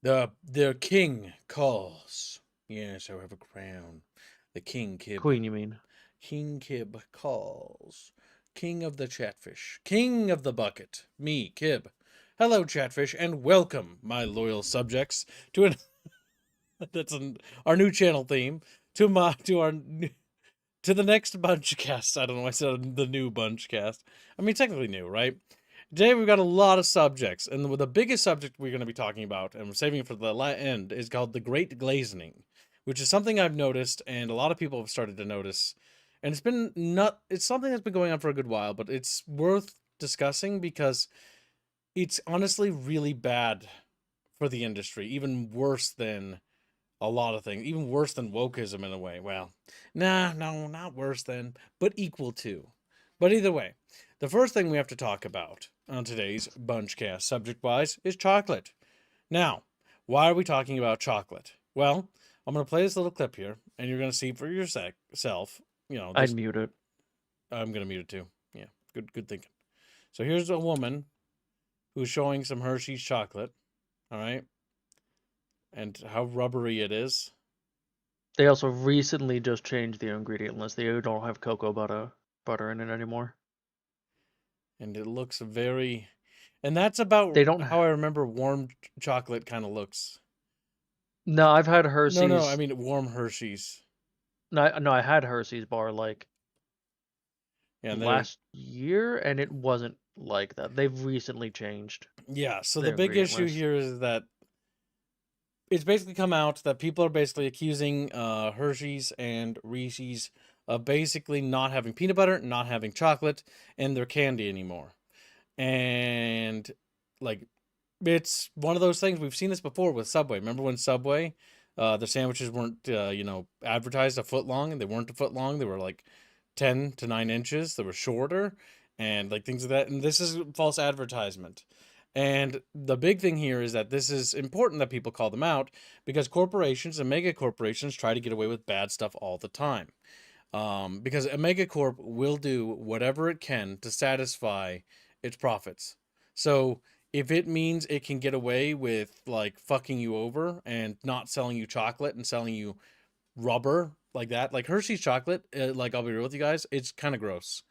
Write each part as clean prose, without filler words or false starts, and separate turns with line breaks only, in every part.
The king calls. Yes, I have a crown. The king Kib.
Queen, you mean?
King Kib calls. King of the Chatfish. King of the bucket. Me, Kib. Hello, Chatfish, and welcome, my loyal subjects, to an our new channel theme to the next bunch cast. I don't know why I said the new bunch cast. I mean, technically new, right? Today we've got a lot of subjects, and the biggest subject we're going to be talking about, and we're saving it for the end, is called the Great Glazening, which is something I've noticed, and a lot of people have started to notice. And it's something that's been going on for a good while, but it's worth discussing because it's honestly really bad for the industry, even worse than a lot of things, even worse than wokeism in a way. Well, no, not worse than, but equal to. But either way, the first thing we have to talk about on today's Bunchcast, subject-wise, is chocolate. Now, why are we talking about chocolate? Well, I'm going to play this little clip here, and you're going to see for yourself.
I'd mute it.
I'm going to mute it too. Yeah, good thinking. So here's a woman who's showing some Hershey's chocolate. All right. And how rubbery it is.
They also recently just changed the ingredient list. They don't have cocoa butter in it anymore.
And it looks very... And that's about how I remember warm chocolate kind of looks.
No, I've had Hershey's.
No, I mean warm Hershey's.
No, I had Hershey's bar last year, and it wasn't like that. They've recently changed.
Yeah, so the big issue here is that it's basically come out that people are basically accusing Hershey's and Reese's of basically not having peanut butter, not having chocolate, and their candy anymore. And like, it's one of those things. We've seen this before with Subway. Remember when Subway, the sandwiches weren't advertised a foot long, and they weren't a foot long. They were like 10 to 9 inches. They were shorter, and like things like that. And this is false advertisement. And the big thing here is that this is important that people call them out, because corporations and mega corporations try to get away with bad stuff all the time. Because a mega corp will do whatever it can to satisfy its profits. So if it means it can get away with like fucking you over and not selling you chocolate and selling you rubber like that, like Hershey's chocolate, like I'll be real with you guys, it's kind of gross.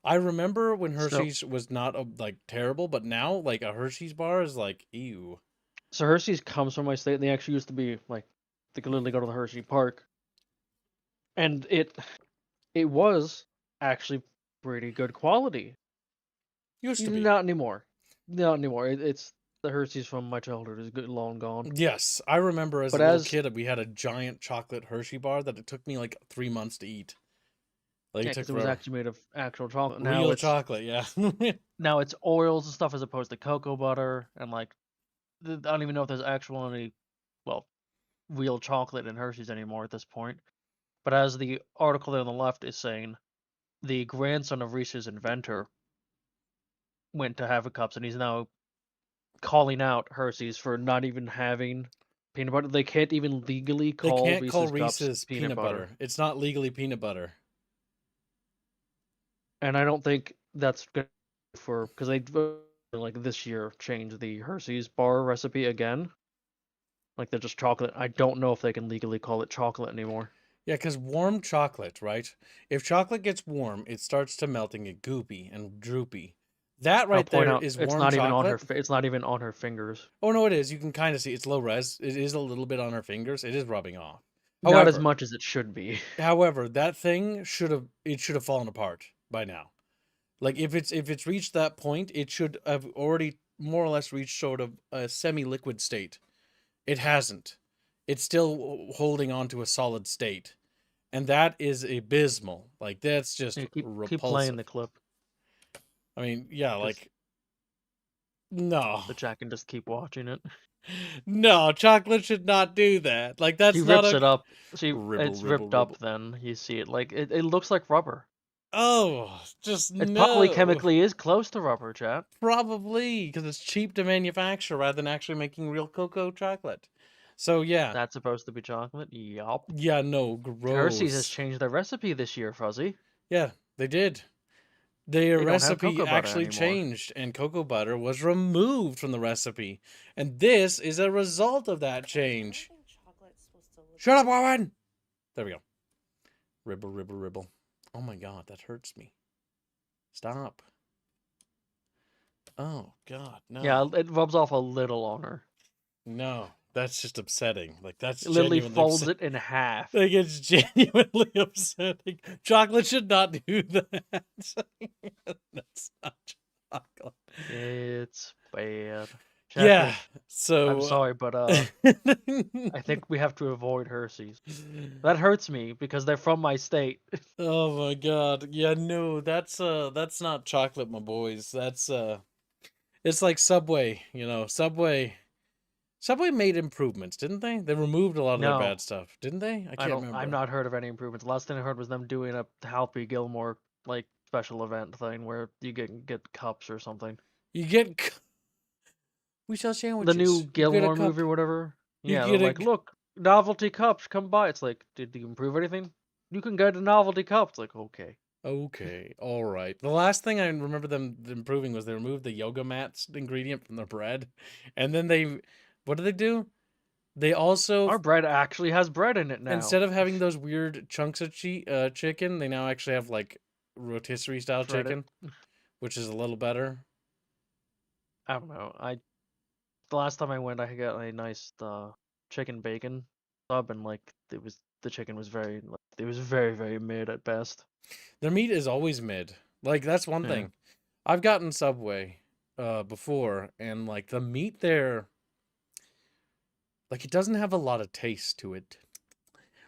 I remember when Hershey's was not like terrible, but now like a Hershey's bar is like ew.
So Hershey's comes from my state, and they actually used to be like, they could literally go to the Hershey Park, and it was actually pretty good quality.
Used to be.
Not anymore. Not anymore. It's the Hershey's from my childhood is good, long gone.
Yes, I remember as a little kid we had a giant chocolate Hershey bar that it took me like 3 months to eat.
Like, yeah, because it was actually made of actual chocolate.
Real chocolate, yeah.
Now it's oils and stuff as opposed to cocoa butter, and like, I don't even know if there's actually real chocolate in Hershey's anymore at this point. But as the article there on the left is saying, the grandson of Reese's inventor went to Have a Cups, and he's now calling out Hershey's for not even having peanut butter. They can't even legally call Reese's peanut butter.
It's not legally peanut butter.
And I don't think that's good because they like this year changed the Hershey's bar recipe again. Like they're just chocolate. I don't know if they can legally call it chocolate anymore.
Yeah, because warm chocolate, right? If chocolate gets warm, it starts to melt and get goopy and droopy. That right there is warm chocolate.
It's not even on her fingers.
Oh no, it is. You can kind of see it's low res. It is a little bit on her fingers. It is rubbing off.
However, not as much as it should be.
However, that thing should have fallen apart by now. Like if it's reached that point, it should have already more or less reached sort of a semi-liquid state. It hasn't. It's still holding on to a solid state. And that is abysmal. Like that's just repulsive.
Keep playing the clip.
I mean, yeah, like no.
The chat can just keep watching it.
No, chocolate should not do that. Like that's
she rips it up. It's ripped up. Then you see it like it looks like rubber.
Oh, just
it probably chemically is close to rubber, chat.
Probably because it's cheap to manufacture rather than actually making real cocoa chocolate. So yeah,
that's supposed to be chocolate. Yup.
Yeah, no, gross.
Hershey's has changed their recipe this year, Fuzzy.
Yeah, they did. Their
They don't have
recipe
cocoa butter
actually
anymore.
changed and cocoa butter was removed from the recipe. And this is a result of that change. Shut up, woman! There we go. Ribble, ribble, ribble. Oh my god, that hurts me. Stop. Oh god, no.
Yeah, it rubs off a little on her.
No, that's just upsetting. Like, that's
It literally
genuinely
folds
upsetting.
it in half.
Like, it's genuinely upsetting. Chocolate should not do that. That's not chocolate.
It's bad.
Yeah,
Chatfish, I'm
so...
sorry, but I think we have to avoid Hershey's. That hurts me because they're from my state.
Oh my god. Yeah, no, that's not chocolate, my boys. That's it's like Subway, you know. Subway made improvements, didn't they? They removed a lot of their
No,
bad stuff, didn't they? I can't
I've
remember.
not heard of any improvements. Last thing I heard was them doing a Happy Gilmore like special event thing where you get cups or something.
You get we sell
The new
sandwiches. You get a
Gilmore
cup.
movie or whatever.
You
Yeah, they're
get
like,
a
look, novelty cups, come by. It's like, did you improve anything? You can get a novelty cup. It's like, okay.
Okay, all right. The last thing I remember them improving was they removed the yoga mats ingredient from their bread. And then what did they do? They also,
Our bread actually has bread in it now.
instead of having those weird chunks of chicken, they now actually have like rotisserie style
Shredded.
chicken, which is a little better.
I don't know. The last time I went, I got a nice chicken bacon sub, and like the chicken was very mid at best.
Their meat is always mid. Like, that's one
Yeah.
thing. I've gotten Subway before, and like the meat there, like, it doesn't have a lot of taste to it.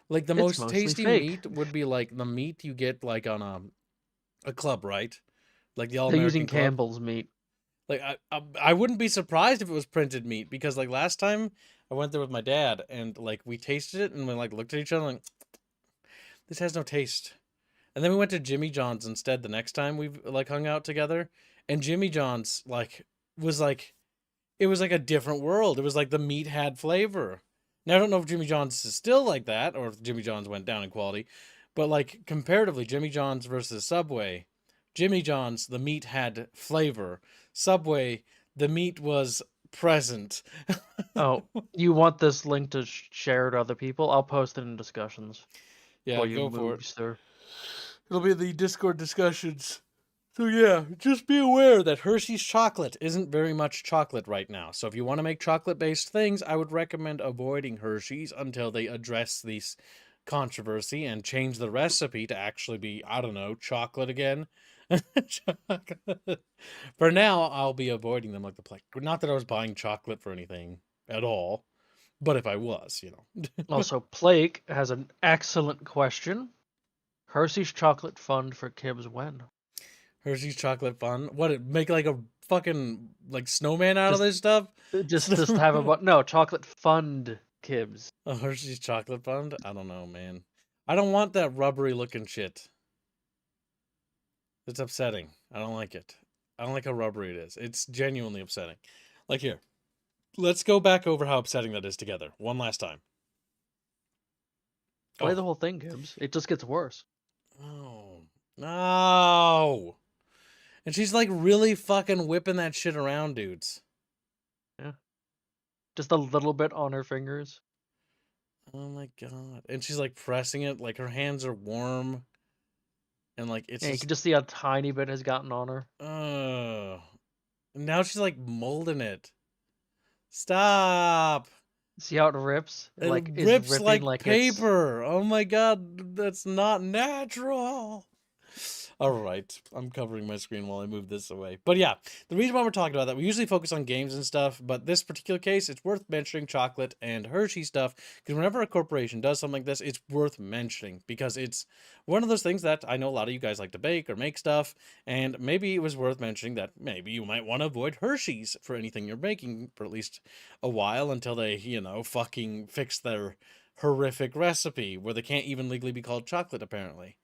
Like, the
It's
most
mostly
tasty
fake.
meat would be like the meat you get like on a club, right? Like the All
They're using
American Club.
Campbell's meat.
Like, I wouldn't be surprised if it was printed meat, because like last time I went there with my dad and like we tasted it and we like looked at each other like, this has no taste. And then we went to Jimmy John's instead the next time we like hung out together, and Jimmy John's was like it was like a different world. It was like the meat had flavor. Now I don't know if Jimmy John's is still like that or if Jimmy John's went down in quality, but like comparatively Jimmy John's versus Subway, Jimmy John's the meat had flavor. Subway, the meat was present.
Oh, you want this link to share to other people? I'll post it in discussions.
Yeah,
Before you
go for it.
move, sir.
It'll be the Discord discussions. So yeah, just be aware that Hershey's chocolate isn't very much chocolate right now. So if you want to make chocolate-based things, I would recommend avoiding Hershey's until they address this controversy and change the recipe to actually be, I don't know, chocolate again. For now, I'll be avoiding them like the plague. Not that I was buying chocolate for anything at all, but if I was, you know.
Also, Blake has an excellent question. Hershey's chocolate fund for Kibbs when?
Hershey's chocolate fun. What, make like a fucking like snowman out of this stuff?
Just have no chocolate fund Kibbs.
A Hershey's chocolate fund? I don't know, man. I don't want that rubbery looking shit. It's upsetting. I don't like it. I don't like how rubbery it is. It's genuinely upsetting. Like, here, let's go back over how upsetting that is together one last time.
Play the whole thing, Kibbs. It just gets worse.
Oh, no. And she's like really fucking whipping that shit around, dudes.
Yeah. Just a little bit on her fingers.
Oh my god. And she's like pressing it, like her hands are warm. And like it's
Yeah, you can just see a tiny bit has gotten on her.
And now she's like molding it. Stop.
See how it rips?
It
Like
rips
it's ripping
like
it's
paper. Oh my god, that's not natural. All right, I'm covering my screen while I move this away. But yeah, the reason why we're talking about that, we usually focus on games and stuff, but this particular case, it's worth mentioning chocolate and Hershey stuff, because whenever a corporation does something like this, it's worth mentioning, because it's one of those things that I know a lot of you guys like to bake or make stuff, and maybe it was worth mentioning that maybe you might want to avoid Hershey's for anything you're making for at least a while until they, you know, fucking fix their horrific recipe where they can't even legally be called chocolate, apparently.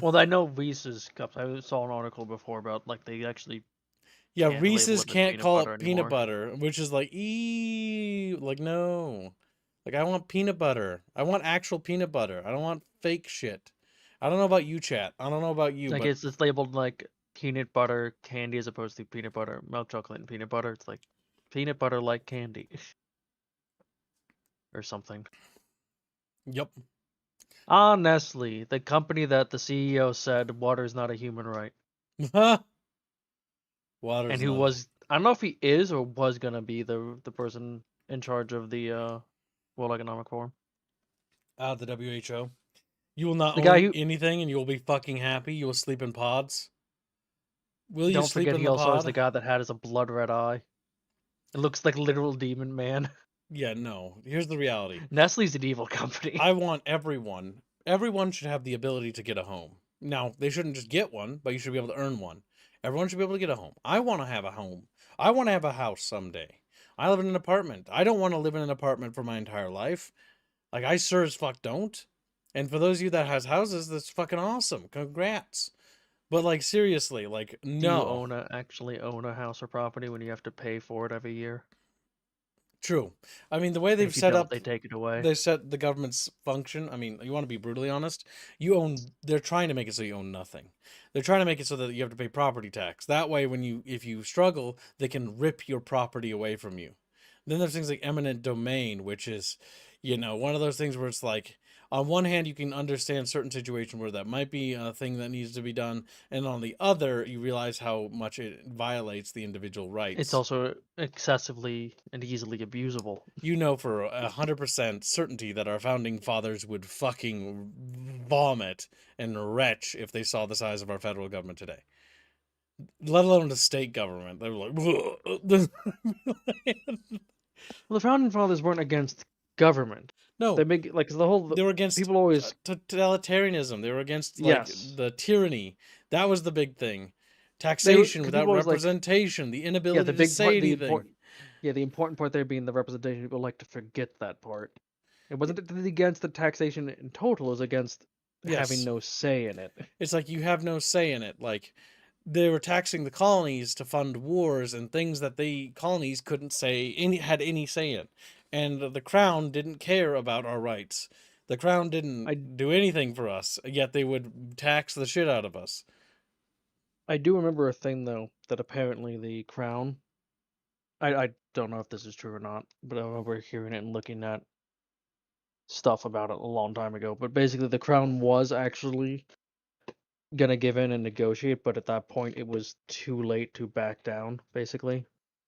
Well, I know Reese's cups. I saw an article before about like they actually
Yeah,
can't label
Reese's
it as
can't
peanut
call
butter
it peanut
anymore.
butter, which is like, like, no. Like, I want peanut butter. I want actual peanut butter. I don't want fake shit. I don't know about you, chat. I don't know about you,
Like
but
it's labeled like peanut butter candy as opposed to peanut butter, milk chocolate, and peanut butter. It's like peanut butter like candy or something.
yep.
Ah, Nestle, the company that the CEO said water is not a human right, and
Water's
who
not.
was I don't know if he is or was gonna be the person in charge of the World Economic Forum.
Out of the WHO. You will not
The guy
own
who
anything and you will be fucking happy. You will sleep in pods. Will you
don't
sleep
forget
in
he
the
also has the
pod?
guy that had a blood red eye. It looks like literal demon man.
Yeah, no. Here's the reality.
Nestle's an evil company.
I want everyone should have the ability to get a home. Now, they shouldn't just get one, but you should be able to earn one. Everyone should be able to get a home. I want to have a home. I want to have a house someday. I live in an apartment. I don't want to live in an apartment for my entire life. Like, I sure as fuck don't. And for those of you that has houses, that's fucking awesome. Congrats. But like seriously, like
Do you
no.
actually own a house or property when you have to pay for it every year?
True. I mean, the way
And
they've
if you
set
don't,
up
they take it away.
they set the government's function. I mean, you want to be brutally honest, they're trying to make it so you own nothing. They're trying to make it so that you have to pay property tax. That way if you struggle, they can rip your property away from you. Then there's things like eminent domain, which is, one of those things where it's like, on one hand, you can understand certain situation where that might be a thing that needs to be done, and on the other, you realize how much it violates the individual
It's
rights.
also excessively and easily abusable.
You know for 100% certainty that our founding fathers would fucking vomit and retch if they saw the size of our federal government today. Let alone the state government. They were like,
Well, the founding fathers weren't against government. They
no,
make like the whole
they were against
people always
totalitarianism. They were against like
yes
the tyranny. That was the big thing.
they
Taxation
because
without
people always like
representation, the
yeah
inability
the
to
big
say
part
anything.
the important part there being the representation. People like to forget that part. It wasn't against the taxation in total; it was against having
Yes.
no say in it.
It's like you have no say in it. Like they were taxing the colonies to fund wars and things that the colonies couldn't had any say in. And the crown didn't care about our rights. The crown
I
didn't do anything for us, yet they would tax the shit out of us.
I do remember a thing though that apparently the crown. I don't know if this is true or not, but I remember hearing it and looking at stuff about it a long time ago. But basically, the crown was actually gonna give in and negotiate, but at that point, it was too late to back down. Basically,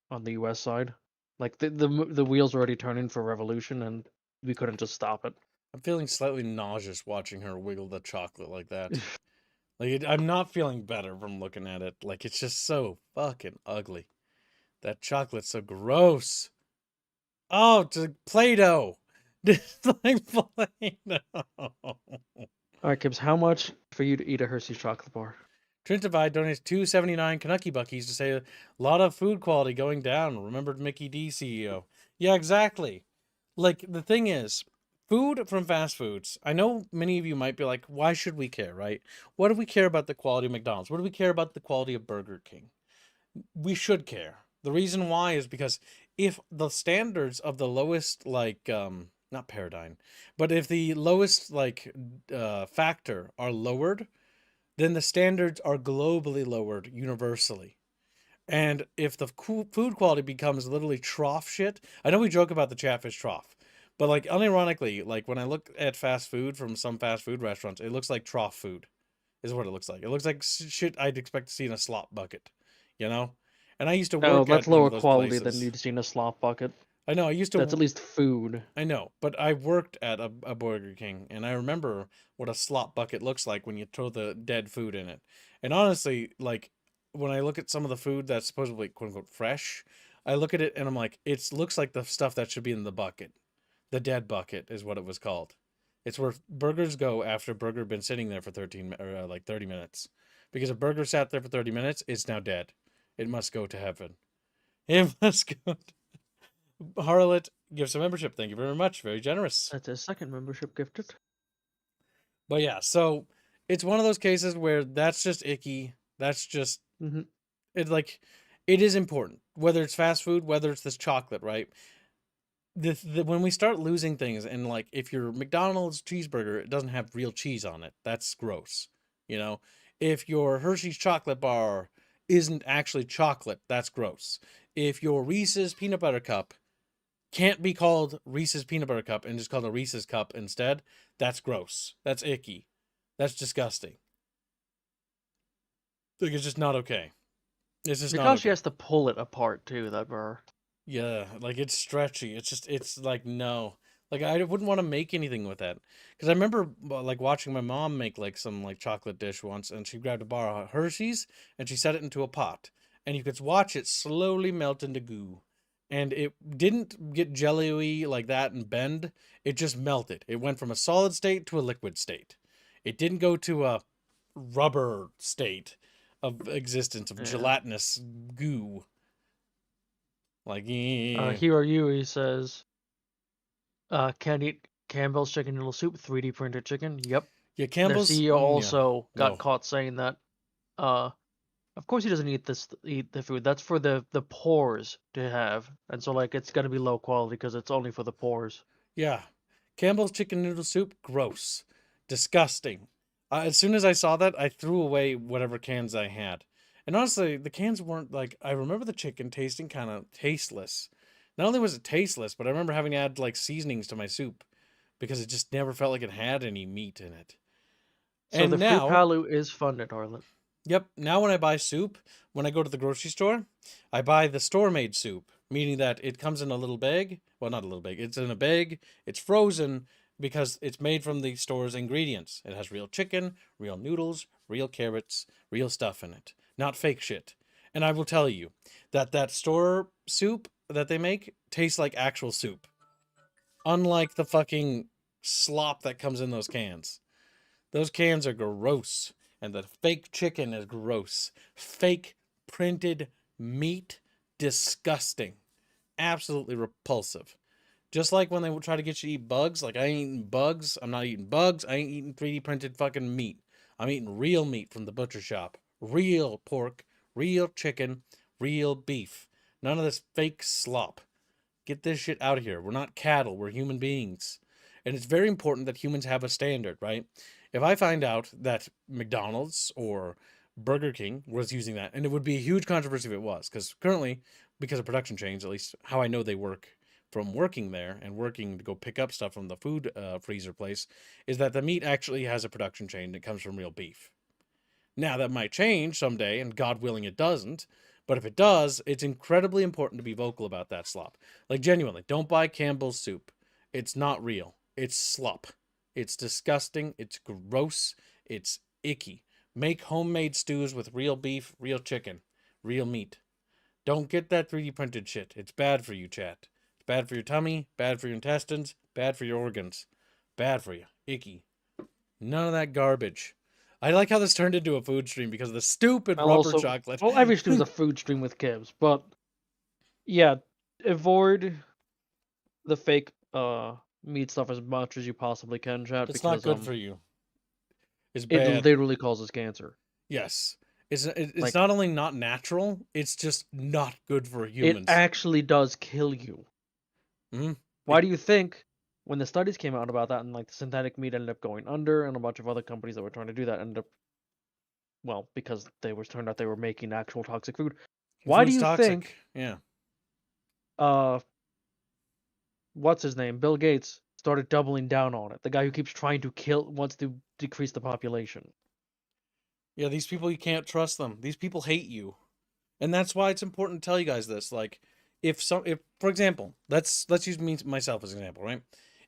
on the U.S. side, like the wheels were already turning for revolution, and we couldn't just stop it.
I'm feeling slightly nauseous watching her wiggle the chocolate like that. I'm not feeling better from looking at it. Like, it's just so fucking ugly. That chocolate's so gross. Oh, it's Play-Doh. It's like Play-Doh.
All right, Gibbs, how much for you to eat a Hershey's chocolate bar?
Trintivide donates $2.79 Canucky Buckies to say a lot of food quality going down. Remembered Mickey D, CEO. Yeah, exactly. Like, the thing is, food from fast foods. I know many of you might be like, why should we care, right? What do we care about the quality of McDonald's? What do we care about the quality of Burger King? We should care. The reason why is because if the standards of the lowest, like, not paradigm, but if the lowest, like, factor are lowered, then the standards are globally lowered universally. And if the food quality becomes literally trough shit, I know we joke about the Chatfish trough, but like unironically, like when I look at fast food from some fast food restaurants, it looks like trough food, is what it looks like. It looks like shit I'd expect to see in a slop bucket, you know. And I used to
No,
work
that's
at one
lower
of those
quality than
places.
you'd see in a slop bucket.
I know.
That's at least food.
I know, but I worked at a Burger King, and I remember what a slop bucket looks like when you throw the dead food in it. And honestly, like when I look at some of the food that's supposedly quote unquote fresh, I look at it and I'm like, it looks like the stuff that should be in the bucket. The dead bucket is what it was called. It's where burgers go after a burger been sitting there for 30 minutes. Because a burger sat there for 30 minutes, it's now dead. It must go to heaven. It must go. Harlot gives a membership. Thank you very much. Very generous.
That's a second membership gifted.
But yeah, so it's one of those cases where that's just icky. That's just
Mm-hmm.
it's like it is important. Whether it's fast food, whether it's this chocolate, right? when we start losing things, and like if your McDonald's cheeseburger, it doesn't have real cheese on it, that's gross. You know, if your Hershey's chocolate bar isn't actually chocolate, that's gross. If your Reese's peanut butter cup can't be called Reese's peanut butter cup and just called a Reese's cup instead, that's gross. That's icky. That's disgusting. Like, it's just not okay. It's just not
Because she
okay.
has to pull it apart too, that burr.
Yeah, like it's stretchy. It's like no. Like I wouldn't want to make anything with that. Because I remember like watching my mom make like some like chocolate dish once, and she grabbed a bar of Hershey's and she set it into a pot, and you could watch it slowly melt into goo. And it didn't get jelly-y like that and bend. It just melted. It went from a solid state to a liquid state. It didn't go to a rubber state of existence of
Yeah.
gelatinous goo. Like,
Hero Yui says, can't eat Campbell's chicken noodle soup, 3D printed chicken. Yep.
yeah,
Their
Campbell's.
CEO
Yeah,
also got
no,
caught saying that, of course he doesn't eat the food. That's for the poors to have, and so like it's gonna be low quality because it's only for the poors.
yeah, Campbell's chicken noodle soup, gross, disgusting. As soon as I saw that, I threw away whatever cans I had. And honestly, the cans weren't like. I remember the chicken tasting kind of tasteless. Not only was it tasteless, but I remember having to add like seasonings to my soup because it just never felt like it had any meat in it.
So the
And
fruit
now,
palu is funded, Harlan.
yep, now when I buy soup, when I go to the grocery store, I buy the store-made soup, meaning that it comes in a little bag. Well, not a little bag. It's in a bag. It's frozen because it's made from the store's ingredients. It has real chicken, real noodles, real carrots, real stuff in it, not fake shit. And I will tell you that that store soup that they make tastes like actual soup, unlike the fucking slop that comes in those cans. Those cans are gross. And the fake chicken is gross. Fake printed meat, disgusting. Absolutely repulsive. Just like when they try to get you to eat bugs, like I ain't eating bugs. I'm not eating bugs. I ain't eating 3D printed fucking meat. I'm eating real meat from the butcher shop. Real pork, real chicken, real beef. None of this fake slop. Get this shit out of here. We're not cattle, we're human beings. And it's very important that humans have a standard, right? If I find out that McDonald's or Burger King was using that, and it would be a huge controversy if it was, because currently, because of production chains, at least how I know they work from working there and working to go pick up stuff from the food freezer place, is that the meat actually has a production chain that comes from real beef. Now, that might change someday, and God willing it doesn't. But if it does, it's incredibly important to be vocal about that slop. Like, genuinely, don't buy Campbell's soup. It's not real. It's slop. It's disgusting. It's gross. It's icky. Make homemade stews with real beef, real chicken, real meat. Don't get that 3D printed shit. It's bad for you, chat. It's bad for your tummy, bad for your intestines, bad for your organs. Bad for you. Icky. None of that garbage. I like how this turned into a food stream because of the stupid
I'll
rubber
also,
chocolate.
well, every stream is a food stream with Kibs, but yeah, avoid the fake meat stuff as much as you possibly can, chat,
It's not
because
good for you. It's
it
bad.
literally causes cancer.
Yes. It's
Like
not only not natural, it's just not good for
it
humans.
actually does kill you.
Hmm.
Why do you think when the studies came out about that and like the synthetic meat ended up going under and a bunch of other companies that were trying to do that ended up, well, because they was turned out they were making actual toxic food. Why do
Food's
you
toxic.
think
Yeah.
uh what's his name? Bill Gates started doubling down on it. The guy who keeps trying to wants to decrease the population.
Yeah, these people, you can't trust them. These people hate you. And that's why it's important to tell you guys this. Like, if for example, let's use me myself as an example, right?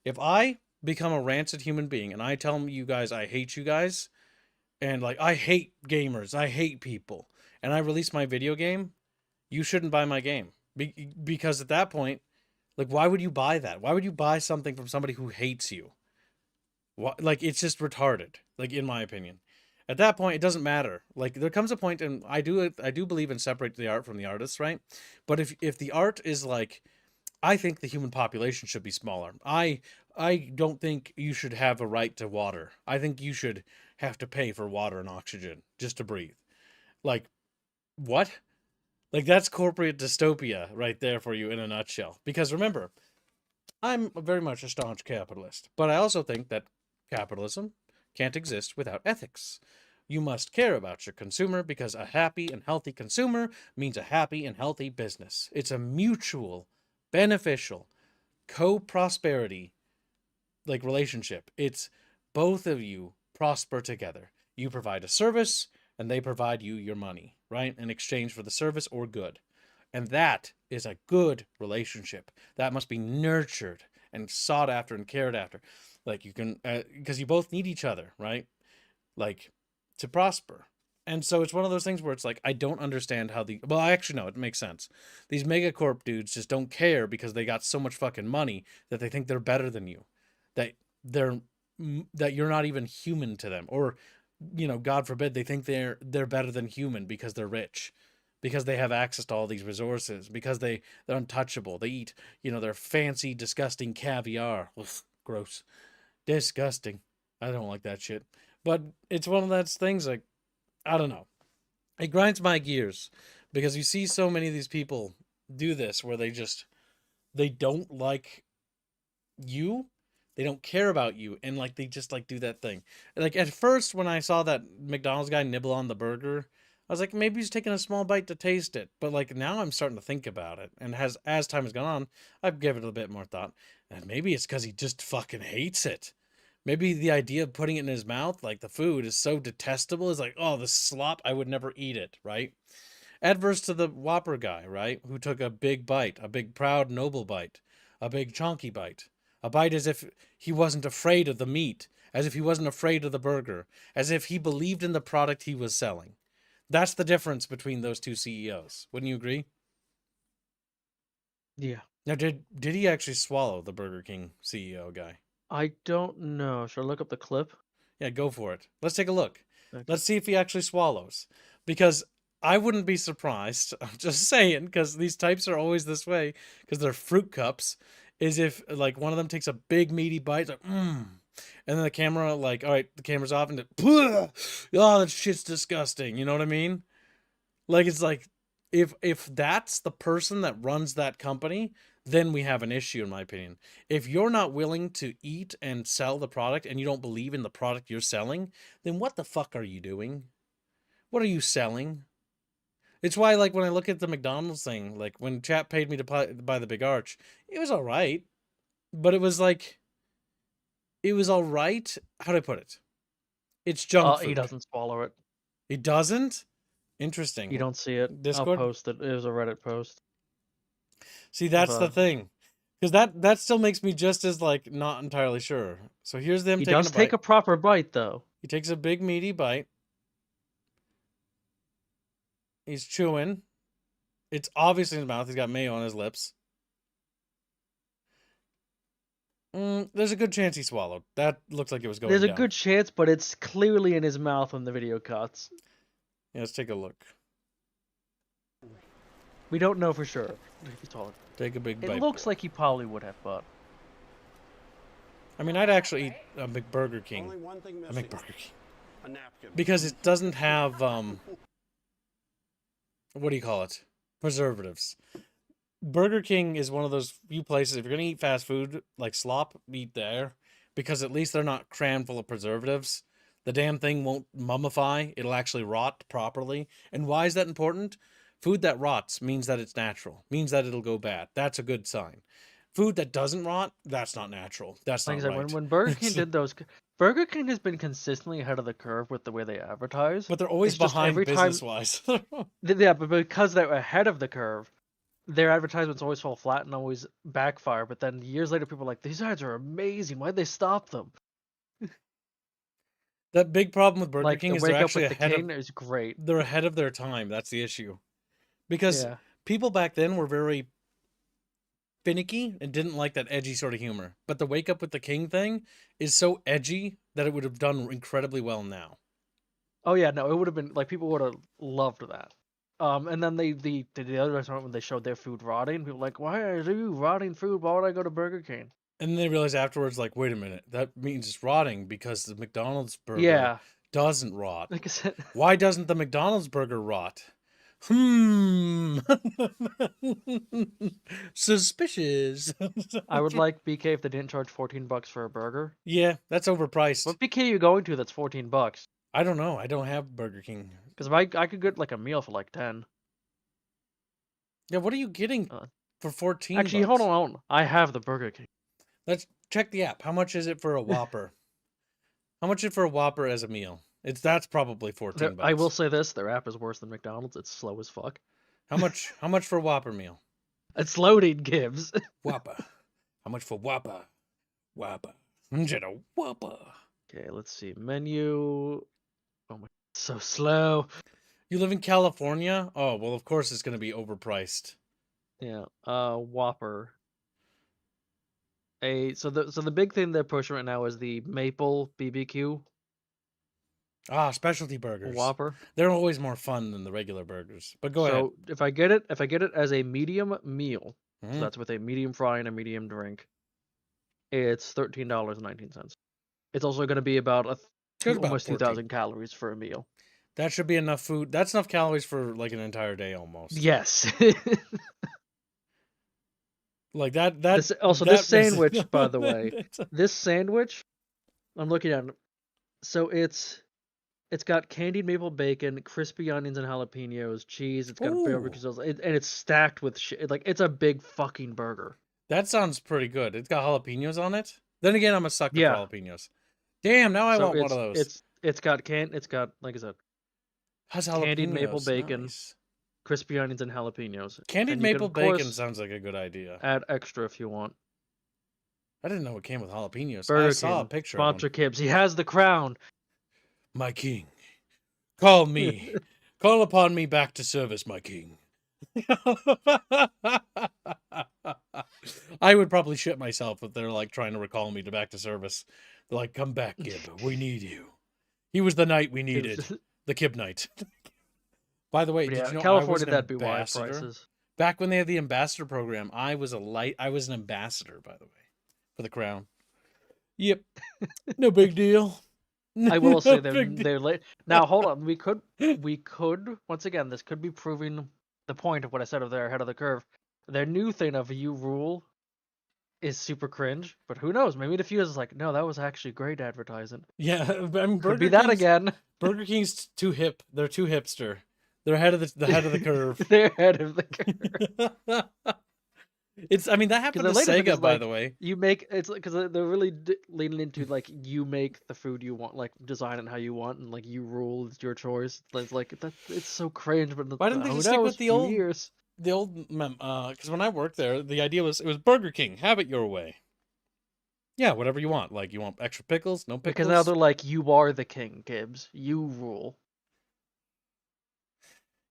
If I become a rancid human being and I tell you guys I hate you guys, and like I hate gamers, I hate people, and I release my video game, you shouldn't buy my game. Because at that point, like, why would you buy that? Why would you buy something from somebody who hates you? Like, it's just retarded. Like, in my opinion, at that point, it doesn't matter. Like, there comes a point, and I do believe in separate the art from the artist, right? But if the art is like, I think the human population should be smaller. I don't think you should have a right to water. I think you should have to pay for water and oxygen just to breathe. Like, what? Like, that's corporate dystopia right there for you in a nutshell. Because remember, I'm very much a staunch capitalist, but I also think that capitalism can't exist without ethics. You must care about your consumer because a happy and healthy consumer means a happy and healthy business. It's a mutual, beneficial, co-prosperity like relationship. It's both of you prosper together. You provide a service and they provide you your money, right? In exchange for the service or good. And that is a good relationship. That must be nurtured and sought after and cared after. Like you can, because you both need each other, right? Like to prosper. And so it's one of those things where it's like, I don't understand how well, I actually know it makes sense. These megacorp dudes just don't care because they got so much fucking money that they think they're better than you, that they're, that you're not even human to them. Or, God forbid, they think they're better than human because they're rich, because they have access to all these resources, because they're untouchable. They eat, their fancy, disgusting caviar. Ugh, gross. Disgusting. I don't like that shit. But it's one of those things like, I don't know. It grinds my gears because you see so many of these people do this where they don't like you. They don't care about you. And like, they just like do that thing. Like at first when I saw that McDonald's guy nibble on the burger, I was like, maybe he's taking a small bite to taste it. But like now I'm starting to think about it. And as time has gone on, I've given it a bit more thought. And maybe it's because he just fucking hates it. Maybe the idea of putting it in his mouth, like the food, is so detestable. It's like, oh, the slop, I would never eat it, right? Adverse to the Whopper guy, right? Who took a big bite, a big, proud, noble bite, a big, chonky bite. A bite as if he wasn't afraid of the meat, as if he wasn't afraid of the burger, as if he believed in the product he was selling. That's the difference between those two CEOs. Wouldn't you agree?
Yeah.
Now, did he actually swallow the Burger King CEO guy?
I don't know. Should I look up the clip?
Yeah, go for it. Let's take a look.
Okay.
Let's see if he actually swallows. Because I wouldn't be surprised, I'm just saying, because these types are always this way, because they're fruit cups, is if, like, one of them takes a big, meaty bite, like, and then the camera, like, all right, the camera's off, and oh, that shit's disgusting, you know what I mean? Like, it's like, if that's the person that runs that company, then we have an issue, in my opinion. If you're not willing to eat and sell the product and you don't believe in the product you're selling, then what the fuck are you doing? What are you selling? It's why, like, when I look at the McDonald's thing, like, when Chap paid me to buy the Big Arch, it was all right. But it was like, it was all right. How do I put it? It's junk food.
He doesn't swallow it.
He doesn't? Interesting.
You don't see it.
Discord?
I'll post it. It was a Reddit post.
See, that's the thing. Because that still makes me just as, like, not entirely sure. So here's them taking a bite.
He does take a proper bite, though.
He takes a big, meaty bite. He's chewing. It's obviously in his mouth. He's got mayo on his lips. There's a good chance he swallowed. That looks like it was going down.
There's a good chance, but it's clearly in his mouth when the video cuts.
Yeah, let's take a look.
We don't know for sure.
Take a big bite.
It looks like he probably would have, but...
I mean, I'd actually eat a McBurger King.
Only one thing
A
missing.
McBurger King.
A napkin.
Because it doesn't have, what do you call it? Preservatives. Burger King is one of those few places, if you're going to eat fast food, like slop, eat there. Because at least they're not crammed full of preservatives. The damn thing won't mummify. It'll actually rot properly. And why is that important? Food that rots means that it's natural. Means that it'll go bad. That's a good sign. Food that doesn't rot, that's not natural. That's not right.
When Burger King did those... Burger King has been consistently ahead of the curve with the way they advertise.
But they're always behind business-wise.
Yeah, but because they're ahead of the curve, their advertisements always fall flat and always backfire. But then years later, people are like, these ads are amazing. Why'd they stop them?
That big problem with Burger King is they're actually
ahead of... is great.
They're ahead of their time. That's the issue. Because people back then were very finicky and didn't like that edgy sort of humor. But the Wake Up with the King thing is so edgy that it would have done incredibly well now.
Oh yeah, no, it would have been like people would have loved that. And then they did the other restaurant when they showed their food rotting. People were like, why are you rotting food? Why would I go to Burger King?
And then they realized afterwards, like, wait a minute, that means it's rotting because the McDonald's burger doesn't rot.
Like I said,
why doesn't the McDonald's burger rot? Suspicious.
I would like BK if they didn't charge $14 for a burger.
Yeah, that's overpriced.
What BK are you going to that's $14?
I don't know. I don't have Burger King.
Because I could get like a meal for like 10.
Yeah, what are you getting for 14
Actually,
bucks?
hold on. I have the Burger King.
Let's check the app. How much is it for a Whopper? How much is it for a Whopper as a meal? That's probably 14 bucks.
I will say this: their app is worse than McDonald's. It's slow as fuck.
How much? How much for a Whopper meal?
It's loading, Gibbs.
Whopper. How much for Whopper? Whopper. Whopper.
Okay, let's see. Menu. Oh my, so slow.
You live in California? Oh, well, of course it's going to be overpriced.
Yeah. Whopper. So the big thing they're pushing right now is the maple BBQ
Ah, specialty burgers.
Whopper.
They're always more fun than the regular burgers. But go ahead.
So if I get it as a medium meal, so that's with a medium fry and a medium drink, it's $13.19. It's also going to be about almost 2,000 calories for a meal.
That should be enough food. That's enough calories for like an entire day almost.
Yes.
Like that.
This sandwich, by the way, this sandwich, I'm looking at it. So it's got candied maple bacon, crispy onions and jalapenos, cheese. It's got barbecue sauce, and it's stacked with shit. Like, it's a big fucking burger.
That sounds pretty good. It's got jalapenos on it. Then again, I'm a sucker for jalapenos. Damn, now I want one of those.
It's got like I said, candied maple bacon,
nice.
crispy onions and jalapenos.
Candied maple bacon sounds like a good idea.
Add extra if you want.
I didn't know it came with jalapenos.
Burger
I saw a picture.
Sponsor Kibbs. He has the crown.
My king, call me. Call upon me back to service, my king. I would probably shit myself if they're like trying to recall me back to service. They're like, come back, Gib. We need you. He was the knight we needed. The Kib Knight. By the way, did you know
California, that'd be why prices.
Back when they had the ambassador program, I was an ambassador, by the way, for the crown. Yep. No big deal.
I will say they're late. Now hold on, we could once again, this could be proving the point of what I said of they're ahead of the curve. Their new thing of you rule is super cringe, but who knows? Maybe the few is like, no, that was actually great advertising.
Yeah, I mean,
could be that again.
Burger King's too hip. They're too hipster. They're ahead of the head of the curve.
They're ahead of the curve.
I mean, that happened to Sega, by the way.
You make it's because they're really leaning into like you make the food you want, like design it how you want, and like you rule. It's your choice. It's like it's so cringe. But
why didn't they just stick with the old years? The old because when I worked there, the idea was it was Burger King. Have it your way. Yeah, whatever you want. Like you want extra pickles, no pickles.
Because now they're like, you are the king, Gibbs. You rule.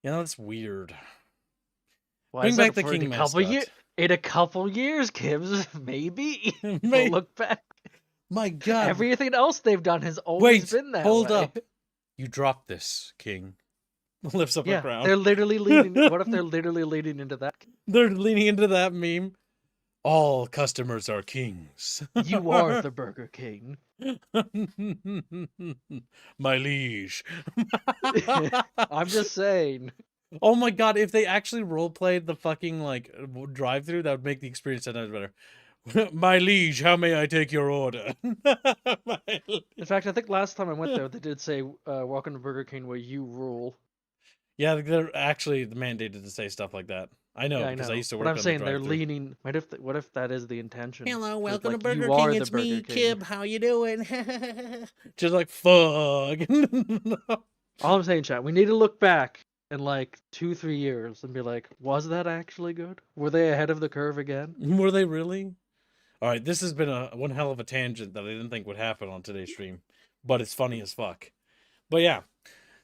You know, that's weird.
Why Bring back the king mascot. In a couple years, Gibbs, maybe. We'll look back.
My God.
Everything else they've done has always been that way.
Hold up. You dropped this, king. Lifts up a crown.
They're literally leading. What if they're literally leading into that?
They're leaning into that meme. All customers are kings.
You are the Burger King.
My liege.
I'm just saying.
Oh my God, if they actually roleplayed the fucking like drive-through, that would make the experience 10 times better. My liege, how may I take your order?
In fact, I think last time I went there, they did say, welcome to Burger King where you rule.
Yeah, they're actually mandated to say stuff like that. I know, because I used to work on the drive-thru.
But I'm saying they're leaning. What if that is the intention?
Hello, welcome to Burger King. It's me, Kib. How you doing? Just like, fuck.
All I'm saying, chat, we need to look back in like 2-3 years and be like, was that actually good? Were they ahead of the curve again?
Were they really? All right, this has been one hell of a tangent that I didn't think would happen on today's stream, but it's funny as fuck. But yeah,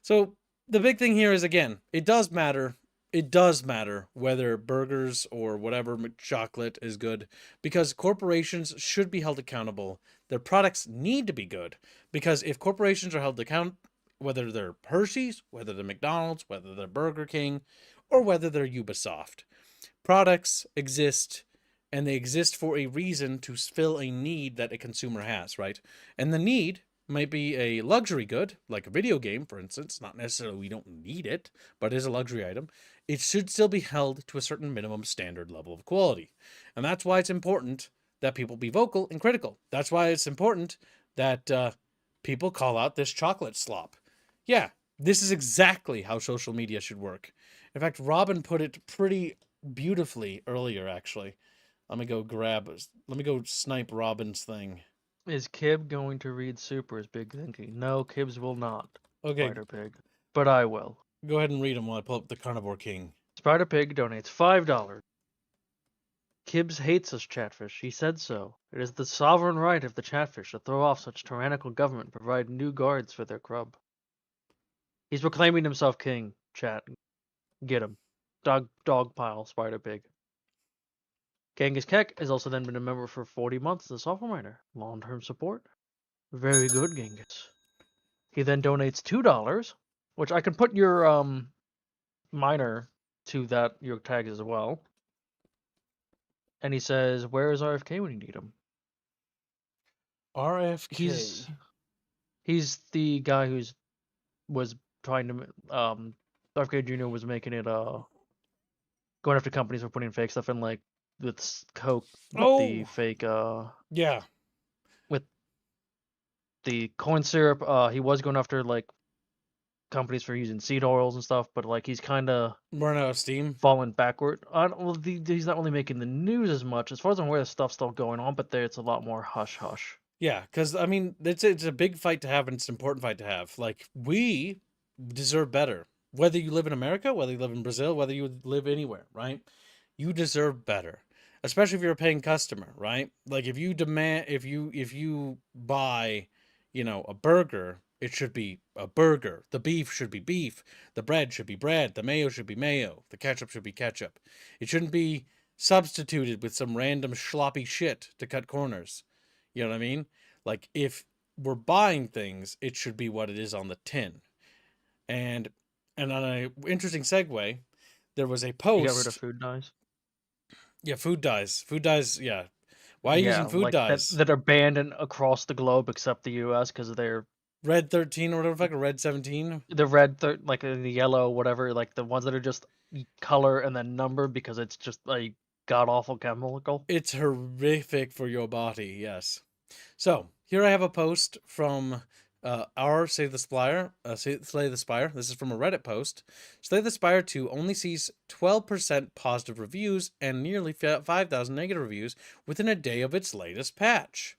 so the big thing here is, again, it does matter. It does matter whether burgers or whatever chocolate is good, because corporations should be held accountable. Their products need to be good, because if corporations are held accountable, whether they're Hershey's, whether they're McDonald's, whether they're Burger King, or whether they're Ubisoft, products exist, and they exist for a reason to fill a need that a consumer has, right? And the need might be a luxury good, like a video game, for instance. Not necessarily we don't need it, but it is a luxury item. It should still be held to a certain minimum standard level of quality. And that's why it's important that people be vocal and critical. That's why it's important that people call out this chocolate slop. Yeah, this is exactly how social media should work. In fact, Robin put it pretty beautifully earlier, actually. Let me go snipe Robin's thing.
Is Kib going to read Super's big thinking? No, Kibs will not.
Okay,
Spider Pig. But I will.
go ahead and read them while I pull up the Carnivore King.
Spider Pig donates $5. Kibbs hates us chatfish. He said so. It is the sovereign right of the chatfish to throw off such tyrannical government and provide new guards for their grub. He's proclaiming himself king, chat. Get him. Dog pile, Spider Pig. Genghis Kek has also then been a member for 40 months as a software miner. Long-term support. Very good, Genghis. He then donates $2, which I can put your miner to that your tags as well. And he says, "Where is RFK when you need him?"
RFK.
He's the guy was trying to RFK Jr. was making it going after companies for putting fake stuff in, like with Coke, the fake
yeah,
with the corn syrup. He was going after like companies for using seed oils and stuff, but like he's kind of
run out of steam,
falling backward. He's not really making the news as much. As far as I'm aware, the stuff's still going on, but there it's a lot more hush hush.
Yeah, because I mean, it's a big fight to have, and it's an important fight to have. Like, we deserve better. Whether you live in America, whether you live in Brazil, whether you live anywhere, right? You deserve better, especially if you're a paying customer, right? Like, if you buy, a burger, it should be a burger. The beef should be beef. The bread should be bread. The mayo should be mayo. The ketchup should be ketchup. It shouldn't be substituted with some random sloppy shit to cut corners. You know what I mean? Like, if we're buying things, it should be what it is on the tin. And on an interesting segue, there was a post.
You got rid of food dyes?
Yeah, food dyes. Food dyes, yeah. Why using food dyes?
That are banned across the globe except the US because they're
Red 13 or whatever the fuck, or Red 17?
the red, like the yellow, whatever, like the ones that are just color and then number because it's just a god awful chemical.
It's horrific for your body, yes. So here I have a post from our Slay the Spire. This is from a Reddit post. Slay the Spire 2 only sees 12% positive reviews and nearly 5,000 negative reviews within a day of its latest patch.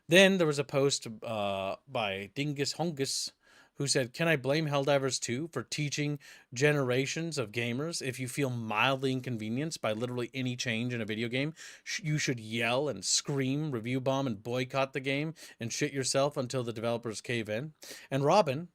Then there was a post by Dingus Hongus who said, "Can I blame Helldivers 2 for teaching generations of gamers if you feel mildly inconvenienced by literally any change in a video game, you should yell and scream, review bomb, and boycott the game and shit yourself until the developers cave in?" And Robin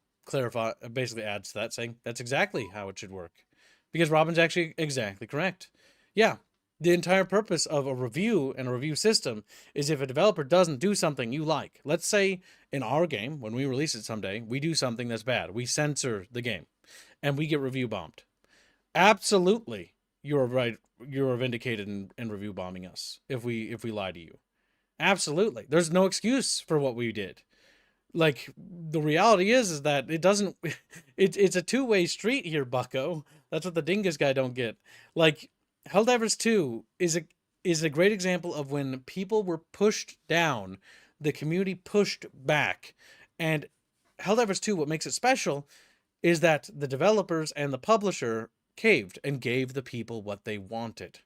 basically adds to that, saying that's exactly how it should work. Because Robin's actually exactly correct. Yeah, the entire purpose of a review and a review system is if a developer doesn't do something you like. Let's say in our game, when we release it someday, we do something that's bad. We censor the game and we get review bombed. Absolutely, you're right. You're vindicated in review bombing us if we lie to you. Absolutely. There's no excuse for what we did. Like, the reality is that it doesn't it's a two-way street here, bucko. That's what the Dingus guy don't get. Like, Helldivers 2 is a great example of when people were pushed down, the community pushed back. And Helldivers 2, what makes it special is that the developers and the publisher caved and gave the people what they wanted.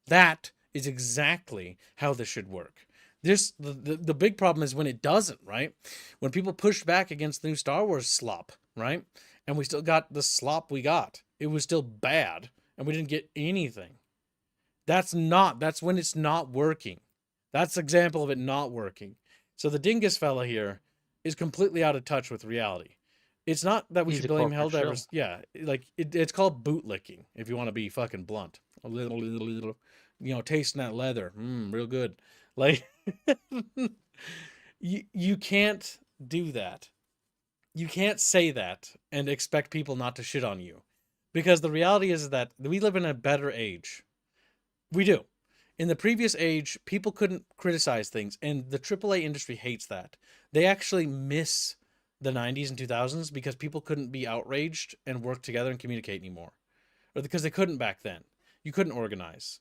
That is exactly how this should work. The big problem is when it doesn't, right? When people pushed back against the new Star Wars slop, right? And we still got the slop we got. It was still bad, and we didn't get anything. That's when it's not working. That's an example of it not working. So the Dingus fella here is completely out of touch with reality. It's not that we should blame Helldivers. Yeah, like it's called bootlicking, if you want to be fucking blunt. A little, tasting that leather. Real good. Like, you can't do that. You can't say that and expect people not to shit on you. Because the reality is that we live in a better age. We do. In the previous age, people couldn't criticize things, and the AAA industry hates that. They actually miss the 90s and 2000s because people couldn't be outraged and work together and communicate anymore. Or because they couldn't back then. You couldn't organize.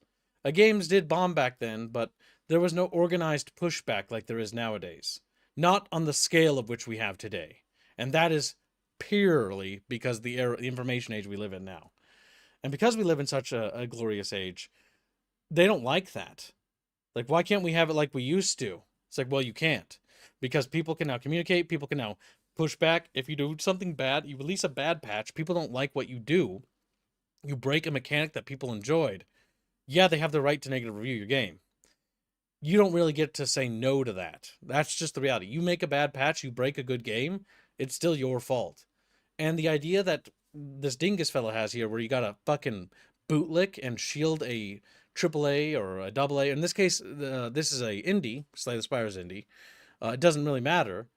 Games did bomb back then, but there was no organized pushback like there is nowadays. Not on the scale of which we have today. And that is purely because the information age we live in now. And because we live in such a glorious age, they don't like that. Like, why can't we have it like we used to? It's like, well, you can't. Because people can now communicate, people can now push back. If you do something bad, you release a bad patch, people don't like what you do, you break a mechanic that people enjoyed. Yeah, they have the right to negative review your game. You don't really get to say no to that. That's just the reality. You make a bad patch, you break a good game, it's still your fault. And the idea that this dingus fellow has here, where you gotta fucking bootlick and shield a AAA or a AA. In this case, this is a indie, Slay the Spire's indie. It doesn't really matter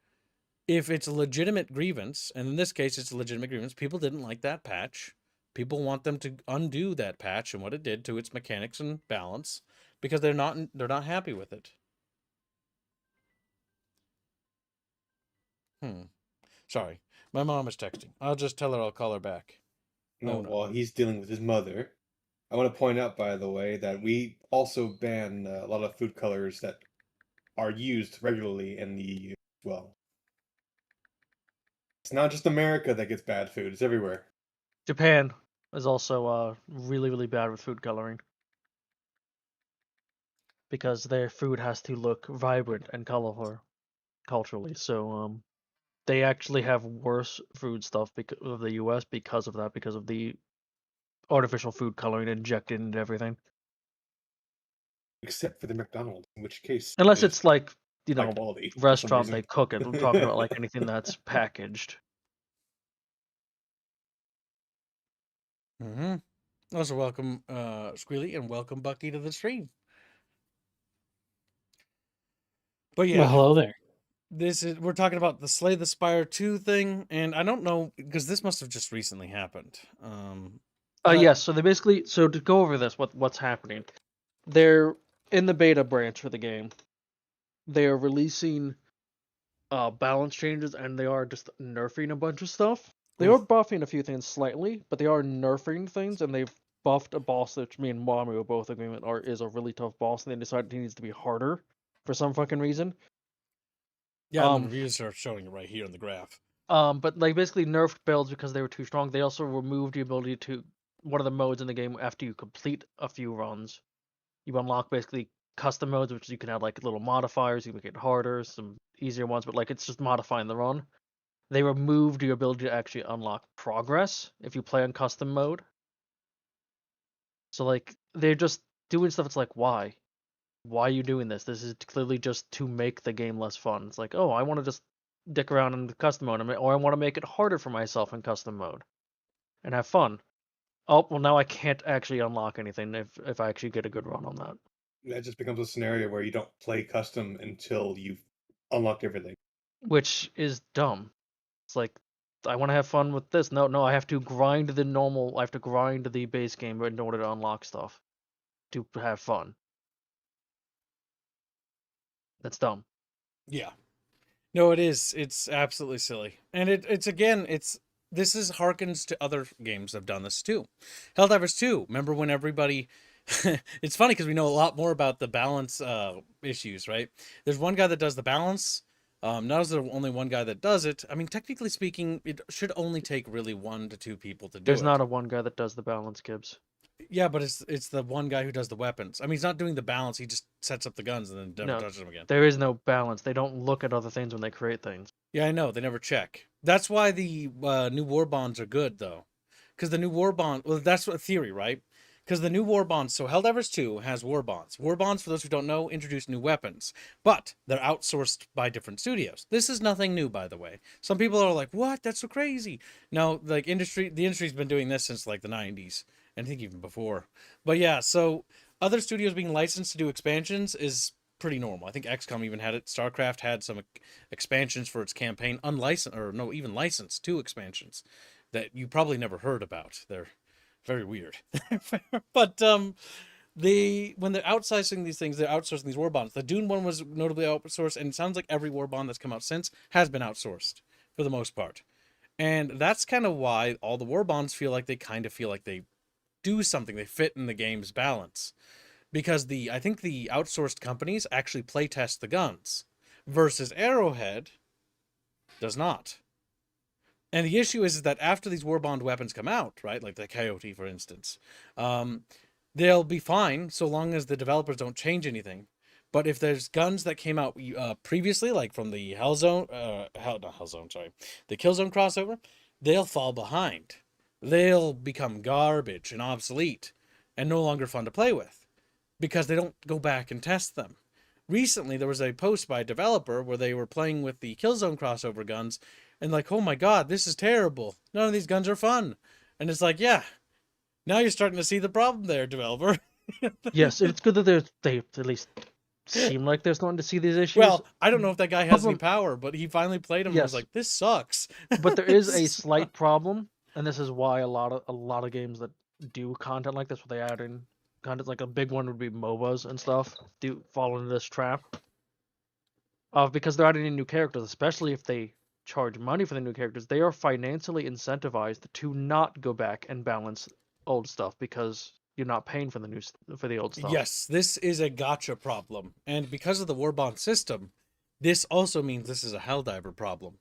if it's a legitimate grievance, and in this case, it's a legitimate grievance. People didn't like that patch. People want them to undo that patch and what it did to its mechanics and balance because they're not happy with it. Sorry, my mom is texting. I'll just tell her I'll call her back.
No, while he's dealing with his mother. I want to point out, by the way, that we also ban a lot of food colors that are used regularly in the EU as well. It's not just America that gets bad food, it's everywhere.
Japan is also really, really bad with food coloring. Because their food has to look vibrant and colorful culturally. So they actually have worse food stuff because of the US because of that, because of the artificial food coloring injected into everything.
Except for the McDonald's, in which case
Unless it's like,
high quality for some
restaurant
reason.
they cook it. I'm talking about like anything that's packaged.
Also, welcome Squealy and welcome Bucky to the stream. But yeah,
well, hello there.
We're talking about the Slay the Spire 2 thing, and I don't know because this must have just recently happened.
Yes, so they basically, to go over this, what's happening, they're in the beta branch for the game. They are releasing balance changes, and they are just nerfing a bunch of stuff. They are buffing a few things slightly, but they are nerfing things, and they've buffed a boss which me and Wami were both agreement is a really tough boss, and they decided he needs to be harder for some fucking reason.
Yeah, the reviews are showing it right here in the graph.
But like basically nerfed builds because they were too strong. They also removed the ability to one of the modes in the game after you complete a few runs. You unlock basically custom modes, which you can add like little modifiers. You can make it harder, some easier ones, but like it's just modifying the run. They removed your ability to actually unlock progress if you play on custom mode. So like they're just doing stuff. It's like why? Why are you doing this? This is clearly just to make the game less fun. It's like, oh, I want to just dick around in custom mode, or I want to make it harder for myself in custom mode and have fun. Oh, well, now I can't actually unlock anything if I actually get a good run on that.
That just becomes a scenario where you don't play custom until you've unlocked everything.
Which is dumb. It's like, I want to have fun with this. No, I have to grind the normal, I have to grind the base game in order to unlock stuff to have fun. That's dumb.
Yeah. No, it is. It's absolutely silly. And it's again, this is harkens to other games that have done this too. Helldivers 2. Remember when everybody it's funny because we know a lot more about the balance issues, right? There's one guy that does the balance. Not as there only one guy that does it. I mean, technically speaking, it should only take really 1 to 2 people to do it.
There's not a one guy that does the balance, Gibbs.
Yeah, but it's the one guy who does the weapons. I mean, he's not doing the balance. He just sets up the guns and then never touches them again.
There is no balance. They don't look at other things when they create things.
Yeah, I know. They never check. That's why the new war bonds are good, though. Because the new war bond... Well, that's a theory, right? Because the new war bonds... So Helldivers 2 has war bonds. War bonds, for those who don't know, introduce new weapons. But they're outsourced by different studios. This is nothing new, by the way. Some people are like, what? That's so crazy. No, like, the industry's been doing this since, like, the 90s. And I think even before. But yeah, so other studios being licensed to do expansions is pretty normal. I think XCOM even had it. StarCraft had some expansions for its campaign, unlicensed, or no, even licensed 2 expansions that you probably never heard about. They're very weird. But when they're outsourcing these things, they're outsourcing these war bonds. The Dune one was notably outsourced, and it sounds like every war bond that's come out since has been outsourced for the most part. And that's kind of why all the war bonds feel like they do something. They fit in the game's balance. Because I think the outsourced companies actually playtest the guns versus Arrowhead does not. And the issue is that after these warbond weapons come out, right, like the Coyote, for instance, they'll be fine so long as the developers don't change anything. But if there's guns that came out previously, like from the Hellzone, not Hellzone, sorry, the Killzone crossover, they'll fall behind. They'll become garbage and obsolete and no longer fun to play with because they don't go back and test them. Recently, there was a post by a developer where they were playing with the Killzone crossover guns and like, oh my god, this is terrible. None of these guns are fun. And it's like, yeah, now you're starting to see the problem there, developer.
Yes, it's good that they at least seem like they're starting to see these issues.
Well, I don't know if that guy has any power, but he finally played him and was like, this sucks.
But there is a slight problem, and this is why a lot of games that do content like this, where they add in content, like a big one would be MOBAs and stuff, do fall into this trap. Because they're adding in new characters, especially if they charge money for the new characters, they are financially incentivized to not go back and balance old stuff because you're not paying for the old stuff.
Yes, this is a gotcha problem. And because of the Warbond system, this also means this is a Helldiver problem.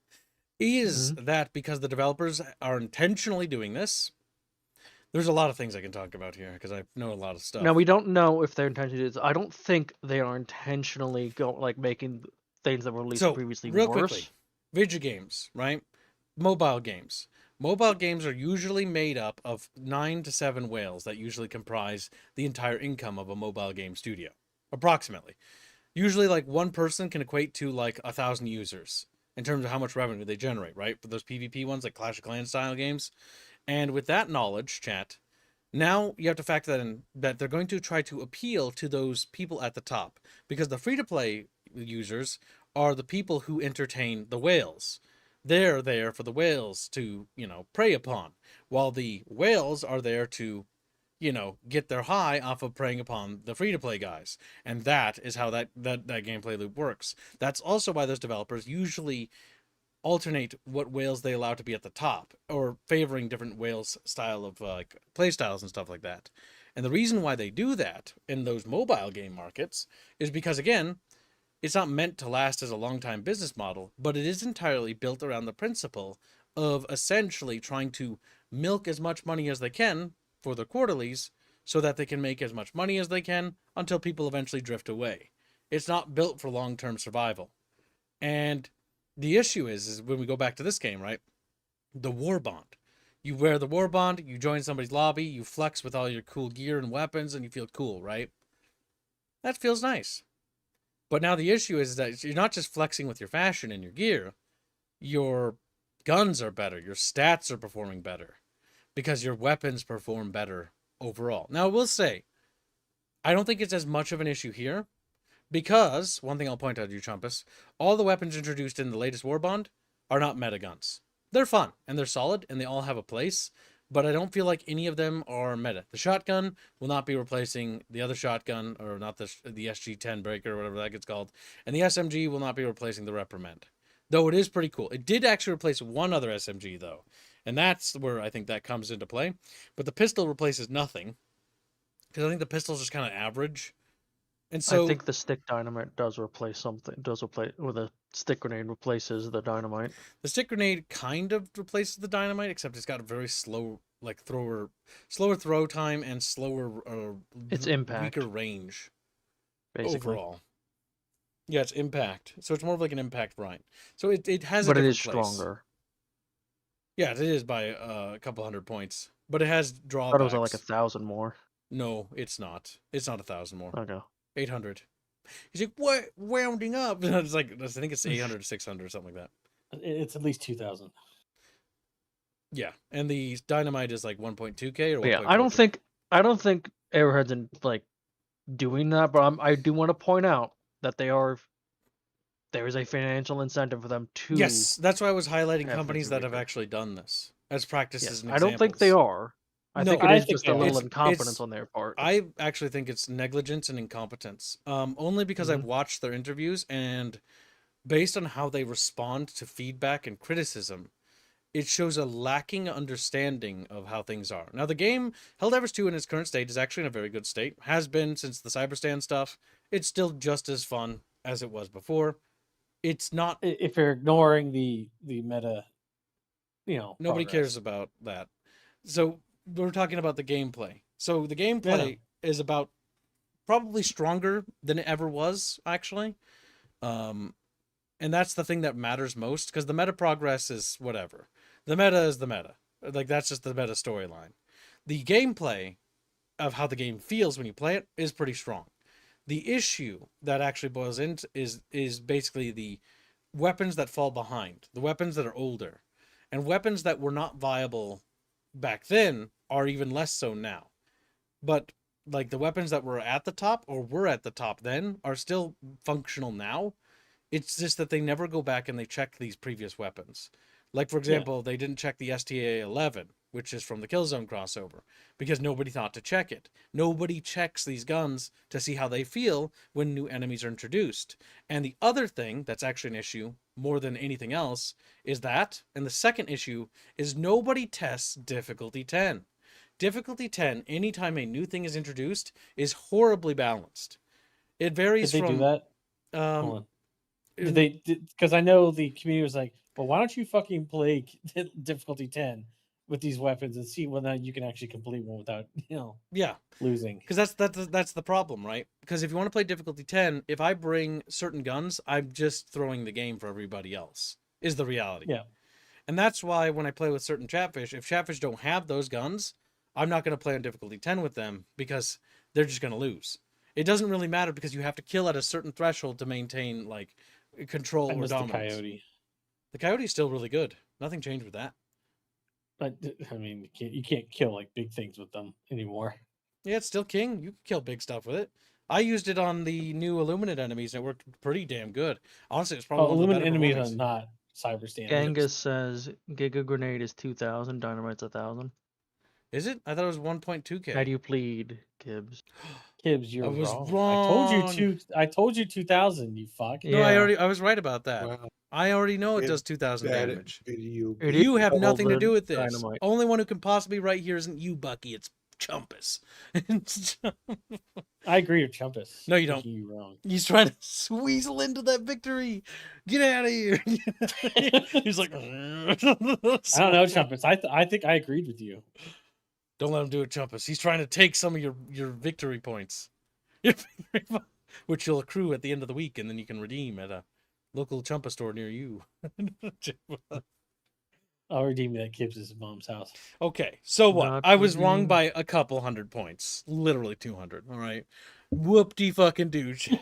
Is that because the developers are intentionally doing this? There's a lot of things I can talk about here because I know a lot of stuff.
Now, we don't know if their intention is. I don't think they are intentionally making things that were released previously
real
worse.
Quickly, video games, right? Mobile games. Mobile games are usually made up of 9 to 7 whales that usually comprise the entire income of a mobile game studio, approximately. Usually, like, one person can equate to like 1,000 users in terms of how much revenue they generate, right? For those PvP ones, like Clash of Clans style games. And with that knowledge, chat, now you have to factor that in, that they're going to try to appeal to those people at the top, because the free-to-play users are the people who entertain the whales. They're there for the whales to, prey upon, while the whales are there to, get their high off of preying upon the free-to-play guys. And that is how that gameplay loop works. That's also why those developers usually alternate what whales they allow to be at the top, or favoring different whales style of play styles and stuff like that. And the reason why they do that in those mobile game markets is because, again, it's not meant to last as a long-time business model, but it is entirely built around the principle of essentially trying to milk as much money as they can for their quarterlies so that they can make as much money as they can until people eventually drift away. It's not built for long-term survival. And the issue is when we go back to this game, right? The war bond. You wear the war bond, you join somebody's lobby, you flex with all your cool gear and weapons, and you feel cool, right? That feels nice. But now the issue is that you're not just flexing with your fashion and your gear. Your guns are better. Your stats are performing better. Because your weapons perform better overall. Now, I will say, I don't think it's as much of an issue here. Because, one thing I'll point out to you, Chumpus, all the weapons introduced in the latest Warbond are not meta guns. They're fun, and they're solid, and they all have a place, but I don't feel like any of them are meta. The shotgun will not be replacing the other shotgun, or not the SG-10 breaker, or whatever that gets called, and the SMG will not be replacing the reprimand. Though it is pretty cool. It did actually replace one other SMG, though, and that's where I think that comes into play. But the pistol replaces nothing, because I think the pistol's just kind of average. And so
I think the stick dynamite does replace something. Or the stick grenade replaces the dynamite.
The stick grenade kind of replaces the dynamite, except it's got a very slower throw time and slower,
it's impact,
weaker range.
Basically.
Overall. Yeah, it's impact. So it's more of like an impact variant. So it has,
but
a
it is
place.
Stronger.
Yeah, it is by a couple hundred points, but it has drawbacks.
I thought it was like 1,000 more.
No, it's not. It's not 1,000 more.
Okay.
800. He's like, what? Rounding up. It's like, I think it's 800 to 600 or something like that.
It's at least 2,000.
Yeah, and the dynamite is like 1.2K or 1.2K.
Yeah, I don't think Arrowhead's in, like, doing that, but I do want to point out that there is a financial incentive for them to.
Yes, that's why I was highlighting companies that have actually done this as practices.
Yes,
and
I don't think they are, I
No,
think it
I
is
think
just a
they
little
are.
incompetence on their part.
I actually think it's negligence and incompetence. Only because I've
Mhm.
watched their interviews, and based on how they respond to feedback and criticism, it shows a lacking understanding of how things are. Now, the game Helldivers 2 in its current state is actually in a very good state. Has been since the Cyberstand stuff. It's still just as fun as it was before. It's not.
If you're ignoring the meta,
Nobody cares
progress.
about that. So we're talking about the gameplay. So the
Yeah, I know.
gameplay is about probably stronger than it ever was, actually. And that's the thing that matters most, because the meta progress is whatever. The meta is the meta. Like, that's just the meta storyline. The gameplay of how the game feels when you play it is pretty strong. The issue that actually boils into is basically the weapons that fall behind, the weapons that are older, and weapons that were not viable back then are even less so now. But like the weapons that were at the top or were at the top then are still functional now. It's just that they never go back and they check these previous weapons. Like, for example, they didn't check the STA-11, which is from the Killzone crossover, because nobody thought to check it. Nobody checks these guns to see how they feel when new enemies are introduced. And the other thing that's actually an issue, more than anything else, is that, and the second issue, is nobody tests difficulty 10. Difficulty 10, anytime a new thing is introduced, is horribly balanced. It
Did
varies
they do
from...
that? Hold on. Did they? Because I know the community was like, "Well, why don't you fucking play difficulty 10 with these weapons and see whether you can actually complete one without
Yeah,
losing?"
because that's the problem, right? Because if you want to play difficulty 10, if I bring certain guns, I'm just throwing the game for everybody else, is the reality.
Yeah.
And that's why when I play with certain Chatfish, if Chatfish don't have those guns, I'm not going to play on difficulty 10 with them, because they're just going to lose. It doesn't really matter, because you have to kill at a certain threshold to maintain like control
I
or
missed the
dominance.
coyote.
The coyote's still really good. Nothing changed with that.
But I mean, you can't kill like big things with them anymore.
Yeah, it's still king. You can kill big stuff with it. I used it on the new Illuminate enemies, and it worked pretty damn good. Honestly, it's probably one of the
Illuminate
better
enemies
performing.
are not cyber standards.
Genghis says Giga Grenade is 2,000, Dynamite's 1,000.
Is it? I thought it was 1.2k.
How do you plead, Gibbs?
Gibbs, you're
I was
wrong. I told you 2,000. You fuck.
No,
Yeah.
I was right about that.
Wow.
I already know it
It's
does 2,000
bad
damage.
video.
It
You
is
have nothing to
older
do with this.
Dynamite.
Only one who can possibly write here isn't you, Bucky. It's Chumpus.
I agree with Chumpus.
No, you don't.
You wrong.
He's trying to weasel into that victory. Get out of here. He's like,
I don't know, Chumpus. I think I agreed with you.
Don't let him do it, Chumpus. He's trying to take some of your victory points, which you'll accrue at the end of the week, and then you can redeem at a local Chumpus store near you.
I'll redeem it at Gibbs' mom's house.
Okay, so what?
Not
I was wrong
redeemed.
by a couple hundred points, literally 200. All right, whoop-de fucking douche.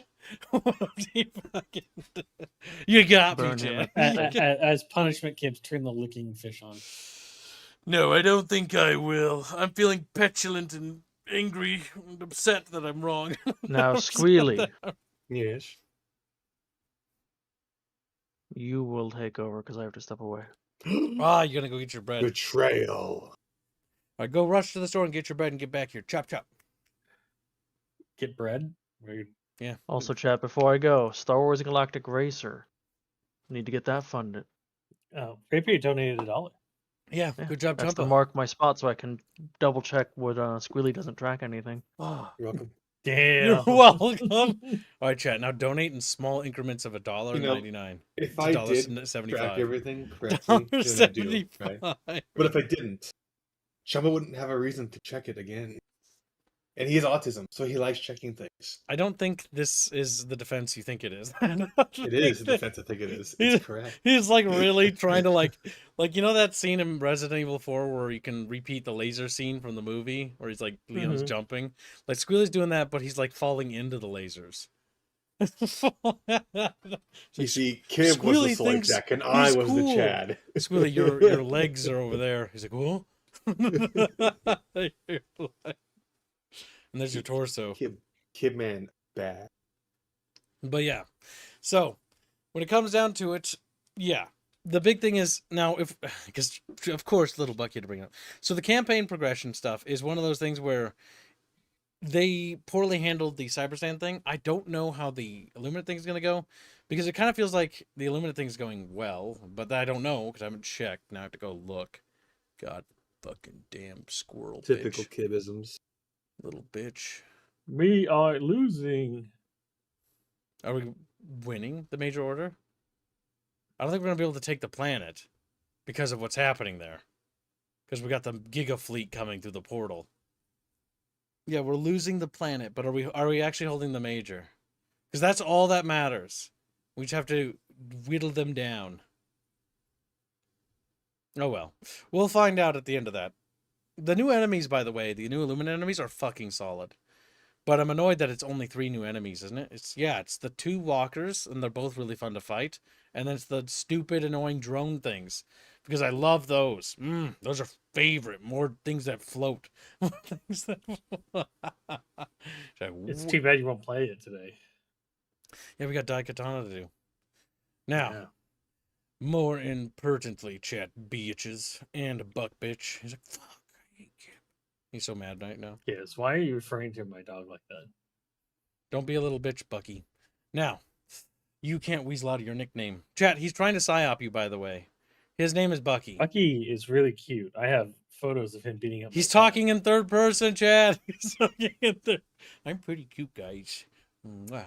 Whoop-de fucking. You got me,
Burn him
Chad.
As punishment, Gibbs turn the licking fish on.
No, I don't think I will. I'm feeling petulant and angry and upset that I'm wrong.
Now, Squealy,
Yes.
you will take over because I have to step away.
Ah, you're gonna go get your bread.
Betrayal.
All right, go rush to the store and get your bread and get back here. Chop, chop.
Get bread. Weird.
Yeah.
Also, chat, before I go, Star Wars Galactic Racer. Need to get that funded.
Oh, Rapier donated $1.
Yeah,
Yeah,
good job,
That's to
Jumpo.
mark my spot so I can double check what Squealy doesn't track anything.
You're welcome.
Damn.
You're welcome. All right, chat. Now donate in small increments of $1.99.
If
It's
I did track
$1.75.
everything correctly, then I do. Right?
$1.75.
But if I didn't, Chumba wouldn't have a reason to check it again. And he has autism, so he likes checking things.
I don't think this is the defense you think it is.
It is the defense I think it is. It's correct.
He's like really trying to like you know that scene in Resident Evil 4 where you can repeat the laser scene from the movie where he's like Leon's
Mhm.
jumping. Like Squealy's doing that, but he's like falling into the lasers.
You see, Kib
Squealy
was the
thinks
Jack, and I
he's
was
cool.
the Chad.
Squealy, your legs are over there. He's like, whoa. And there's your torso.
Kib man, bad.
But yeah. So when it comes down to it, yeah. the big thing is now, if because of course little Bucky had to bring it up. So the campaign progression stuff is one of those things where they poorly handled the Cybersand thing. I don't know how the Illuminate thing is going to go, because it kind of feels like the Illuminate thing is going well, but I don't know because I haven't checked. Now I have to go look. God fucking damn squirrel
Typical
bitch.
kibisms.
Little bitch.
We are losing.
Are we winning the major order? I don't think we're going to be able to take the planet because of what's happening there. Because we got the Giga Fleet coming through the portal. Yeah, we're losing the planet, but are we actually holding the major? Because that's all that matters. We just have to whittle them down. Oh well. We'll find out at the end of that. The new enemies, by the way, the new Illuminate enemies are fucking solid. But I'm annoyed that it's only 3 new enemies, isn't it? It's the 2 walkers, and they're both really fun to fight. And then it's the stupid, annoying drone things. Because I love those. Those are favorite. More things that float. More things that
It's too bad you won't play it today.
Yeah, we got Daikatana to do. Now,
Yeah.
more impertinently, chat bitches and buck bitch. He's like, fuck, I hate Kip. He's so mad right now.
Yes. Why are you referring to my dog like that?
Don't be a little bitch, Bucky. Now, you can't weasel out of your nickname. Chat, he's trying to psyop you, by the way. His name is Bucky.
Bucky is really cute. I have photos of him beating up.
He's
my cat.
talking in third person, Chad. He's talking in third. I'm pretty cute, guys. Mwah.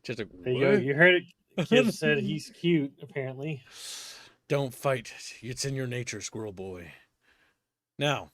Just like,
There you go.
what?
You heard it. Kid said he's cute, apparently.
Don't fight. It's in your nature, squirrel boy. Now,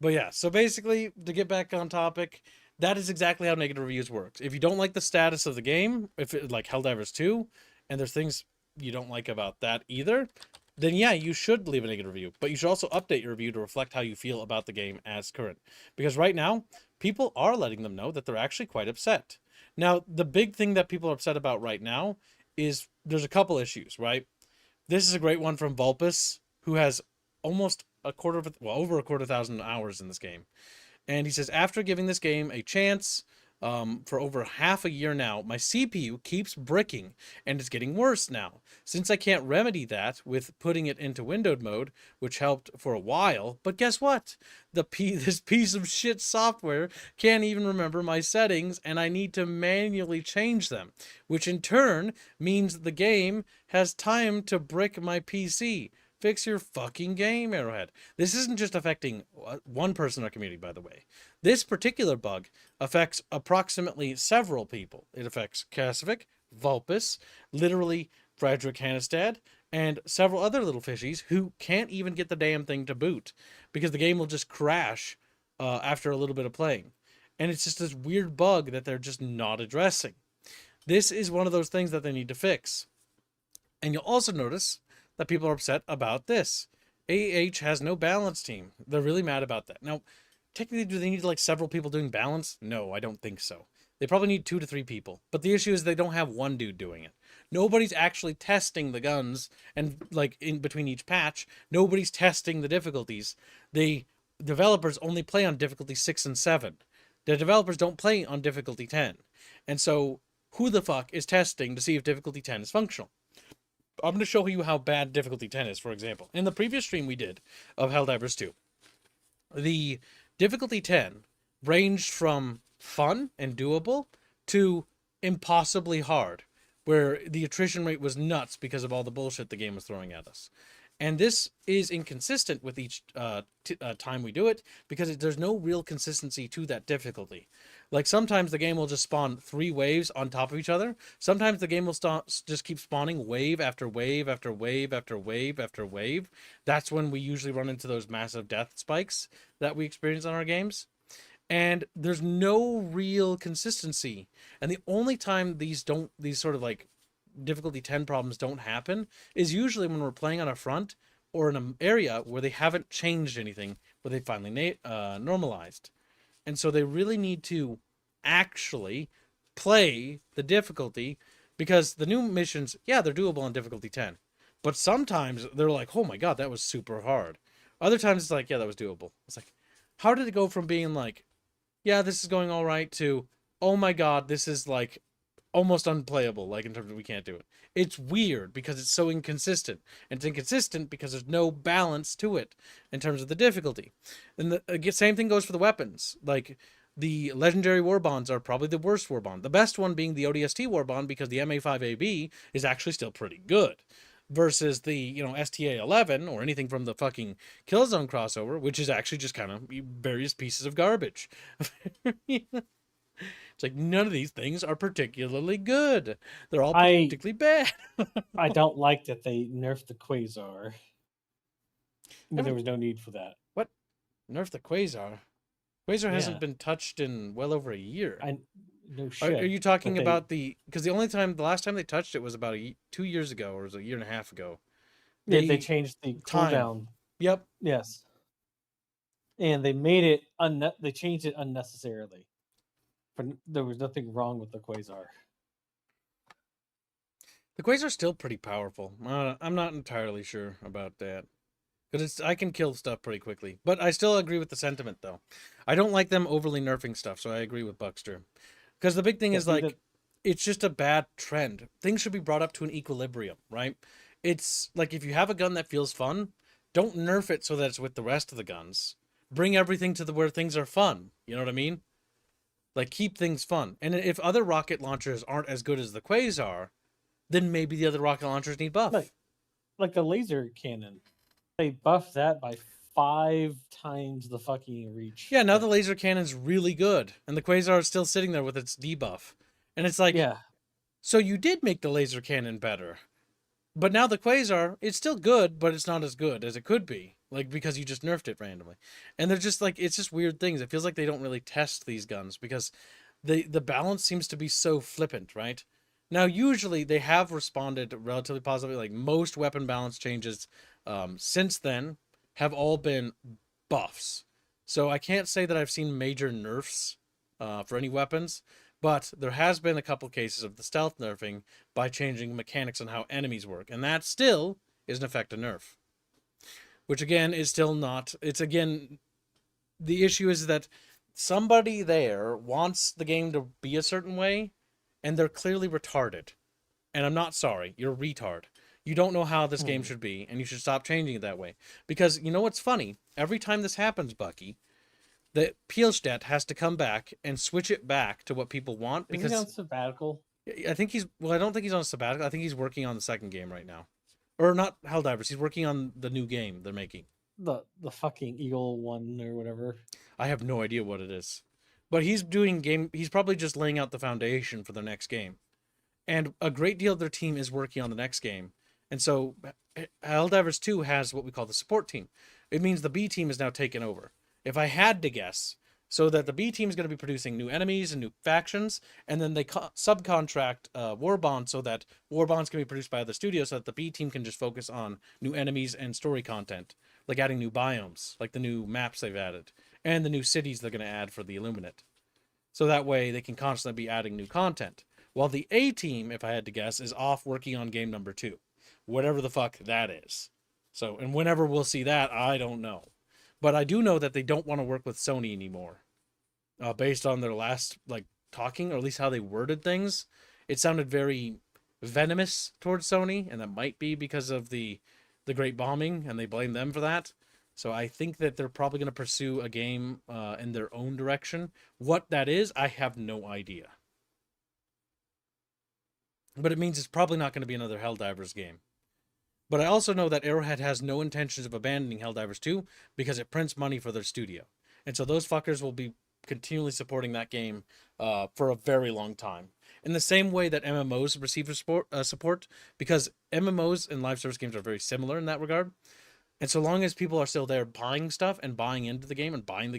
but yeah, so basically, to get back on topic, that is exactly how negative reviews works. If you don't like the status of the game, if it like Helldivers 2, and there's things you don't like about that either, then yeah, you should leave a negative review. But you should also update your review to reflect how you feel about the game as current. Because right now, people are letting them know that they're actually quite upset. Now, the big thing that people are upset about right now is there's a couple issues, right? This is a great one from Vulpus, who has almost over 250,000 hours in this game. And he says, after giving this game a chance for over half a year now, my CPU keeps bricking and it's getting worse now. Since I can't remedy that with putting it into windowed mode, which helped for a while, but guess what? This piece of shit software can't even remember my settings and I need to manually change them, which in turn means the game has time to brick my PC. Fix your fucking game, Arrowhead. This isn't just affecting one person in our community, by the way. This particular bug affects approximately several people. It affects Kasvik, Vulpus, literally Frederick Hannestad, and several other little fishies who can't even get the damn thing to boot because the game will just crash after a little bit of playing. And it's just this weird bug that they're just not addressing. This is one of those things that they need to fix. And you'll also notice that people are upset about this. AH has no balance team. They're really mad about that. Now, technically, do they need like several people doing balance? No, I don't think so. They probably need 2 to 3 people. But the issue is they don't have one dude doing it. Nobody's actually testing the guns, and like in between each patch, nobody's testing the difficulties. The developers only play on difficulty 6 and 7. The developers don't play on difficulty 10. And so who the fuck is testing to see if difficulty 10 is functional? I'm going to show you how bad difficulty 10 is, for example. In the previous stream we did of Helldivers 2, the difficulty 10 ranged from fun and doable to impossibly hard, where the attrition rate was nuts because of all the bullshit the game was throwing at us. And this is inconsistent with each time we do it because there's no real consistency to that difficulty. Like sometimes the game will just spawn 3 waves on top of each other. Sometimes the game will just keep spawning wave after wave after wave after wave after wave. That's when we usually run into those massive death spikes that we experience on our games. And there's no real consistency. And the only time these sort of like difficulty 10 problems don't happen is usually when we're playing on a front or in an area where they haven't changed anything, where they finally normalized. And so they really need to actually play the difficulty, because the new missions, yeah, they're doable on difficulty 10. But sometimes they're like, oh my god, that was super hard. Other times it's like, yeah, that was doable. It's like, how did it go from being like, yeah, this is going all right, to, oh my god, this is like almost unplayable, like in terms of we can't do it. It's weird because it's so inconsistent. And it's inconsistent because there's no balance to it in terms of the difficulty. And the same thing goes for the weapons. Like, the legendary war bonds are probably the worst war bond. The best one being the ODST war bond, because the MA5AB is actually still pretty good. Versus the, STA11 or anything from the fucking Killzone crossover, which is actually just kind of various pieces of garbage. It's like, none of these things are particularly good. They're all particularly bad.
I don't like that they nerfed the Quasar. There was no need for that.
What? Nerf the Quasar? Quasar hasn't
Yeah.
been touched in well over a year.
No
Are
shit.
you talking
but
about because the last time they touched it was about 2 years ago, or was it a year and a half ago?
they changed the
time.
cooldown.
Yep.
Yes. And they made it they changed it unnecessarily. But there was nothing wrong with the Quasar.
The Quasar's still pretty powerful. I'm not entirely sure about that. Because I can kill stuff pretty quickly. But I still agree with the sentiment, though. I don't like them overly nerfing stuff, so I agree with Buckster. Because the big thing is, like, it's just a bad trend. Things should be brought up to an equilibrium, right? It's like, if you have a gun that feels fun, don't nerf it so that it's with the rest of the guns. Bring everything to where things are fun. You know what I mean? Like, keep things fun. And if other rocket launchers aren't as good as the Quasar, then maybe the other rocket launchers need buff.
Like the laser cannon. They buffed that by 5 times the fucking reach.
Yeah, now the laser cannon's really good. And the Quasar is still sitting there with its debuff. And it's like,
yeah.
So you did make the laser cannon better. But now the Quasar, it's still good, but it's not as good as it could be. Like, because you just nerfed it randomly. And they're just like, it's just weird things. It feels like they don't really test these guns because the balance seems to be so flippant, right? Now, usually they have responded relatively positively. Like, most weapon balance changes since then have all been buffs. So I can't say that I've seen major nerfs for any weapons. But there has been a couple cases of the stealth nerfing by changing mechanics on how enemies work. And that still is an effective nerf. Which, again, is still not... It's, again... The issue is that somebody there wants the game to be a certain way, and they're clearly retarded. And I'm not sorry. You're a retard. You don't know how this game should be, and you should stop changing it that way. Because, you know what's funny? Every time this happens, Bucky... that Pielstedt has to come back and switch it back to what people want because
Isn't he on sabbatical?
I think I don't think he's on a sabbatical. I think he's working on the second game right now. Or not Helldivers. He's working on the new game they're making.
The fucking Eagle one or whatever.
I have no idea what it is. But he's probably just laying out the foundation for the next game. And a great deal of their team is working on the next game. And so Helldivers 2 has what we call the support team. It means the B team is now taken over. If I had to guess, so that the B team is going to be producing new enemies and new factions, and then they subcontract war bonds so that war bonds can be produced by other studios so that the B team can just focus on new enemies and story content, like adding new biomes, like the new maps they've added, and the new cities they're going to add for the Illuminate. So that way they can constantly be adding new content. While the A team, if I had to guess, is off working on game number 2. Whatever the fuck that is. So, and whenever we'll see that, I don't know. But I do know that they don't want to work with Sony anymore. Based on their last, talking, or at least how they worded things. It sounded very venomous towards Sony, and that might be because of the Great Bombing, and they blame them for that. So I think that they're probably going to pursue a game in their own direction. What that is, I have no idea. But it means it's probably not going to be another Helldivers game. But I also know that Arrowhead has no intentions of abandoning Helldivers 2 because it prints money for their studio. And so those fuckers will be continually supporting that game for a very long time. In the same way that MMOs receive support, because MMOs and live service games are very similar in that regard. And so long as people are still there buying stuff and buying into the game and buying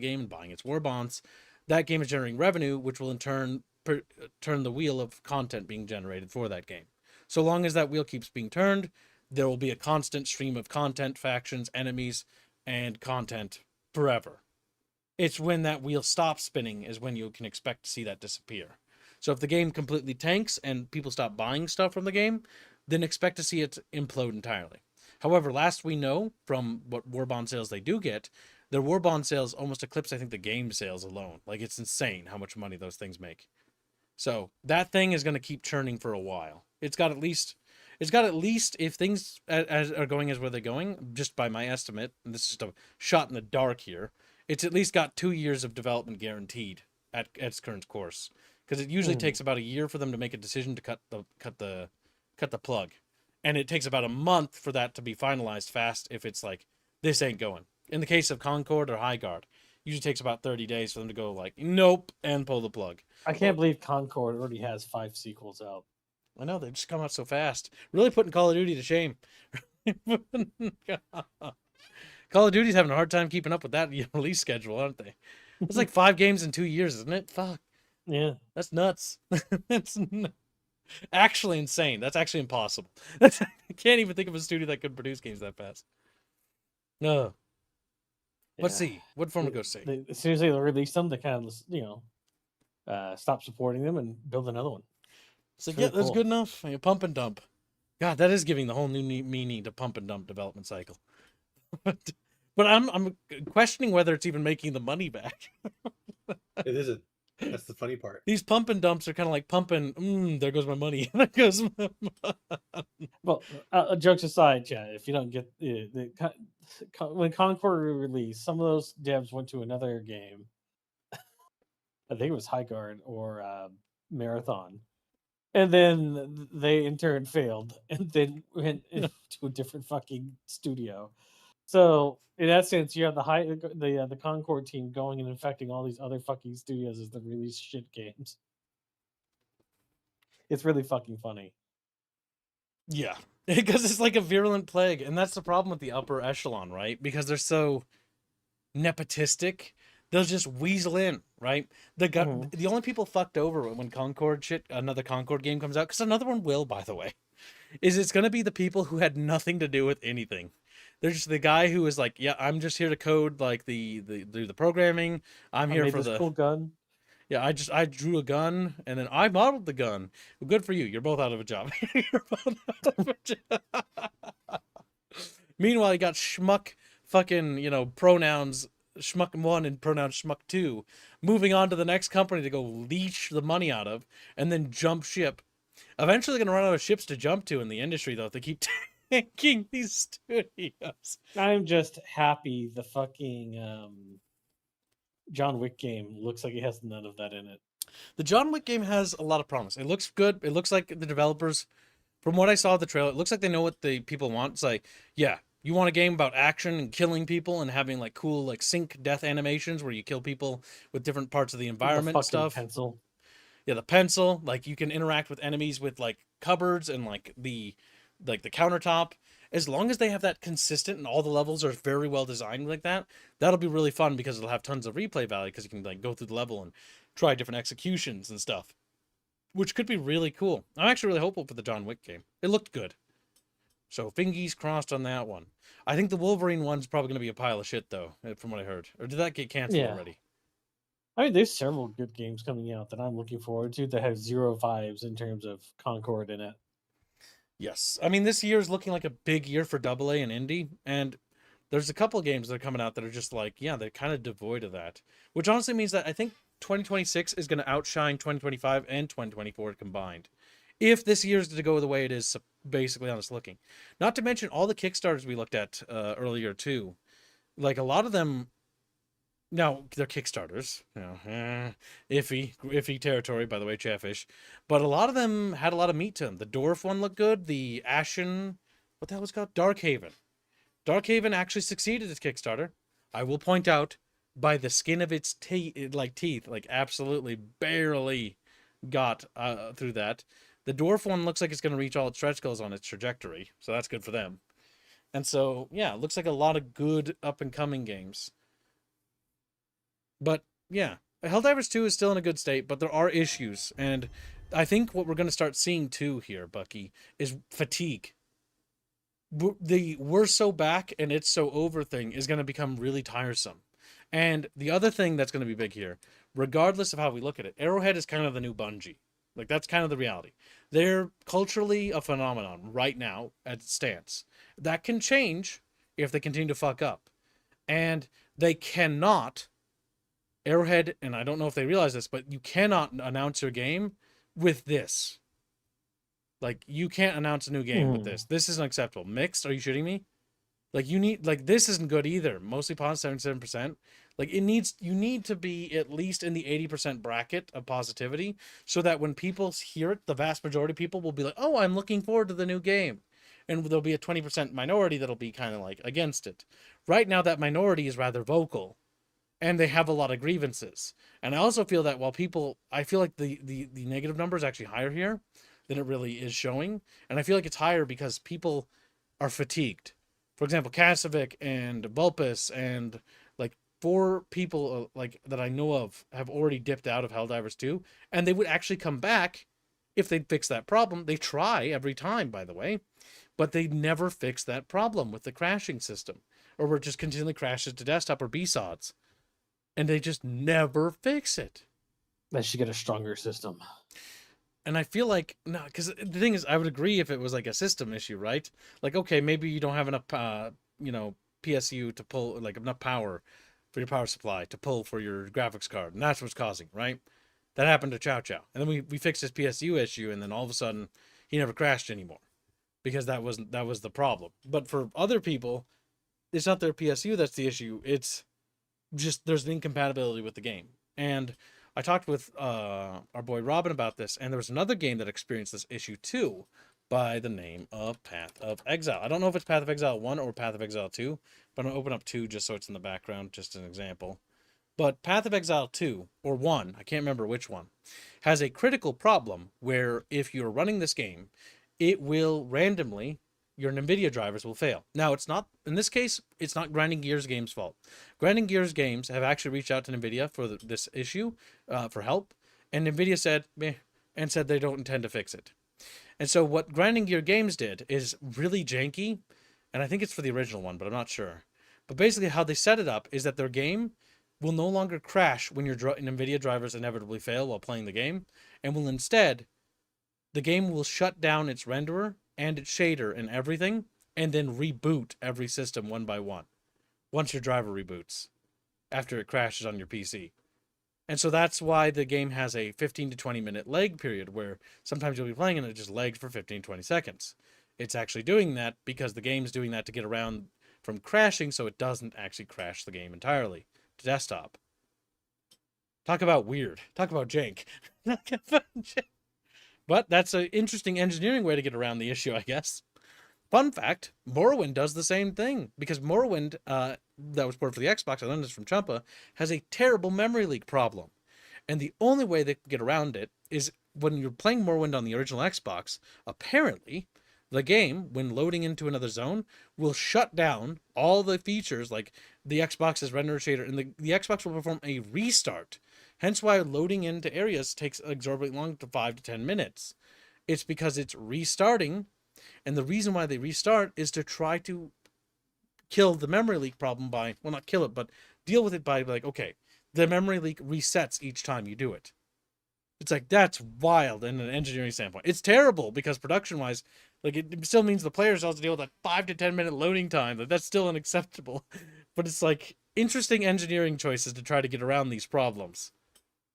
its war bonds, that game is generating revenue, which will in turn turn the wheel of content being generated for that game. So long as that wheel keeps being turned, there will be a constant stream of content, factions, enemies, and content forever. It's when that wheel stops spinning is when you can expect to see that disappear. So if the game completely tanks and people stop buying stuff from the game, then expect to see it implode entirely. However, last we know from what war bond sales they do get, their war bond sales almost eclipse, I think, the game sales alone. Like, it's insane how much money those things make. So that thing is going to keep churning for a while. It's got at least if things as are going as where they're going, just by my estimate, and this is just a shot in the dark here, it's at least got 2 years of development guaranteed at its current course, because it usually takes about a year for them to make a decision to cut the plug, and it takes about a month for that to be finalized fast if it's like this ain't going. In the case of Concord or Highguard, usually takes about 30 days for them to go like nope and pull the plug.
I can't believe Concord already has 5 sequels out.
I know, they just come out so fast. Really putting Call of Duty to shame. Call of Duty's having a hard time keeping up with that release schedule, aren't they? It's like 5 games in 2 years, isn't it? Fuck.
Yeah.
That's nuts. That's actually insane. That's actually impossible. I can't even think of a studio that could produce games that fast. No. Let's see. What form go say?
As soon as they release them, they kind of, stop supporting them and build another one.
So
really
yeah, that's
cool.
good enough. Pump and dump. God, that is giving the whole new meaning to pump and dump development cycle. But I'm questioning whether it's even making the money back.
It isn't. That's the funny part.
These pump and dumps are kind of like pumping. There goes my money. There goes my
Well, jokes aside, Chad, if you don't get when Concord released, some of those devs went to another game. I think it was Highguard or Marathon, and then they in turn failed, and then went to a different fucking studio. So in that sense, you have the Concord team going and infecting all these other fucking studios as they release shit games. It's really fucking funny.
Yeah, because it's like a virulent plague, and that's the problem with the upper echelon, right? Because they're so nepotistic, they'll just weasel in, right? The only people fucked over when another Concord game comes out, because another one will, by the way, is it's gonna be the people who had nothing to do with anything. They're just the guy who is like, yeah, I'm just here to code like do the programming. I'm here for the
cool gun.
Yeah, I drew a gun and then I modeled the gun. Well, good for you. You're both out of a job. You're both out of a job. Meanwhile, you got schmuck fucking, pronouns schmuck 1 and pronoun schmuck 2 moving on to the next company to go leech the money out of and then jump ship. Eventually they're going to run out of ships to jump to in the industry, though, if they keep taking these studios.
I'm just happy the fucking John Wick game looks like it has none of that in it.
The John Wick game has a lot of promise. It looks good. It looks like the developers, from what I saw of the trailer, it looks like they know what the people want. It's like, yeah, you want a game about action and killing people and having like cool like sync death animations where you kill people with different parts of the environment and stuff.
Pencil.
Yeah, the pencil. Like you can interact with enemies with like cupboards and like the countertop. As long as they have that consistent and all the levels are very well designed like that, that'll be really fun because it'll have tons of replay value because you can like go through the level and try different executions and stuff, which could be really cool. I'm actually really hopeful for the John Wick game. It looked good. So fingies crossed on that one. I think the Wolverine one's probably going to be a pile of shit though, from what I heard. Or did that get canceled already?
I mean, there's several good games coming out that I'm looking forward to that have zero vibes in terms of Concord in it.
Yes. I mean, this year is looking like a big year for AA and indie, and there's a couple of games that are coming out that are just like, yeah, they're kind of devoid of that, which honestly means that I think 2026 is going to outshine 2025 and 2024 combined. If this year's to go the way it is basically on us looking. Not to mention all the Kickstarters we looked at earlier too. Like a lot of them, now they're Kickstarters, iffy territory, by the way, Chatfish. But a lot of them had a lot of meat to them. The Dwarf one looked good. The Ashen, what the hell was it called? Darkhaven. Darkhaven actually succeeded its Kickstarter. I will point out, by the skin of its teeth, like absolutely barely got through that. The Dwarf one looks like it's going to reach all its stretch goals on its trajectory, so that's good for them. And so, yeah, it looks like a lot of good up-and-coming games. But, yeah, Helldivers 2 is still in a good state, but there are issues. And I think what we're going to start seeing, too, here, Bucky, is fatigue. The we're so back and it's so over thing is going to become really tiresome. And the other thing that's going to be big here, regardless of how we look at it, Arrowhead is kind of the new Bungie. Like, that's kind of the reality. They're culturally a phenomenon right now at stance. That can change if they continue to fuck up. And they cannot, Arrowhead, and I don't know if they realize this, but you cannot announce your game with this. Like, you can't announce a new game with this. This isn't acceptable. Mixed? Are you shitting me? Like, you need, like, this isn't good either. Mostly positive, 77%. Like, you need to be at least in the 80% bracket of positivity, so that when people hear it, the vast majority of people will be like, oh, I'm looking forward to the new game. And there'll be a 20% minority that'll be kind of like against it. Right now, that minority is rather vocal, and they have a lot of grievances. And I also feel that I feel like the negative number is actually higher here than it really is showing. And I feel like it's higher because people are fatigued. For example, Kasovic and Vulpus and like 4 people like that I know of have already dipped out of Helldivers 2, and they would actually come back if they'd fix that problem. They try every time, by the way, but they never fix that problem with the crashing system, or where it just continually crashes to desktop or BSODs, and they just never fix it.
They should get a stronger system.
And I feel like, no, because the thing is, I would agree if it was like a system issue, right? Like, okay, maybe you don't have enough, PSU to pull, like enough power for your power supply to pull for your graphics card, and that's what's causing, right? That happened to Chow Chow, and then we fixed his PSU issue, and then all of a sudden, he never crashed anymore, because that was the problem. But for other people, it's not their PSU that's the issue. It's just there's an incompatibility with the game. And I talked with our boy Robin about this, and there was another game that experienced this issue too, by the name of Path of Exile. I don't know if it's Path of Exile 1 or Path of Exile 2, but I'm going to open up 2 just so it's in the background, just an example. But Path of Exile 2, or 1, I can't remember which one, has a critical problem where if you're running this game, it will randomly, your NVIDIA drivers will fail. Now, it's not, in this case, it's not Grinding Gears Games' fault. Grinding Gears Games have actually reached out to NVIDIA for this issue, for help, and NVIDIA said, meh, and said they don't intend to fix it. And so what Grinding Gear Games did is really janky, and I think it's for the original one, but I'm not sure. But basically how they set it up is that their game will no longer crash when your NVIDIA drivers inevitably fail while playing the game, and will instead, the game will shut down its renderer and its shader and everything, and then reboot every system one by one, once your driver reboots, after it crashes on your PC. And so that's why the game has a 15 to 20 minute lag period, where sometimes you'll be playing and it just lags for 15, 20 seconds. It's actually doing that because the game's doing that to get around from crashing, so it doesn't actually crash the game entirely to desktop. Talk about weird. Talk about jank. But that's an interesting engineering way to get around the issue, I guess. Fun fact, Morrowind does the same thing, because Morrowind, that was ported for the Xbox, I learned this from Champa, has a terrible memory leak problem. And the only way they can get around it is when you're playing Morrowind on the original Xbox, apparently, the game, when loading into another zone, will shut down all the features, like the Xbox's render shader, and the Xbox will perform a restart. Hence why loading into areas takes exorbitantly long, to 5 to 10 minutes. It's because it's restarting, and the reason why they restart is to try to kill the memory leak problem by, well, not kill it, but deal with it by, like, okay, the memory leak resets each time you do it. It's like, that's wild in an engineering standpoint. It's terrible because production-wise, like, it still means the players have to deal with that 5 to 10 minute loading time. That's still unacceptable. But it's like interesting engineering choices to try to get around these problems.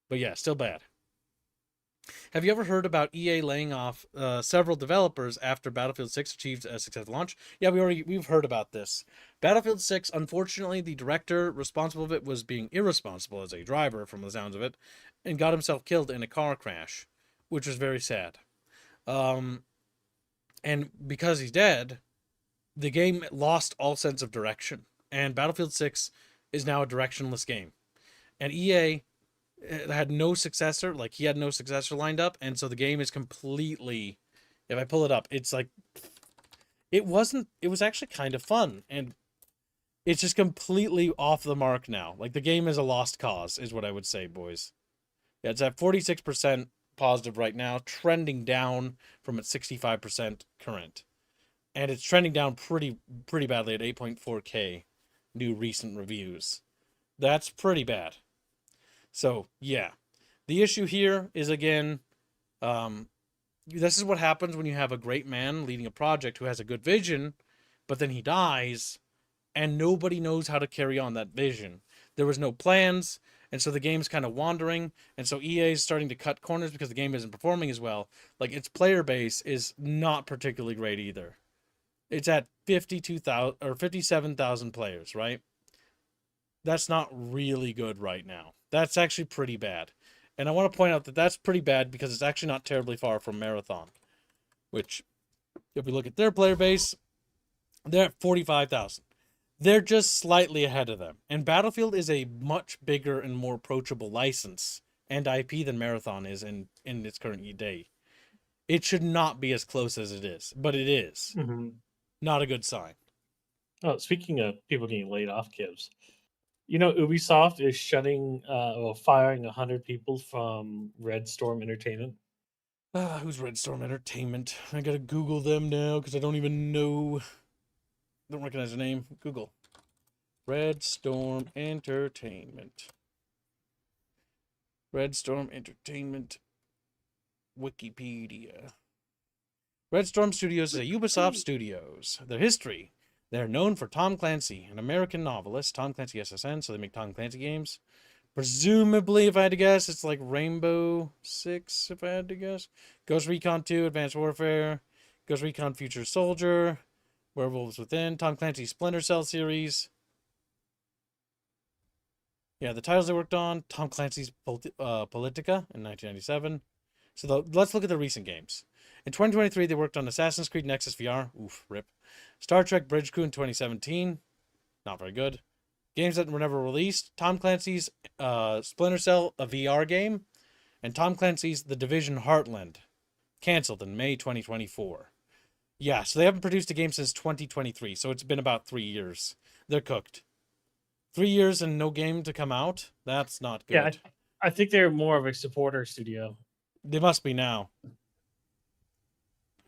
But yeah, still bad. Have you ever heard about EA laying off several developers after Battlefield 6 achieved a successful launch? Yeah, we've heard about this. Battlefield 6, unfortunately, the director responsible of it was being irresponsible as a driver, from the sounds of it, and got himself killed in a car crash, which was very sad. And because he's dead, the game lost all sense of direction, and Battlefield 6 is now a directionless game. And EA had no successor, like he had no successor lined up, and so the game is completely, if I pull it up, it's like, it was actually kind of fun, and it's just completely off the mark now. Like, the game is a lost cause, is what I would say, boys. Yeah, it's at 46% positive right now, trending down from its 65% current. And it's trending down pretty badly at 8.4K new recent reviews. That's pretty bad. So, yeah. The issue here is, again, this is what happens when you have a great man leading a project who has a good vision, but then he dies, and nobody knows how to carry on that vision. There was no plans, and so the game's kind of wandering, and so EA is starting to cut corners because the game isn't performing as well. Like, its player base is not particularly great either. It's at 52,000 or 57,000 players, right? That's not really good right now. That's actually pretty bad. And I want to point out that that's pretty bad because it's actually not terribly far from Marathon, which, if we look at their player base, they're at 45,000. They're just slightly ahead of them. And Battlefield is a much bigger and more approachable license and IP than Marathon is in its current day. It should not be as close as it is, but it is. Not a good sign.
Oh, speaking of people getting laid off, Kibbs, you know, Ubisoft is firing 100 people from Red Storm Entertainment.
Who's Red Storm Entertainment? I gotta Google them now because I don't even know. Don't recognize the name. Google. Red Storm Entertainment. Red Storm Entertainment. Wikipedia. Red Storm Studios is a Ubisoft Studios. Their history. They're known for Tom Clancy, an American novelist. Tom Clancy SSN, so they make Tom Clancy games. Presumably, if I had to guess, it's like Rainbow Six, if I had to guess. Ghost Recon 2, Advanced Warfare. Ghost Recon Future Soldier. Werewolves Within. Tom Clancy's Splinter Cell series. Yeah, the titles they worked on. Tom Clancy's Politica in 1997. So let's look at the recent games. In 2023, they worked on Assassin's Creed Nexus VR. Oof, rip. Star Trek Bridge Crew in 2017. Not very good. Games that were never released. Tom Clancy's Splinter Cell, a VR game. And Tom Clancy's The Division Heartland. Cancelled in May 2024. Yeah, so they haven't produced a game since 2023. So it's been about 3 years. They're cooked. 3 years and no game to come out? That's not good.
Yeah, I think they're more of a supporter studio.
They must be now.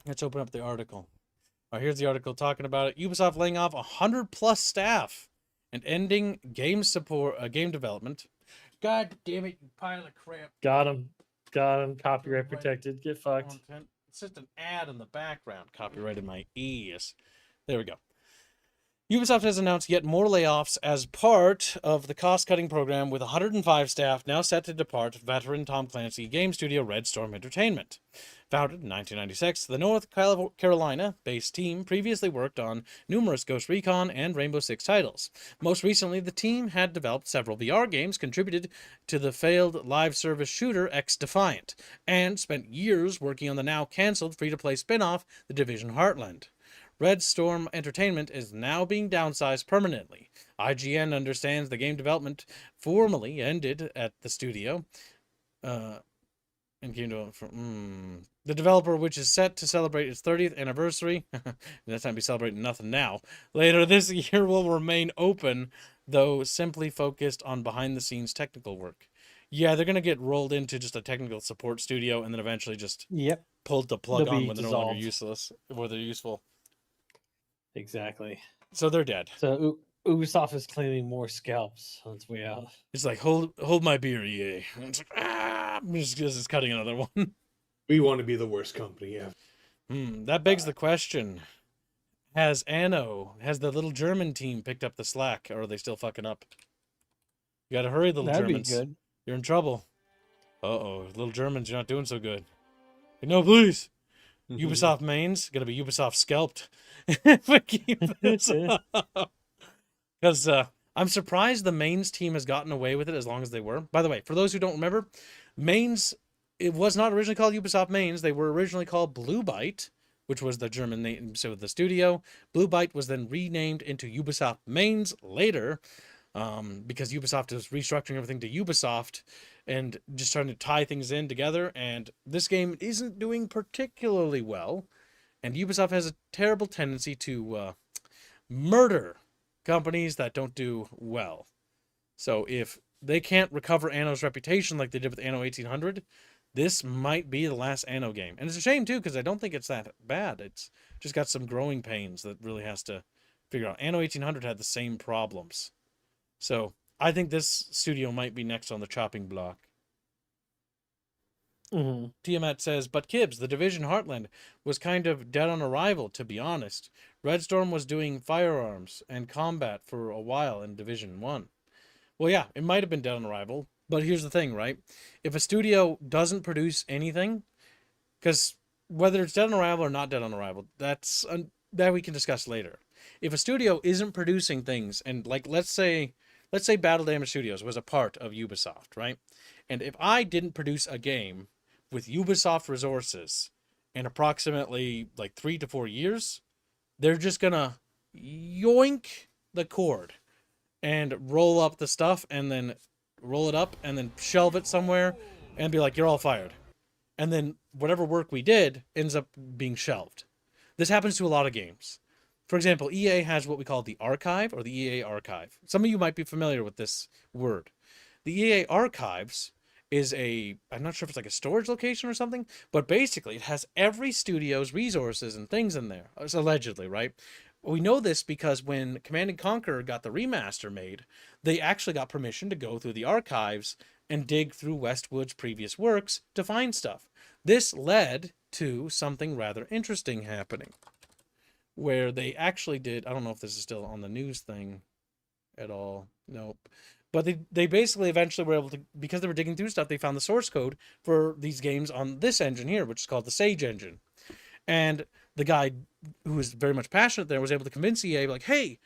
Let's open up the article. All right, here's the article talking about it. Ubisoft laying off 100 plus staff and ending game development. God damn it, you pile of crap.
Got him. Copyright protected. Get fucked.
Content. It's just an ad in the background. Copyrighted my ears. There we go. Ubisoft has announced yet more layoffs as part of the cost-cutting program, with 105 staff now set to depart veteran Tom Clancy game studio Red Storm Entertainment. Founded in 1996, the North Carolina-based team previously worked on numerous Ghost Recon and Rainbow Six titles. Most recently, the team had developed several VR games, contributed to the failed live service shooter X Defiant, and spent years working on the now cancelled free-to-play spin-off The Division Heartland. Red Storm Entertainment is now being downsized permanently. IGN understands the game development formally ended at the studio. And came to the developer, which is set to celebrate its 30th anniversary. That time be celebrating nothing now. Later this year will remain open, though simply focused on behind-the-scenes technical work. Yeah, they're gonna get rolled into just a technical support studio, and then eventually just pulled the plug
They'll
on
be
when they're no longer useless, or they're useful.
Exactly.
So they're dead.
So Ubisoft is claiming more scalps on its way out.
It's like, hold my beer, EA. And it's like, just cutting another one.
We want to be the worst company ever.
That begs the question: has the little German team picked up the slack, or are they still fucking up? You gotta hurry, little Germans.
That'd be good.
You're in trouble. Uh-oh, little Germans, you're not doing so good. No, please. Ubisoft mains gonna be Ubisoft scalped if we keep this up. Because I'm surprised the mains team has gotten away with it as long as they were. By the way, for those who don't remember, mains, it was not originally called Ubisoft Mains. They were originally called Blue Byte, which was the German name, so the studio. Blue Byte was then renamed into Ubisoft Mains later, because Ubisoft is restructuring everything to Ubisoft and just trying to tie things in together. And this game isn't doing particularly well. And Ubisoft has a terrible tendency to murder companies that don't do well. So if they can't recover Anno's reputation like they did with Anno 1800, this might be the last Anno game. And it's a shame too, because I don't think it's that bad. It's just got some growing pains that really has to figure out. Anno 1800 had the same problems. So I think this studio might be next on the chopping block. Tiamat says, but Kibbs, the Division Heartland was kind of dead on arrival, to be honest. Red Storm was doing firearms and combat for a while in Division 1. Well, yeah, it might have been dead on arrival, but here's the thing, right? If a studio doesn't produce anything, because whether it's dead on arrival or not dead on arrival, that we can discuss later. If a studio isn't producing things, and like let's say Battle Damage Studios was a part of Ubisoft, right? And if I didn't produce a game with Ubisoft resources in approximately like 3 to 4 years, they're just gonna yoink the cord and roll up the stuff and then roll it up and then shelve it somewhere and be like, you're all fired. And then whatever work we did ends up being shelved. This happens to a lot of games. For example, EA has what we call the archive or the EA archive. Some of you might be familiar with this word. The EA archives is I'm not sure if it's like a storage location or something, but basically it has every studio's resources and things in there. It's allegedly, right? We know this because when Command & Conquer got the remaster made, they actually got permission to go through the archives and dig through Westwood's previous works to find stuff. This led to something rather interesting happening, where they actually did, I don't know if this is still on the news thing at all, nope. But they basically eventually were able to, because they were digging through stuff, they found the source code for these games on this engine here, which is called the Sage engine. And the guy who was very much passionate there was able to convince EA, like, hey,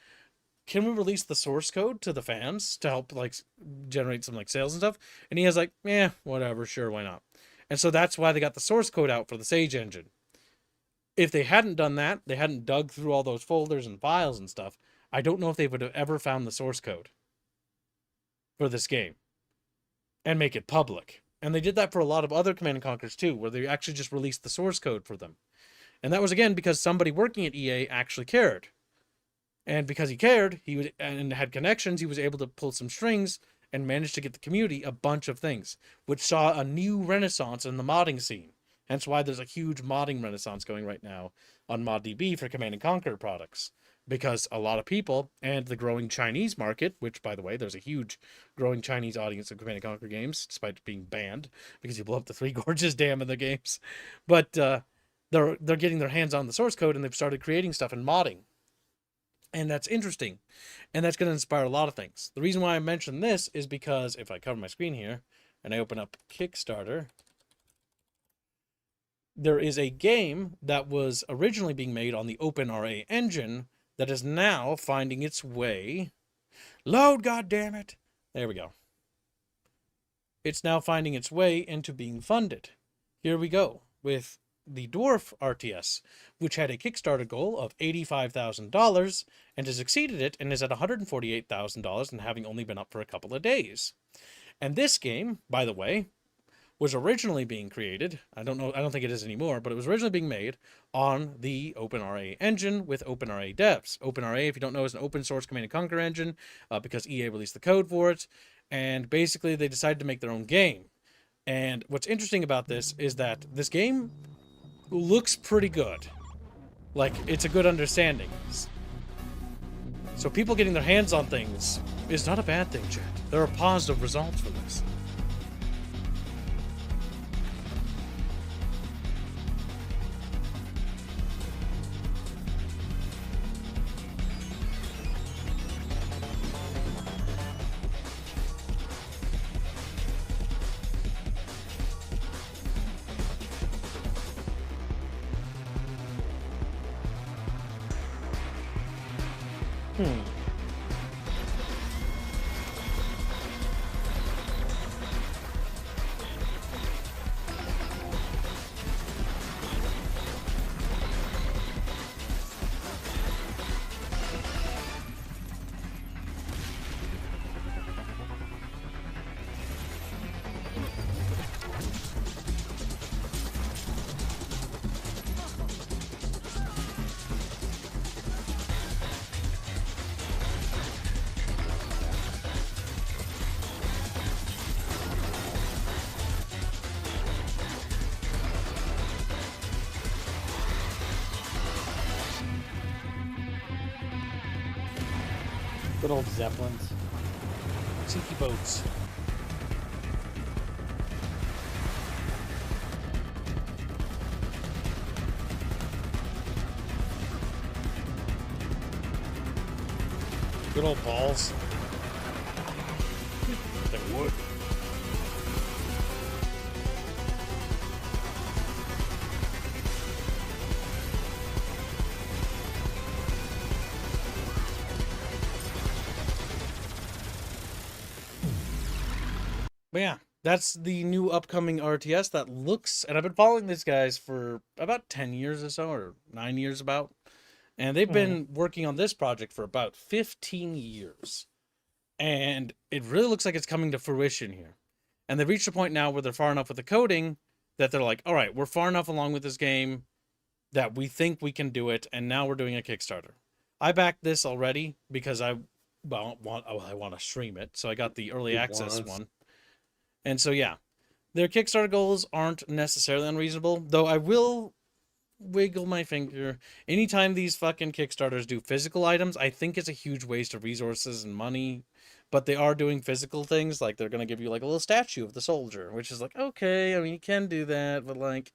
can we release the source code to the fans to help like generate some like sales and stuff? And EA's like, yeah, whatever, sure, why not? And so that's why they got the source code out for the Sage engine. If they hadn't done that, they hadn't dug through all those folders and files and stuff, I don't know if they would have ever found the source code for this game and make it public. And they did that for a lot of other Command & Conquers too, where they actually just released the source code for them. And that was, again, because somebody working at EA actually cared. And because he cared, and had connections, he was able to pull some strings and managed to get the community a bunch of things, which saw a new renaissance in the modding scene. Hence why there's a huge modding renaissance going right now on ModDB for Command & Conquer products. Because a lot of people, and the growing Chinese market, which, by the way, there's a huge growing Chinese audience of Command & Conquer games, despite being banned, because you blow up the Three Gorges Dam in the games. But they're getting their hands on the source code, and they've started creating stuff and modding. And that's interesting. And that's going to inspire a lot of things. The reason why I mention this is because if I cover my screen here, and I open up Kickstarter, there is a game that was originally being made on the OpenRA engine that is now finding its way. Load, goddammit! There we go. It's now finding its way into being funded. Here we go with the Dwarf RTS, which had a Kickstarter goal of $85,000 and has exceeded it and is at $148,000 and having only been up for a couple of days. And this game, by the way, was originally being created, I don't think it is anymore, but it was originally being made on the OpenRA engine with OpenRA devs. OpenRA, if you don't know, is an open source Command & Conquer engine because EA released the code for it, and basically they decided to make their own game. And what's interesting about this is that this game looks pretty good. Like, it's a good understanding. So people getting their hands on things is not a bad thing, chat. There are positive results for this.
Good old Zeppelins.
Tiki boats. Good old balls. They would. But yeah, that's the new upcoming RTS that looks, and I've been following these guys for about 10 years or so, or 9 years about. And they've been working on this project for about 15 years. And it really looks like it's coming to fruition here. And they've reached a point now where they're far enough with the coding that they're like, all right, we're far enough along with this game that we think we can do it. And now we're doing a Kickstarter. I backed this already because I want to stream it. So I got the early access one. And so, yeah, their Kickstarter goals aren't necessarily unreasonable, though I will wiggle my finger. Anytime these fucking Kickstarters do physical items, I think it's a huge waste of resources and money. But they are doing physical things, like they're going to give you like a little statue of the soldier, which is like, okay, I mean, you can do that, but like,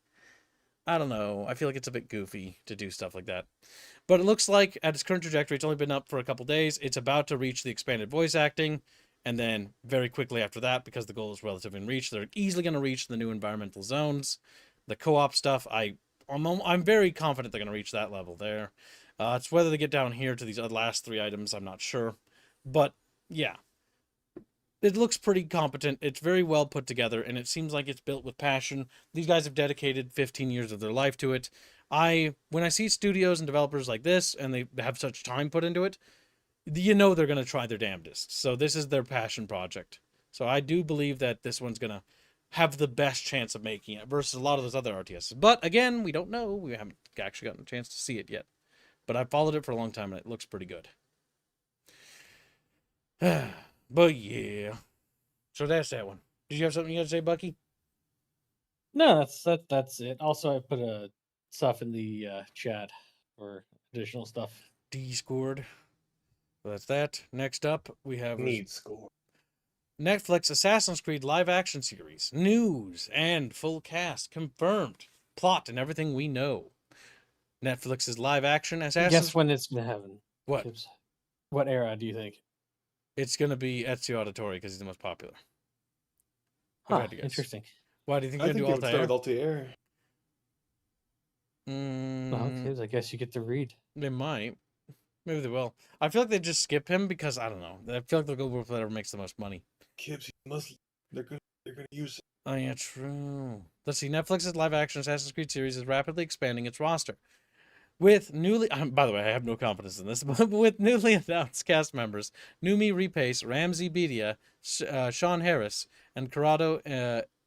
I don't know. I feel like it's a bit goofy to do stuff like that. But it looks like at its current trajectory, it's only been up for a couple days. It's about to reach the expanded voice acting. And then very quickly after that, because the goal is relatively in reach, they're easily going to reach the new environmental zones. The co-op stuff, I'm very confident they're going to reach that level there. It's whether they get down here to these last 3 items, I'm not sure. But yeah, it looks pretty competent. It's very well put together, and it seems like it's built with passion. These guys have dedicated 15 years of their life to it. When I see studios and developers like this, and they have such time put into it, you know they're going to try their damnedest. So this is their passion project. So I do believe that this one's going to have the best chance of making it versus a lot of those other RTSs. But again, we don't know. We haven't actually gotten a chance to see it yet. But I've followed it for a long time, and it looks pretty good. But yeah. So that's that one. Did you have something you got to say, Bucky?
No, that's it. Also, I put stuff in the chat for additional stuff.
Discord. So that's that. Next up, we have
Need score.
Netflix Assassin's Creed live action series. News and full cast confirmed. Plot and everything we know. Netflix's live action Assassin's
Guess when it's gonna happen?
What?
What era do you think?
It's going to be Ezio Auditore because he's the most popular.
Huh, interesting.
Why do you think
I
they're
think
going
it
to
would
do
start with
Altair?
Altair.
Okay, I guess you get to read.
They might. Maybe they will. I feel like they just skip him because I don't know. I feel like they'll go with whatever makes the most money.
Kids, they're gonna use it.
Oh yeah, true. Let's see. Netflix's live-action Assassin's Creed series is rapidly expanding its roster. With newly, by the way, I have no confidence in this, but with newly announced cast members, Numi Rapace, Ramsey Bedia, Sean Harris, and Corrado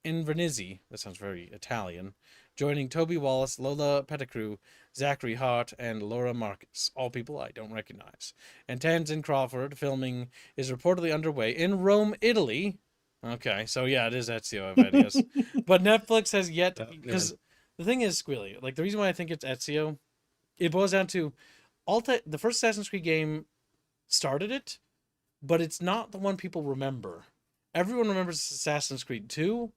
Invernizzi, that sounds very Italian, joining Toby Wallace, Lola Pettigrew, Zachary Hart, and Laura Marcus, all people I don't recognize. And Tanzin Crawford filming is reportedly underway in Rome, Italy. Okay, so yeah, it is Ezio, I've had, yes. But Netflix has yet, because the thing is, Squilly, like the reason why I think it's Ezio, it boils down to the first Assassin's Creed game started it, but it's not the one people remember. Everyone remembers Assassin's Creed 2,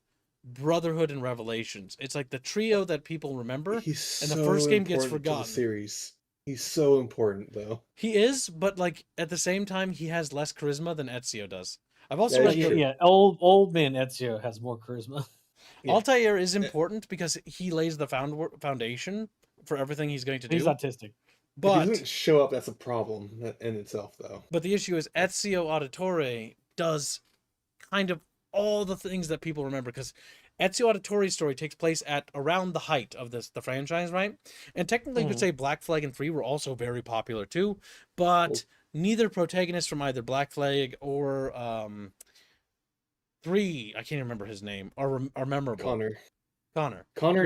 Brotherhood, and Revelations. It's like the trio that people remember, and the first game gets forgotten.
To the series. He's so important, though.
He is, but like at the same time, he has less charisma than Ezio does. I've also read
old man Ezio has more charisma.
Yeah. Altair is important because he lays the foundation for everything he's going to do.
He's autistic.
But if he doesn't show up, that's a problem in itself, though.
But the issue is Ezio Auditore does kind of all the things that people remember, because Ezio Auditore's story takes place at around the height of the franchise, right? And technically you could say Black Flag and 3 were also very popular too, but neither protagonist from either Black Flag or 3, I can't remember his name, are memorable. Connor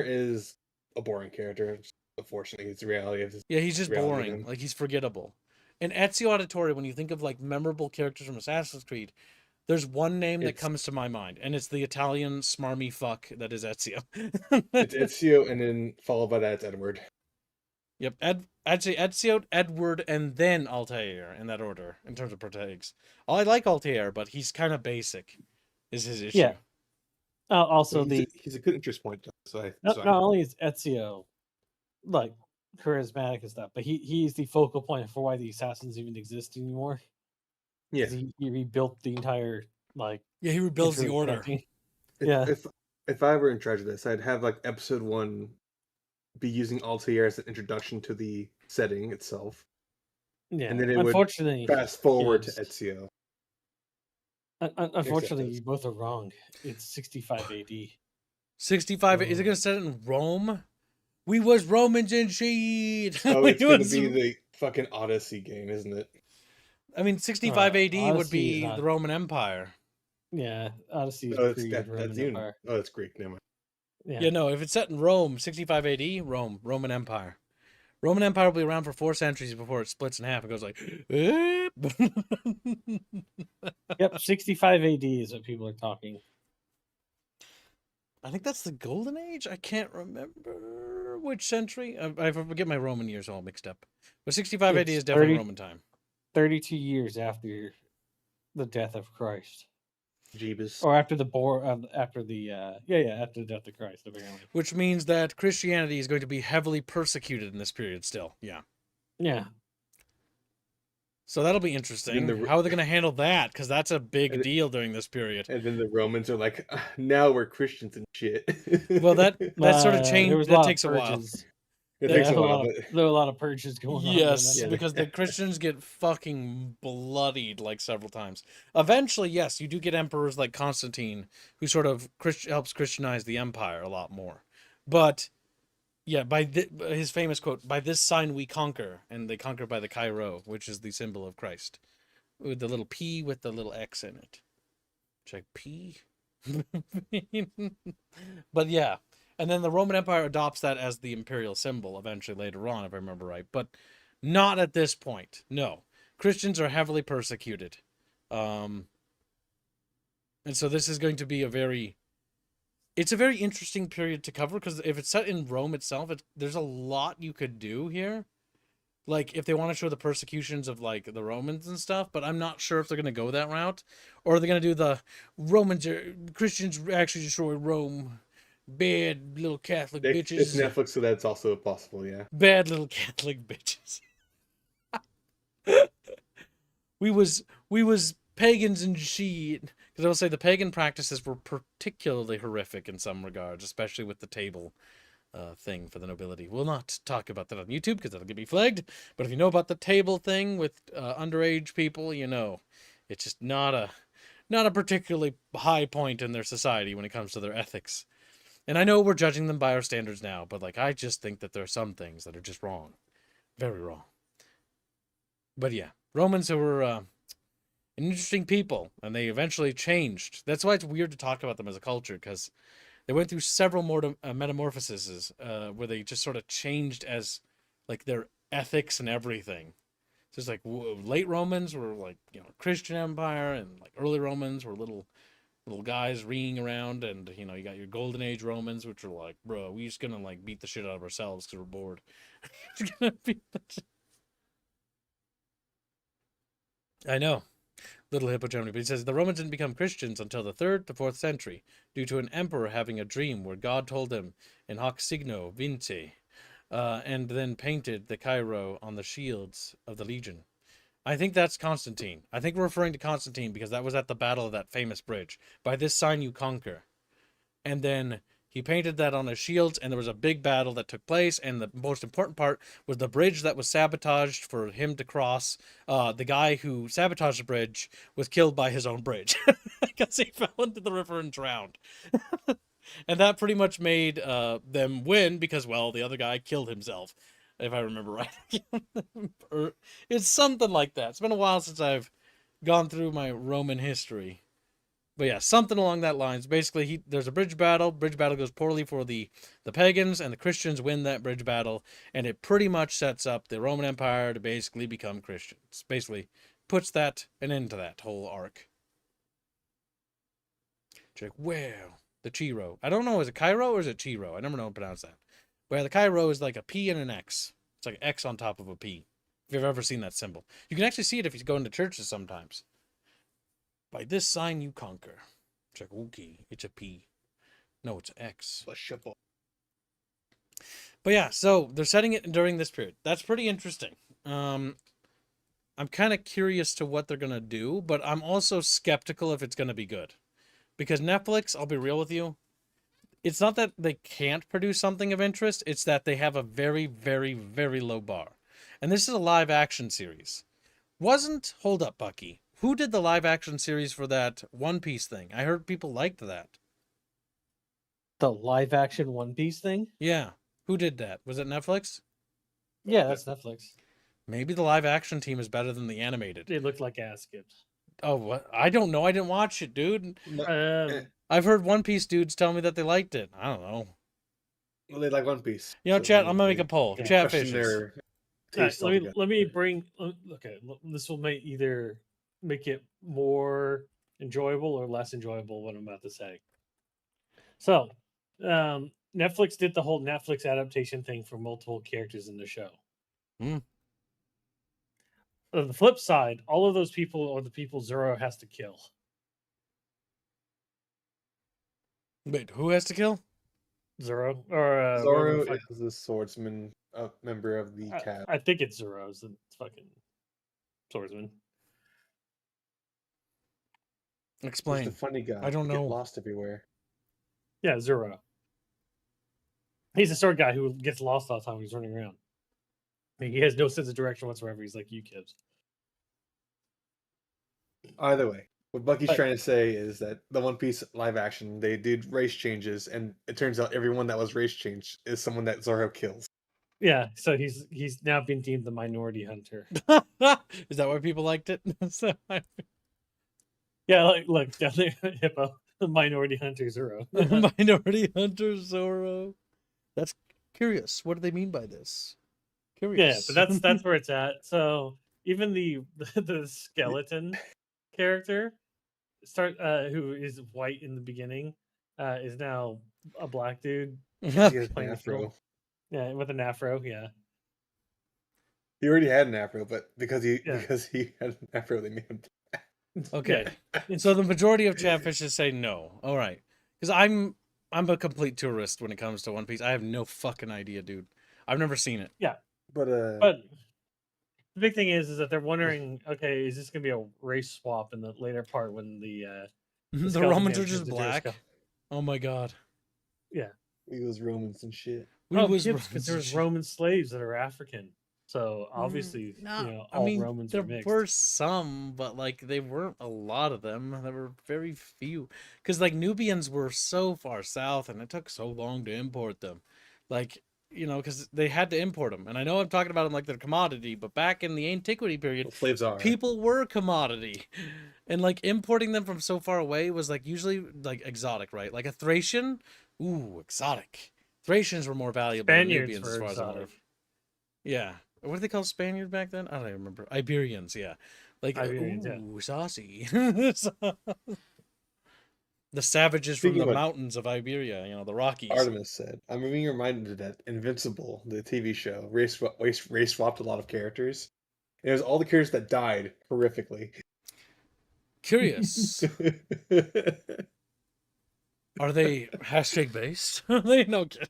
is a boring character. Unfortunately, it's the reality of his.
Yeah, he's just boring. Like, he's forgettable. And Ezio Auditore, when you think of like memorable characters from Assassin's Creed, there's one name that comes to my mind, and it's the Italian smarmy fuck that is Ezio.
It's Ezio, and then followed by that, it's Edward.
Yep, I'd say Ezio, Edward, and then Altair in that order in terms of protagonists. I like Altair, but he's kind of basic, is his issue.
Yeah. Also,
he's a good interest point.
Not only is Ezio like charismatic and stuff, but he's the focal point for why the assassins even exist anymore.
Yeah.
'cause he rebuilt the entire like
Yeah, he rebuilds the
intro
order.
campaign.
If,
Yeah.
if I were in charge of this, I'd have like episode 1 be using Altair as an introduction to the setting itself,
Yeah.
and then it would
Unfortunately,
fast forward to
yes.
Ezio.
Unfortunately,
this.
you both are wrong. It's 65 AD.
65. Is it
Oh.
gonna set it in Rome? We was Romans and shit.
Oh,
We
it's gonna
was-
be the fucking Odyssey game, isn't it?
I mean, 65 AD would
Odyssey is
be
not.
the Roman Empire.
Yeah, Odyssey is
Oh, it's
pre-Roman
that's even.
Empire.
Oh, that's Greek. Never mind.
Yeah.
Yeah, no, if it's set in Rome, 65 AD, Rome, Roman Empire. Roman Empire will be around for 4 centuries before it splits in half and goes like,
Yep, 65 AD is what people are talking.
I think that's the Golden Age. I can't remember which century. I forget my Roman years all mixed up. But 65 AD
It's
is definitely
30
Roman time.
32 years after the death of Christ,
Jeebus.
or after the after the after the death of Christ, apparently.
Which means that Christianity is going to be heavily persecuted in this period still. Yeah.
Yeah.
So that'll be interesting.
the-
How are they going to handle that? Because that's a big
And-
deal during this period.
And then the Romans are like, "Ah, now we're Christians and shit."
Well, that sort of
There
changed.
was a
That
lot
takes
of
a while.
purges.
It
There
takes a
were
while,
lot
but
there were a lot of purges going on. during
Yes,
that.
because the Christians get fucking bloodied like several times. Eventually, yes, you do get emperors like Constantine, who sort of helps Christianize the empire a lot more. But yeah, his famous quote, "By this sign we conquer," and they conquer by the Chi-Rho, which is the symbol of Christ, with the little P with the little X in it. Check P. But yeah. And then the Roman Empire adopts that as the imperial symbol eventually later on, if I remember right. But not at this point. No. Christians are heavily persecuted. And so this is going to be it's a very interesting period to cover, because if it's set in Rome itself, there's a lot you could do here. Like, if they want to show the persecutions of, like, the Romans and stuff, but I'm not sure if they're going to go that route. Or are they going to do the Christians actually destroy Rome. Bad little Catholic
it's
bitches.
Netflix, so that's also possible. Yeah.
Bad little Catholic bitches. we was pagans and shit. Because I will say the pagan practices were particularly horrific in some regards, especially with the table thing for the nobility. We'll not talk about that on YouTube because that'll get me flagged. But if you know about the table thing with underage people, you know, it's just not a particularly high point in their society when it comes to their ethics. And I know we're judging them by our standards now, but like, I just think that there are some things that are just wrong. Very wrong. But yeah, Romans were an interesting people, and they eventually changed. That's why it's weird to talk about them as a culture, because they went through several more metamorphoses where they just sort of changed as like their ethics and everything. So it's like late Romans were like, you know, Christian Empire, and like early Romans were little guys ringing around, and you know, you got your Golden Age Romans, which are like, bro, we just gonna like beat the shit out of ourselves because we're bored. I know, little hippo Germany, but he says the Romans didn't become Christians until the 3rd to 4th century, due to an emperor having a dream where God told him in hoc signo vince, and then painted the Chi-Rho on the shields of the legion. I think that's Constantine. I think we're referring to Constantine because that was at the battle of that famous bridge. By this sign you conquer. And then he painted that on his shields, and there was a big battle that took place, and the most important part was the bridge that was sabotaged for him to cross. The guy who sabotaged the bridge was killed by his own bridge because he fell into the river and drowned. And that pretty much made them win because, well, the other guy killed himself, if I remember right. Or it's something like that. It's been a while since I've gone through my Roman history. But yeah, something along that lines. Basically, there's a bridge battle. Bridge battle goes poorly for the pagans, and the Christians win that bridge battle. And it pretty much sets up the Roman Empire to basically become Christians. Basically puts that an end to that whole arc. Check, well, the Chi-Rho. I don't know, is it Chi-Rho or is it Chi-Rho? I never know how to pronounce that. But the Chi-Rho is like a P and an X. It's like an X on top of a P. If you've ever seen that symbol. You can actually see it if you go into churches sometimes. By this sign you conquer. It's like, okay, it's a P. No, it's an X. But yeah, so they're setting it during this period. That's pretty interesting. I'm kind of curious to what they're gonna do, but I'm also skeptical if it's gonna be good. Because Netflix, I'll be real with you, it's not that they can't produce something of interest, it's that they have a very, very, very low bar. And this is a live action series. Hold up, Bucky. Who did the live action series for that One Piece thing? I heard people liked that.
The live action One Piece thing?
Yeah. Who did that? Was it Netflix?
Yeah, that's Netflix.
Maybe the live action team is better than the animated.
It looked like ass skips.
Oh, what? I don't know. I didn't watch it, dude. I've heard One Piece dudes tell me that they liked it. I don't know.
Well, they like One Piece.
You know,
so
chat, I'm gonna make a poll.
Yeah.
Chat
question
fishes.
their
Alright,
taste altogether.
let me bring. Okay, this will either make it more enjoyable or less enjoyable. What I'm about to say. So, Netflix did the whole Netflix adaptation thing for multiple characters in the show.
Hmm.
On the flip side, all of those people are the people Zoro has to kill.
Wait, who has to kill?
Zoro or
Zoro
whatever the fuck-
is the swordsman, member of the cast.
I think it's Zoro's the fucking swordsman.
He's
Explain.
the funny guy.
I don't
who get
know.
lost everywhere.
Yeah, Zoro. He's a sword guy who gets lost all the time when he's running around. He has no sense of direction whatsoever. He's like you kids.
Either way, what Bucky's
But-
trying to say is that the One Piece live action, they did race changes, and it turns out everyone that was race changed is someone that Zoro kills.
Yeah, so he's now been deemed the minority hunter.
Is that why people liked it?
Yeah, look down there, Hippo, the minority hunter Zoro.
Minority Hunter Zoro. That's curious. What do they mean by this? Curious.
Yeah, but that's where it's at. So even the skeleton character who is white in the beginning is now a black dude.
He has an
playing the
afro.
film. Yeah, with an afro. Yeah,
He already had an afro, but because he
Yeah.
had an afro, they made him.
Okay.
Yeah.
So the majority of chat fishes say no. All right. Because I'm a complete tourist when it comes to One Piece. I have no fucking idea, dude. I've never seen it.
But
But the big thing is that they're wondering, okay, is this gonna be a race swap in the later part when the
The
skeleton
Romans
man
are just
turns into a
black.
skull-
Oh my god.
he was Romans and shit.
Was
because there's Roman slaves that are African. So obviously,
I
all
mean,
Romans
there
are mixed.
were some, but like they weren't a lot of them. There were very few, because like Nubians were so far south, and it took so long to import them. Like because they had to import them. And I know I'm talking about them like they're commodity, but back in the antiquity period,
Well, slaves are.
people were commodity, and like importing them from so far away was like usually like exotic, right? Like a Thracian, ooh, exotic. Thracians were more valuable than
Spaniards
Nubians, as
were
far as I'm aware.
exotic.
Yeah. What did they call Spaniard back then? I don't even remember. Iberians, yeah. Like,
Iberians, yeah.
ooh, saucy. The savages from
Speaking
the
of-
mountains of Iberia, the Rockies.
Artemis said, "I'm being reminded that Invincible, the TV show, race swapped a lot of characters. And it was all the characters that died horrifically.
Curious. Are they hashtag based? Are they no kid.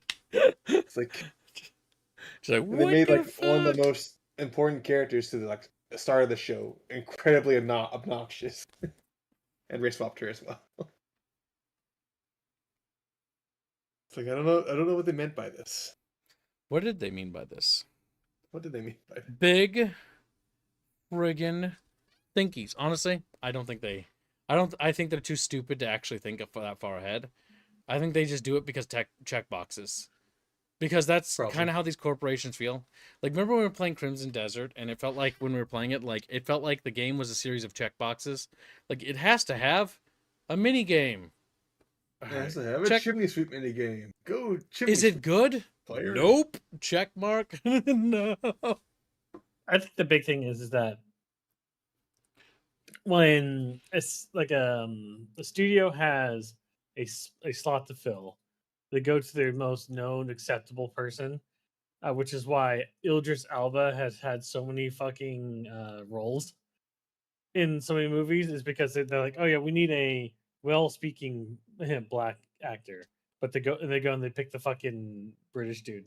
It's like
She's like,
they
what
made
the
like one of the
fuck?
most important characters to the start of the show incredibly obnoxious, and race swapped her as well. It's like I don't know what they meant by this.
What did they mean by this?
What did they mean by that?
Big friggin' thinkies. Honestly, I think they're too stupid to actually think of that far ahead. I think they just do it because check boxes. Because that's
Probably.
kind of how these corporations feel. Like, remember when we were playing Crimson Desert, and it felt like when we were playing it, like it felt like the game was a series of check boxes. Like it has to have a mini game.
It has to have a
Check-
chimney sweep mini game. Go chimney
Is it
sweep
good?
player.
Nope. Check mark. No.
I think the big thing is that when it's like a studio has a slot to fill, they go to their most known acceptable person, which is why Idris Elba has had so many fucking roles in so many movies, is because they're like, oh yeah, we need a well-speaking black actor, but they go and they pick the fucking British dude.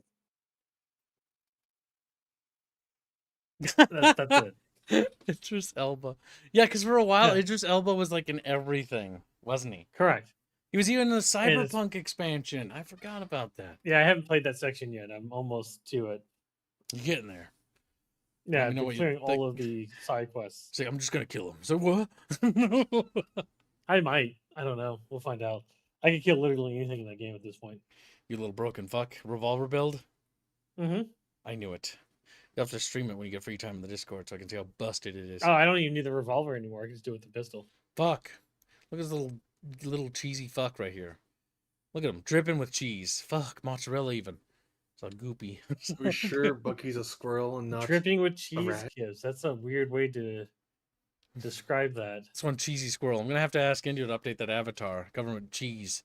That's it.
Idris Elba. Yeah, because for a while,
Yeah.
Idris Elba was like in everything, wasn't he?
Correct.
He was even in the
it's-
Cyberpunk expansion. I forgot about that.
Yeah, I haven't played that section yet. I'm almost to it.
You're getting there.
Yeah,
me
I've
know
been
what you
clearing all
think.
of the side quests.
Say, I'm just gonna kill him. So what?
I might. I don't know. We'll find out. I can kill literally anything in that game at this point.
You little broken fuck. Revolver build?
Mm-hmm.
I knew it. You have to stream it when you get free time in the Discord so I can see how busted it is.
Oh, I don't even need the revolver anymore. I can just do it with the pistol.
Fuck. Look at this little cheesy fuck right here. Look at him. Dripping with cheese. Fuck. Mozzarella even. It's all goopy.
Are we sure Bucky's a squirrel and not?
Dripping with cheese
rat.
kids. That's a weird way to describe that.
This one cheesy squirrel. I'm gonna have to ask India to update that avatar. Cover him with cheese.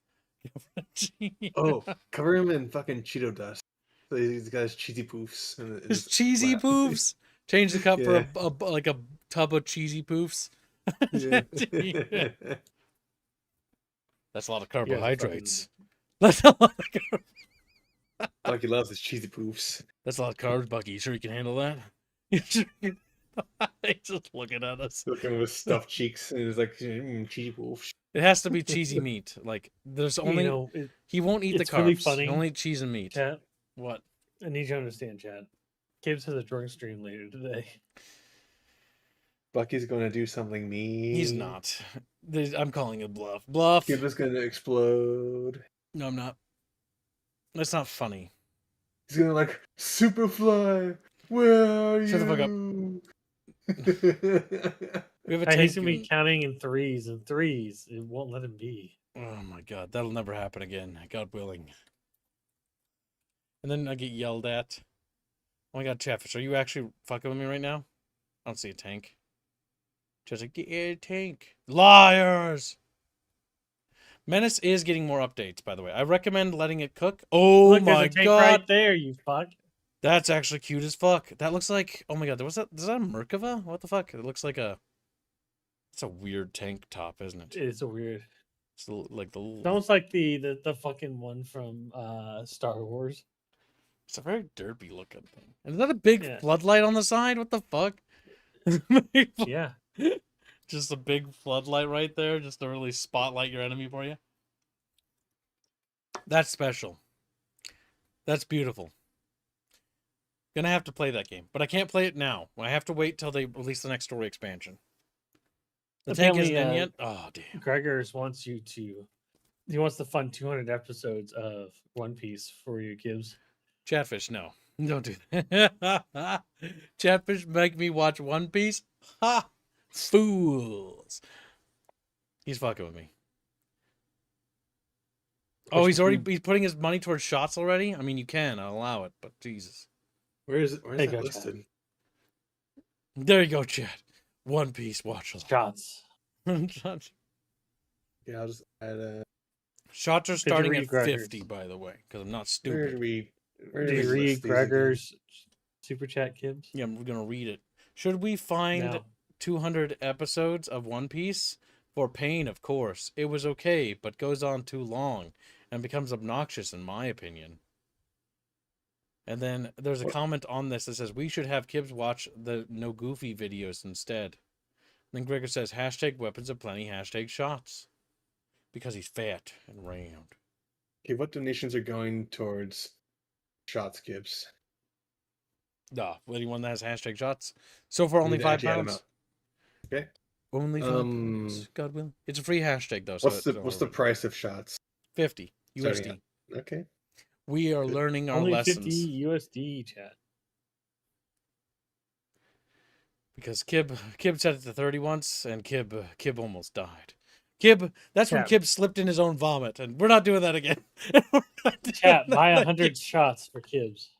Oh, cover him in fucking Cheeto dust. So these guys cheesy poofs. And
His cheesy poofs. Change the cup
Yeah.
for like a tub of cheesy poofs.
Yeah.
That's a lot of
You guys are
carbohydrates. That's a lot of
Bucky loves his cheesy poofs.
That's a lot of carbs, Bucky. You sure you can handle that? You sure you- He's just looking at us.
Looking with stuffed cheeks, and he's like, cheesy poofs.
It has to be cheesy meat. Like there's only
You know,
he won't eat the
it's really
carbs.
funny,
He'll only eat cheese and meat.
chat.
What?
I need you to understand, chat. Gibbs has a drunk stream later today.
Bucky's gonna do something mean.
He's not. I'm calling it bluff. Bluff.
Gibbs is gonna explode.
No, I'm not. That's not funny.
He's gonna like Superfly. Where are you?
Shut the fuck up. We have a
He's
tank.
gonna be counting in threes and threes. It won't let him be.
Oh my god, that'll never happen again. God willing. And then I get yelled at. Oh my god, Chatfish, are you actually fucking with me right now? I don't see a tank. Just like, get a tank. Liars! Menace is getting more updates, by the way. I recommend letting it cook. Oh
Look,
my
there's a tank
god!
right there, you fuck.
That's actually cute as fuck. That looks like, oh my god, is that a Merkava? What the fuck? It looks like it's a weird tank top, isn't it?
It's a weird.
It's like the little,
It's almost like the fucking one from Star Wars.
it's a very derpy looking thing. And is that a big
Yeah.
floodlight on the side? What the fuck?
Yeah.
Just a big floodlight right there, just to really spotlight your enemy for you. That's special. That's beautiful. Gonna have to play that game, but I can't play it now. I have to wait till they release the next story expansion. The tank isn't
Apparently,
in yet. Oh damn.
Gregors wants you to. He wants to fund 200 episodes of One Piece for you, Gibbs.
Chatfish, no. Don't do that. Chatfish make me watch One Piece? Ha! Fools. He's fucking with me. Oh, he's putting his money towards shots already? I mean, you can. I'll allow it, but Jesus.
Where's
Hey,
that
go,
listed?
There you go, chat. One Piece, watch
Shots.
Shots.
Yeah, I'll just add
Shots are starting
read
at
Gregor's?
50, by the way, because I'm not
where
stupid.
do we
Do you read Gregor's super chat, Gibbs?
Yeah, we're going to read it. Should we find
No.
200 episodes of One Piece? For pain, of course. It was okay, but goes on too long and becomes obnoxious, in my opinion. And then there's a comment on this that says, we should have Kibbs watch the No Goofy videos instead. And then Gregor says, hashtag weapons of plenty, hashtag shots. Because he's fat and round.
Okay, what donations are going towards shots, Gibbs?
Nah, anyone that has hashtag shots. So far, only
Need to actually add 'em
£5.
up. Okay.
Only £5. God willing. It's a free hashtag, though. So
What's the price of shots?
50 USD.
Starting Okay.
We are learning our
Only
lessons.
50 USD, chat.
Because Kib said it to 30 once, and Kib almost died. Kib, that's when
Chat.
Kib slipped in his own vomit, and we're not doing that again. We're not doing
Chat,
that
buy
again.
100 shots for Gibbs.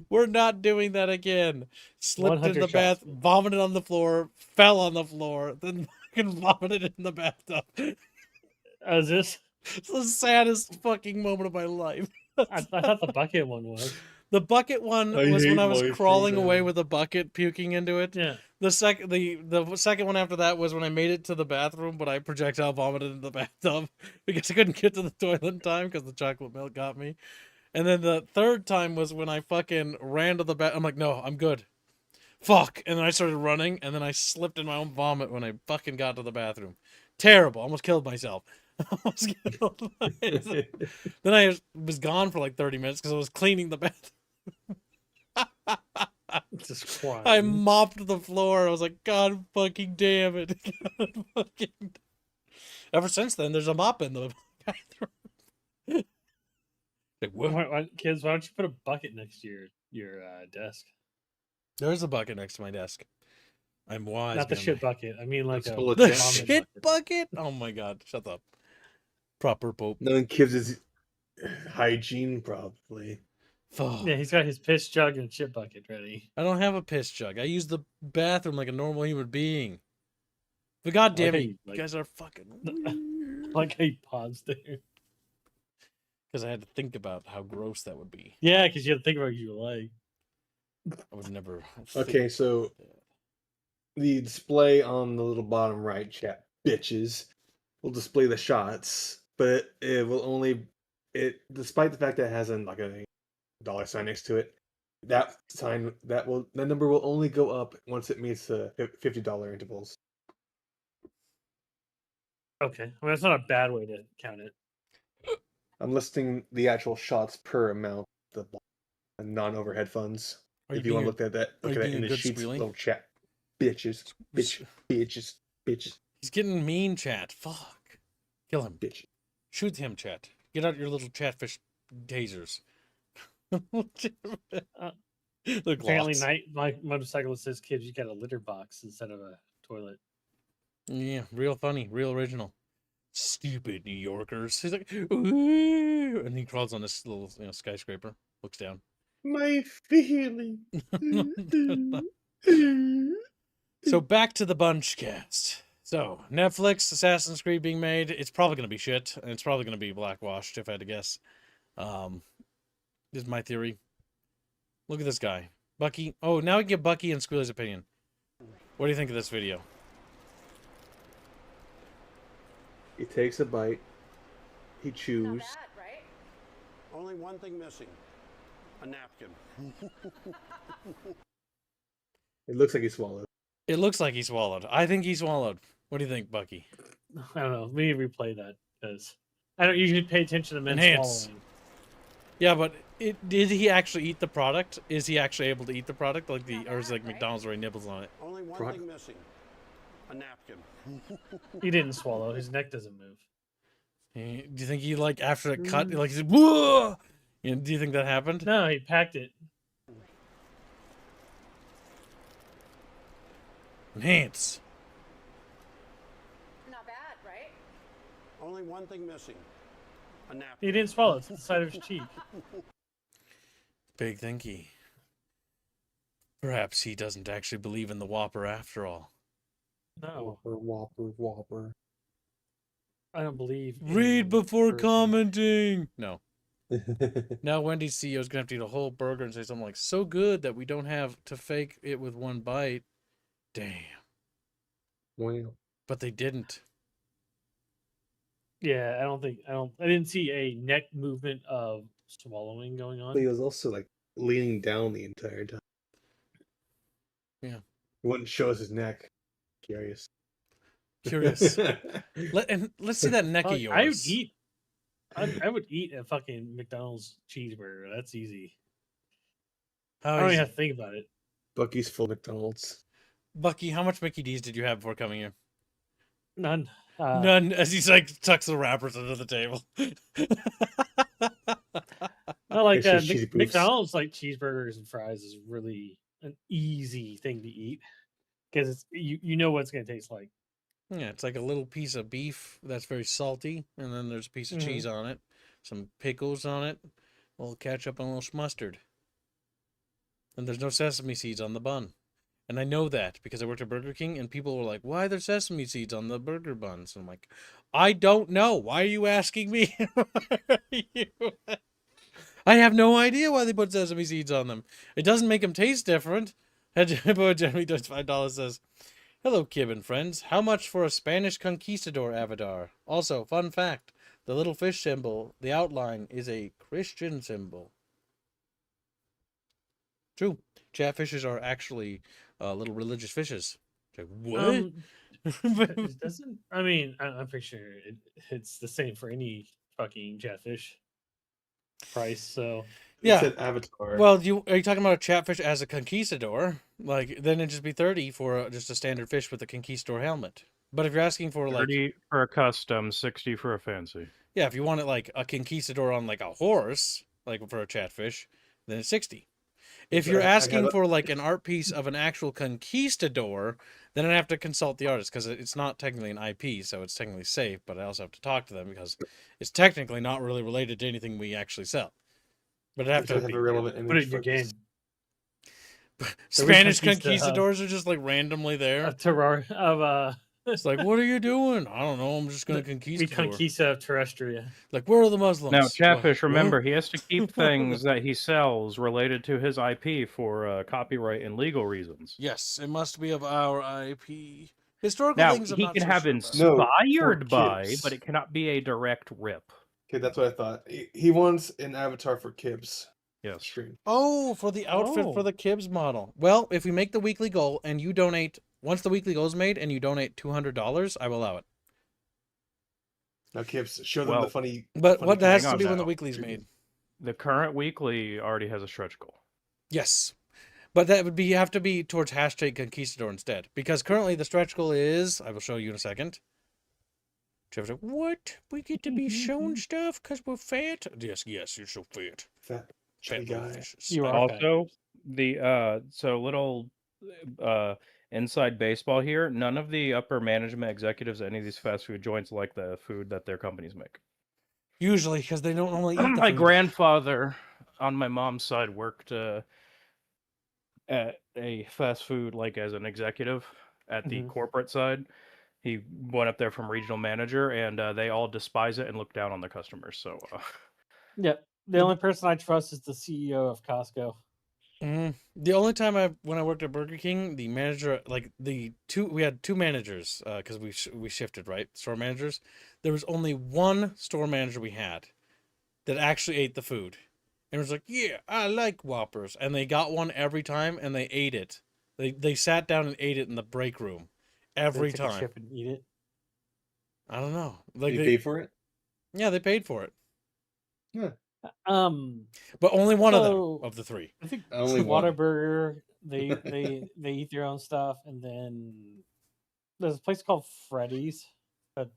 We're not doing that again. Slipped in
100
the bath,
shots.
vomited on the floor, fell on the floor, then fucking vomited in the bathtub.
Is this?
It's the saddest fucking moment of my life.
I thought the bucket one was.
The bucket one
I
was when
hate
I was
my
crawling
freedom.
away with a bucket, puking into it.
Yeah.
The second one after that was when I made it to the bathroom, but I projectile vomited in the bathtub because I couldn't get to the toilet in time because the chocolate milk got me. And then the third time was when I fucking ran to the bath. I'm like, no, I'm good. fuck, and then I started running, and then I slipped in my own vomit when I fucking got to the bathroom. Terrible. Almost killed myself. Almost killed myself. Then I was gone for like 30 minutes because I was cleaning the bathroom.
Just crying.
I mopped the floor. I was like, God fucking damn it. God fucking... Ever since then, there's a mop in the bathroom. Like, what?
Kids, why don't you put a bucket next to your desk?
There's a bucket next to my desk. I'm wise.
Not the
man.
shit bucket. I mean, like
It's
a
full of
The
Vomit
shit bucket? Oh my god, shut up. Proper pope.
Knowing Kibbs is hygiene, probably.
Fuck.
Yeah, he's got his piss jug and shit bucket ready.
I don't have a piss jug. I use the bathroom like a normal human being. But god damn it, you guys are fucking weird.
Like how he paused there.
Because I had to think about how gross that would be.
Yeah, because you had to think about what you like.
I would never.
Okay, so the display on the little bottom right, chat bitches, will display the shots, but it will only despite the fact that it has like a dollar sign next to it. That number will only go up once it meets the $50 intervals.
Okay, I mean that's not a bad way to count it.
I'm listing the actual shots per amount, the non-overhead funds. If you want to look at that, look at it in the sheets little chat. Bitches. Bitches.
He's getting mean, chat. Fuck. Kill him.
Bitch.
Shoot him, chat. Get out your little chatfish tasers.
Apparently, my motorcyclist says, "Kids, you got a litter box instead of a toilet."
Yeah, real funny, real original. Stupid New Yorkers. He's like, ooh, and he crawls on this little skyscraper, looks down.
My feeling.
So back to the bunch cast. So Netflix, Assassin's Creed being made. It's probably gonna be shit, and it's probably gonna be blackwashed if I had to guess. This is my theory. Look at this guy, Bucky. Oh, now we get Bucky and Squealer's opinion. What do you think of this video?
He takes a bite. He chews.
Not bad, right?
Only one thing missing. A napkin.
It looks like he swallowed.
It looks like he swallowed. I think he swallowed. What do you think, Bucky?
I don't know. We need to replay that because I don't usually pay attention to men
Enhance.
swallowing.
Yeah, but did he actually eat the product? Is he actually able to eat the product, like or is it like McDonald's where he nibbles on it?
Only one thing missing. A napkin.
He didn't swallow. His neck doesn't move.
Do you think he like after it cut, like he said, "Whoa"? You know, do you think that happened?
No, he packed it.
Enhance.
Not bad, right?
Only one thing missing. A napkin.
He didn't swallow. It's the side of his cheek.
Big thinky. Perhaps he doesn't actually believe in the Whopper after all.
No,
Whopper.
I don't believe.
Read
in
before
burgers.
commenting. No. Now Wendy's CEO is gonna have to eat a whole burger and say something like, "So good that we don't have to fake it with one bite." Damn.
Wow.
But they didn't.
Yeah, I didn't see a neck movement of swallowing going on.
But he was also like leaning down the entire time.
Yeah.
He wouldn't show us his neck. Curious.
Curious. Let's see that neck of yours.
I would eat a fucking McDonald's cheeseburger. That's easy.
How
I don't
easy.
even have to think about it.
Bucky's full McDonald's.
Bucky, how much Mickey D's did you have before coming here?
None.
None. As he's like tucks the wrappers under the table.
Not like
It's just cheesy poofs.
McDonald's like cheeseburgers and fries is really an easy thing to eat because it's you know what it's gonna taste like.
Yeah, it's like a little piece of beef that's very salty, and then there's a piece of cheese on it, some pickles on it, a little ketchup, and a little mustard. And there's no sesame seeds on the bun. And I know that because I worked at Burger King, and people were like, "Why are there sesame seeds on the burger buns?" And I'm like, "I don't know. Why are you asking me?" I have no idea why they put sesame seeds on them. It doesn't make them taste different. Jeremy does $5 says, "Hello, Kib and friends. How much for a Spanish conquistador avatar? Also, fun fact, the little fish symbol, the outline, is a Christian symbol." True. Chatfishes are actually little religious fishes. It's like, what?
It doesn't. I mean, I'm pretty sure it's the same for any fucking catfish price. So
It
Yeah.
said Avatar.
Well, are you talking about a chatfish as a conquistador? Like, then it'd just be 30 for just a standard fish with a conquistador helmet. But if you're asking for like,
30 for a custom, 60 for a fancy.
yeah, if you want it like a conquistador on like a horse, like for a chatfish, then it's 60. If
So
you're
I got
asking
a-
for like an art piece of an actual conquistador, then I'd have to consult the artist because it's not technically an IP, so it's technically safe. But I also have to talk to them because it's technically not really related to anything we actually sell. But I'd have
So I
to.
have a relevant image
put it in
for
your
this.
game.
Spanish
conquista,
conquistadors are just like randomly there.
Of terror of
It's like, what are you doing? I don't know. I'm just gonna
we
conquistador.
conquista of terrestria.
Like, where are the Muslims?
Now,
What?
Chatfish, remember,
What?
he has to keep things that he sells related to his IP for copyright and legal reasons.
Yes, it must be of our IP. Historical
Now,
things I'm
he
not
can
so
have
sure about.
No, for
inspired by,
kids.
but it cannot be a direct rip.
Okay, that's what I thought. He wants an avatar for Kibs
Yes.
stream.
Oh, for the outfit for
Oh.
the Kibbs model. Well, if we make the weekly goal and you donate, once the weekly goal is made and you donate $200, I will allow it.
Now, Kibs, show them
Well,
the funny.
But
funny
what that has
hang
to
on
be when the
now.
weekly's made.
The current weekly already has a stretch goal.
Yes. But that would be have to be towards hashtag conquistador instead. Because currently the stretch goal is, I will show you in a second. Trevor's like, what? We get to be shown stuff because we're fat? Yes, you're so fat.
Fat chubby
Fat little
guy.
fishes.
You are
Also, the so little inside baseball here. None of the upper management executives at any of these fast food joints like the food that their companies make.
Usually, because they don't normally eat the
My
food.
grandfather on my mom's side worked at a fast food like as an executive at the
Mhm.
corporate side. He went up there from regional manager, and they all despise it and look down on the customers. So
Yep. The only person I trust is the CEO of Costco.
The only time when I worked at Burger King, the manager, like we had two managers because we shifted, right, store managers. There was only one store manager we had that actually ate the food, and was like, "Yeah, I like Whoppers," and they got one every time and they ate it. They sat down and ate it in the break room every
They take a
time.
chip and eat it.
I don't know,
Did
like
you pay for it?
yeah, they paid for it,
Um,
but only one of
So-
them of the three.
I think
Only one.
Whataburger. They eat their own stuff, and then there's a place called Freddy's, a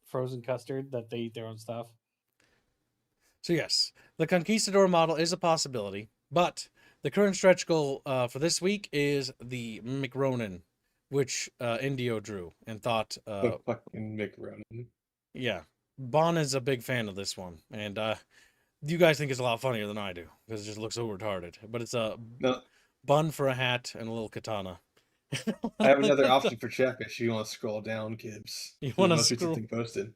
frozen custard that they eat their own stuff.
So yes, the Conquistador model is a possibility, but the current stretch goal for this week is the McRonin, which Indio drew and thought,
The fucking McRonin.
yeah, Bon is a big fan of this one, and you guys think it's a lot funnier than I do because it just looks so retarded. But it's a
No,
bun for a hat and a little katana.
I have another option for Chatfish. If you want to scroll down, Kibs.
You
The
wanna
most recent
scroll-
thing posted.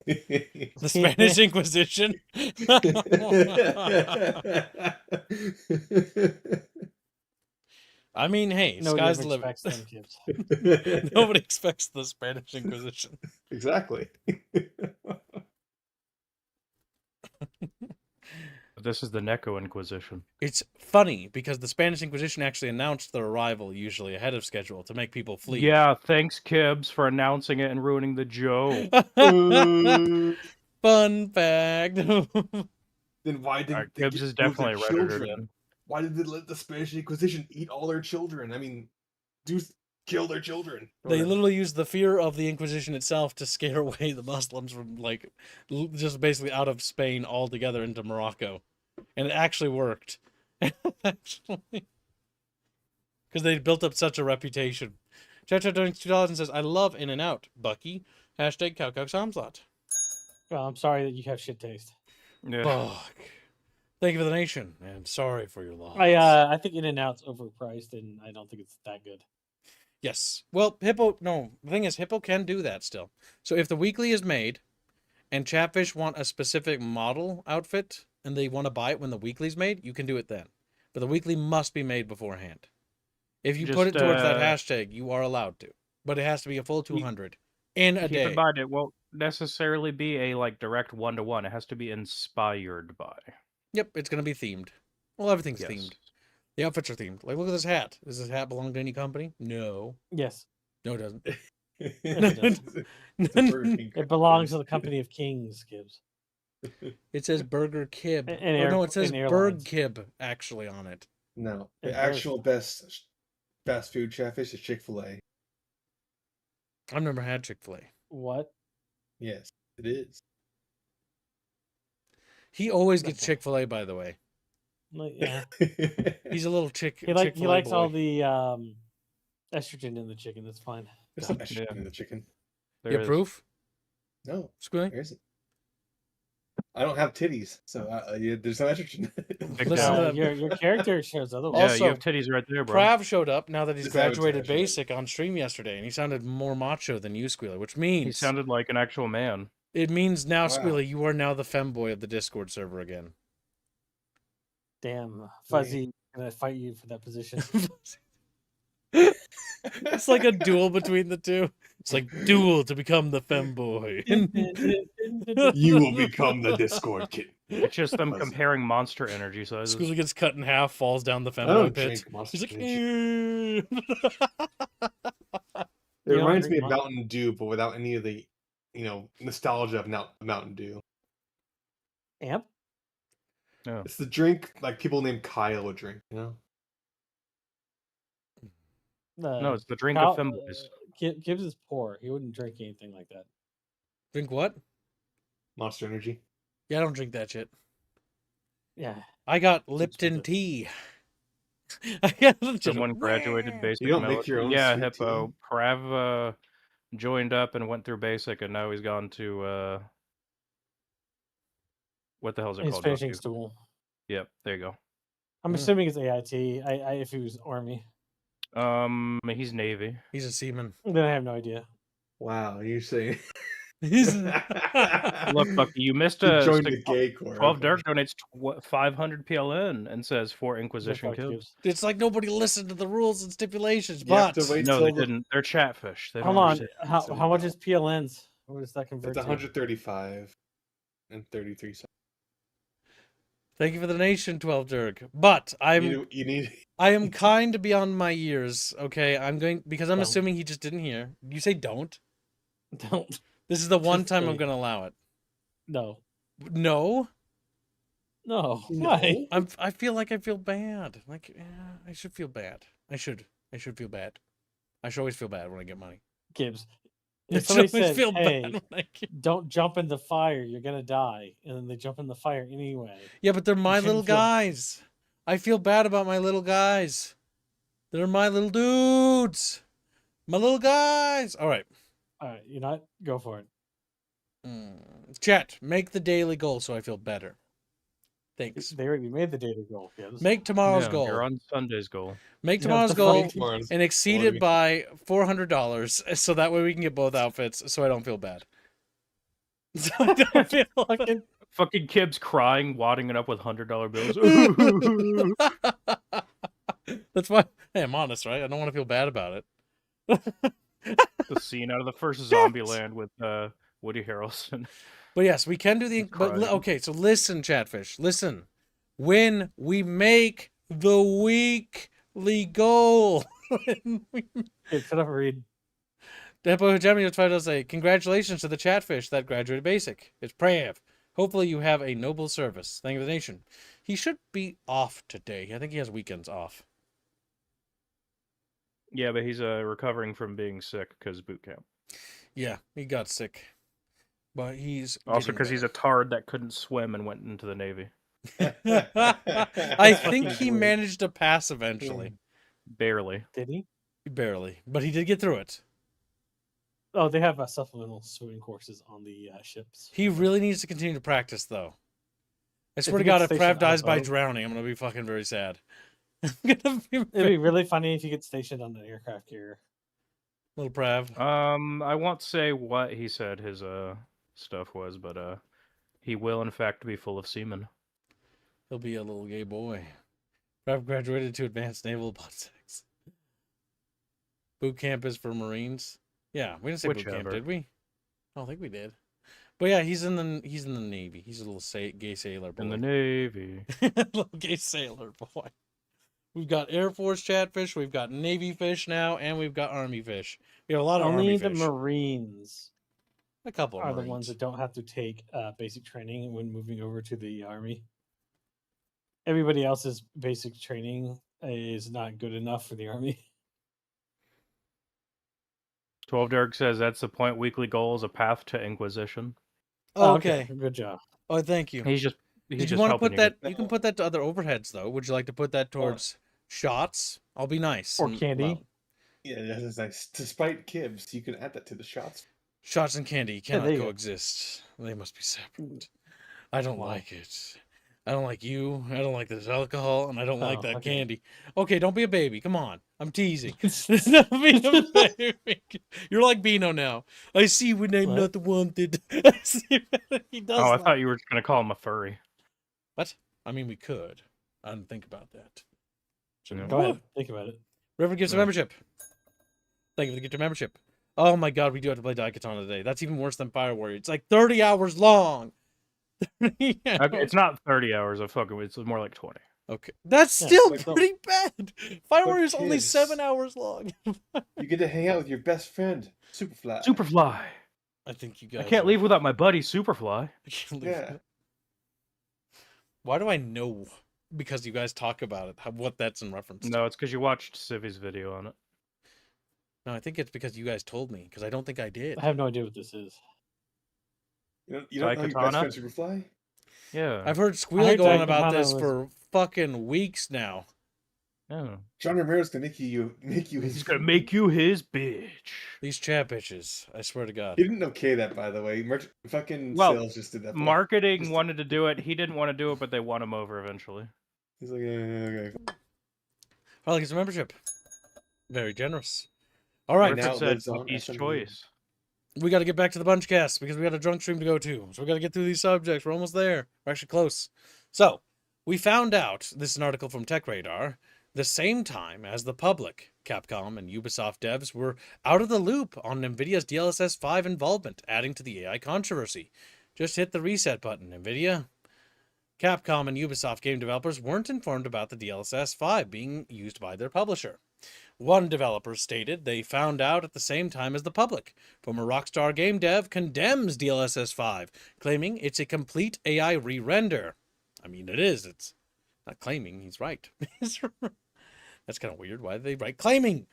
The Spanish Inquisition. I mean, hey,
Nobody
sky's
ever
the limit.
expects them kids.
Nobody expects the Spanish Inquisition.
Exactly.
but this is the Neko Inquisition.
It's funny because the Spanish Inquisition actually announced their arrival usually ahead of schedule to make people flee.
Yeah, thanks, Kibbs, for announcing it and ruining the joke.
Fun fact.
Then why didn't they
Kibbs
get
is
rid of their
definitely a Redditor
children?
then.
Why did they let the Spanish Inquisition eat all their children? I mean, kill their children.
They literally used the fear of the Inquisition itself to scare away the Muslims from, like, just basically out of Spain altogether into Morocco. And it actually worked. Actually. Because they built up such a reputation. Chacha doing $2 and says, I love In-N-Out. Bucky. Hashtag Cowcock Slot.
Well, I'm sorry that you have shit taste.
Yeah.
Fuck. Thank you for the nation, and sorry for your loss.
I think In-N-Out's overpriced, and I don't think it's that good.
Yes. Well, Hippo, no, the thing is, Hippo can do that still. So if the weekly is made, and Chatfish want a specific model outfit, and they want to buy it when the weekly's made, you can do it then. But the weekly must be made beforehand. If you put it
Just,
towards that hashtag, you are allowed to. But it has to be a full 200 in a
Keep
day.
in mind, it won't necessarily be a like direct one-to-one. It has to be inspired by.
Yep, it's gonna be themed. Well, everything's
Yes.
themed. The outfits are themed. Like, look at this hat. Does this hat belong to any company? No.
Yes,
No, it doesn't.
It's a Burger King
it belongs to
cruise.
the company of kings, Gibbs.
It says Burger Kib.
And
Or no,
air-
it says
and
Berg
airlines.
Kib actually on it.
No,
It
the
does.
actual best fast food Chatfish is Chick-fil-A.
I've never had Chick-fil-A.
What?
Yes, it is.
He always gets
Okay.
Chick-fil-A, by the way.
Like, yeah.
He's a little
He
Chick-fil-A
likes
boy.
all the estrogen in the chicken. That's fine.
There's no estrogen
Yeah.
in the chicken.
There
You
is.
approve?
No,
Squilly?
there isn't. I don't have titties, so there's no estrogen.
Big
Listen
down.
to
Your character shows otherwise.
Yeah,
Also,
you have titties right there, bro.
Prav showed up now that he's
Just
graduated
advertising it.
basic on stream yesterday, and he sounded more macho than you, Squealer, which means
He sounded like an actual man.
it means now,
Wow.
Squealer, you are now the femboy of the Discord server again.
Damn, Fuzzy gonna fight you for that position.
It's like a duel between the two. It's like duel to become the femboy.
You will become the Discord kid.
It's just them
Fuzzy.
comparing monster energy sizes.
Squealer gets cut in half, falls down the
I
femboy
don't
pit.
drink Monster
He's like,
Energy.
"Eh."
It
You don't
reminds me
drink
of
Mon-
Mountain Dew, but without any of the, nostalgia of Mountain Dew.
Amp?
Yeah.
It's the drink like people named Kyle would drink.
No, it's the drink
Kyle-
of femboys.
Gibbs is poor. He wouldn't drink anything like that.
Drink what?
Monster Energy.
Yeah, I don't drink that shit.
Yeah.
I got
with
Lipton
it.
tea. I got just-
Someone graduated basic.
You don't
melody.
make your own
Yeah,
sweet
Hippo.
tea?
Prav joined up and went through basic, and now he's gone to what the hell is it
He's
called?
finishing
Goku?
school.
Yep, there you go.
I'm
Yeah.
assuming it's AIT. I if he was Army,
He's Navy.
He's a seaman.
then I have no idea.
Wow, you're saying
He's
Look, Bucky, you missed
you
a
joined the
six-
gay corps.
12
okay.
Dirk donates 500 PLN and says for Inquisition
Fuck
kills.
Gibbs.
It's like nobody listened to the rules and stipulations,
You have
but
to wait
No,
till
they
the-
didn't. They're chatfish. They don't
Hold on.
understand.
How much is PLNs? What does that convert
It's
to?
135 and 33 cents.
thank you for the donation, 12 Dirk. But
You need
I am kind to beyond my years. Okay, I'm going because I'm
Don't.
assuming he just didn't hear. You say don't.
Don't.
This is the one
Just
time I'm
say-
going to allow it.
No.
No,
No.
No.
Why?
I feel like I feel bad. Like I should feel bad. I should feel bad. I should always feel bad when I get money.
Gibbs.
I
If
should
somebody
always
said,
feel
"Hey,
bad when I get...
don't jump in the fire, you're gonna die," and then they jump in the fire anyway.
Yeah, but they're my
shouldn't
little
feel-
guys. I feel bad about my little guys. They're my little dudes. My little guys. All right.
All right, you know what? Go for it.
Chat, make the daily goal so I feel better. Thanks.
They already made the data goal, Gibbs.
Make tomorrow's
Yeah,
goal.
You're on Sunday's goal.
Make
Yeah,
tomorrow's
the
goal
fuck-
Tomorrow's
and exceed
goal.
it by $400 so that way we can get both outfits so I don't feel bad. So I don't feel
Fucking
Fucking Kibbs crying, wadding it up with $100 bills.
That's why hey, I'm honest, right? I don't want to feel bad about it.
The scene out of the first Zombieland with Woody Harrelson.
But yes, we can do the. But
Crying.
okay, so listen, Chatfish. Listen, when we make the weekly goal, when we...
Hey, shut up and read.
Depo Gemini was trying to say, "Congratulations to the Chatfish that graduated basic. It's Prav. Hopefully you have a noble service. Thank you for the nation. He should be off today. I think he has weekends off.
Yeah, but he's recovering from being sick because boot camp.
Yeah, he got sick, but he's
Also
getting
because he's a
better.
tard that couldn't swim and went into the Navy.
I think he managed to pass eventually,
Barely.
Did he?
barely, but he did get through it.
Oh, they have supplemental swimming courses on the ships.
He really needs to continue to practice, though. I swear
he
to God,
gets
if Prav
stationed
dies by
above-
drowning, I'm gonna be fucking very sad. I'm gonna be
It'd be really funny if you get stationed on an aircraft carrier.
little Prav.
I won't say what he said his stuff was, but he will in fact be full of semen.
He'll be a little gay boy. Prav graduated to advanced naval bot sex. Boot camp is for Marines. Yeah, we didn't say boot camp,
Whichever.
did we? I don't think we did. But yeah, he's in the Navy. He's a little gay sailor boy.
In the Navy.
Little gay sailor boy. We've got Air Force Chatfish, we've got Navy fish now, and we've got Army fish. We have a lot of
Only
Army
the
fish.
Marines
A couple of
are
Marines.
the ones that don't have to take basic training when moving over to the Army. Everybody else's basic training is not good enough for the Army.
12 Derek says that's the point. Weekly goal is a path to Inquisition.
Okay.
Good job.
Oh, thank you.
He's just
Did you want to
helping
put that?
get-
You can put that to other overheads, though. Would you like to put that towards shots? I'll be nice.
Or
and
candy.
allow-
Yeah, that's nice. Despite Kibs, you can add that to the shots.
Shots and candy cannot
there you go.
coexist. They must be separate. I don't
Why?
like it. I don't like you. I don't like this alcohol, and I don't like
Oh,
that
okay.
candy. Okay, don't be a baby. Come on. I'm teasing. Don't be a baby. You're like Beano now. I see when I'm
What?
not the wanted. I see he does
Oh, I
that.
thought you were going to call him a furry.
What? I mean, we could. I didn't think about that. So,
Yeah.
Go ahead. Think about it.
River gives a
No.
membership. Thank you for the gift of membership. Oh my god, we do have to play Daikatana today. That's even worse than Fire Warrior. It's like 30 hours long. 30
Okay,
hours.
it's not 30 hours of fucking. It's more like 20.
Okay. That's
Yeah,
still
but the-
pretty bad. Fire
but
Warrior is only
kids-
7 hours long.
You get to hang out with your best friend, Superfly.
Superfly.
I think you
I
guys.
can't
are-
leave without my buddy Superfly.
I can't leave.
Yeah.
Why do I know? Because you guys talk about it. What that's in reference to.
No, it's because you watched Civi's video on it.
No, I think it's because you guys told me. Because I don't think I did.
I have no idea what this is.
You don't know your best
Daikatana?
friend, Superfly?
Yeah.
I've heard Squealy
heard
going about
Daikatana
this
was-
for fucking weeks now.
Yeah.
John Romero's gonna make you his.
He's gonna make you his bitch.
These chat bitches. I swear to God.
He didn't okay that, by the way. Fucking
Well,
sales just did that.
Marketing
Just-
wanted to do it. He didn't want to do it, but they won him over eventually.
He's like, okay.
Well, it's a membership. Very generous. All right.
Right now
Richard
it
said
lives on
He's
SMU.
choice.
We got to get back to the bunch cast because we got a drunk stream to go to. So we got to get through these subjects. We're almost there. We're actually close. So we found out, this is an article from Tech Radar, the same time as the public, Capcom and Ubisoft devs were out of the loop on NVIDIA's DLSS 5 involvement, adding to the AI controversy. Just hit the reset button, NVIDIA. Capcom and Ubisoft game developers weren't informed about the DLSS 5 being used by their publisher. One developer stated they found out at the same time as the public. Former Rockstar game dev condemns DLSS 5, claiming it's a complete AI re-render. I mean, it is. It's not claiming. He's right. That's kind of weird. Why did they write claiming?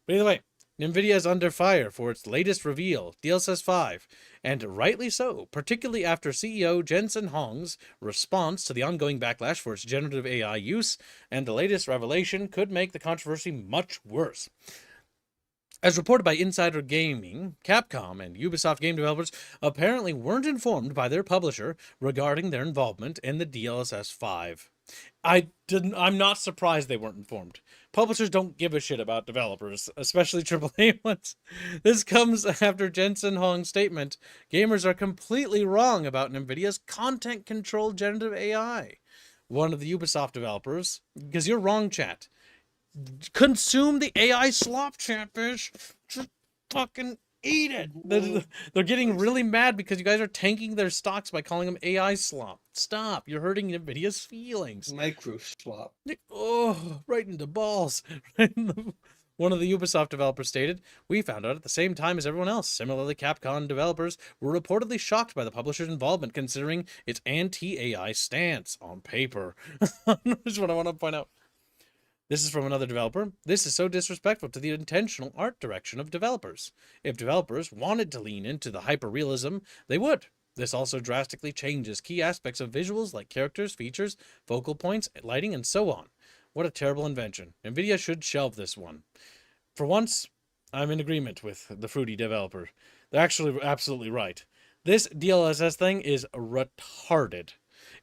But either way, NVIDIA is under fire for its latest reveal, DLSS 5, and rightly so, particularly after CEO Jensen Huang's response to the ongoing backlash for its generative AI use, and the latest revelation could make the controversy much worse. As reported by Insider Gaming, Capcom and Ubisoft game developers apparently weren't informed by their publisher regarding their involvement in the DLSS 5. I'm not surprised they weren't informed. Publishers don't give a shit about developers, especially AAA ones. This comes after Jensen Huang's statement, gamers are completely wrong about NVIDIA's content-controlled generative AI. One of the Ubisoft developers, because you're wrong, chat, consume the AI slop, Chatfish. Just fucking eat it. They're getting really mad because you guys are tanking their stocks by calling them AI slop. Stop. You're hurting NVIDIA's feelings.
Micro swap.
Oh, right into balls. One of the Ubisoft developers stated, "We found out at the same time as everyone else. Similarly, Capcom developers were reportedly shocked by the publisher's involvement, considering its anti-AI stance on paper." This is what I want to point out. This is from another developer. "This is so disrespectful to the intentional art direction of developers. If developers wanted to lean into the hyperrealism, they would. This also drastically changes key aspects of visuals like characters, features, focal points, lighting, and so on. What a terrible invention. NVIDIA should shelve this one." For once, I'm in agreement with the fruity developer. They're actually absolutely right. This DLSS thing is retarded.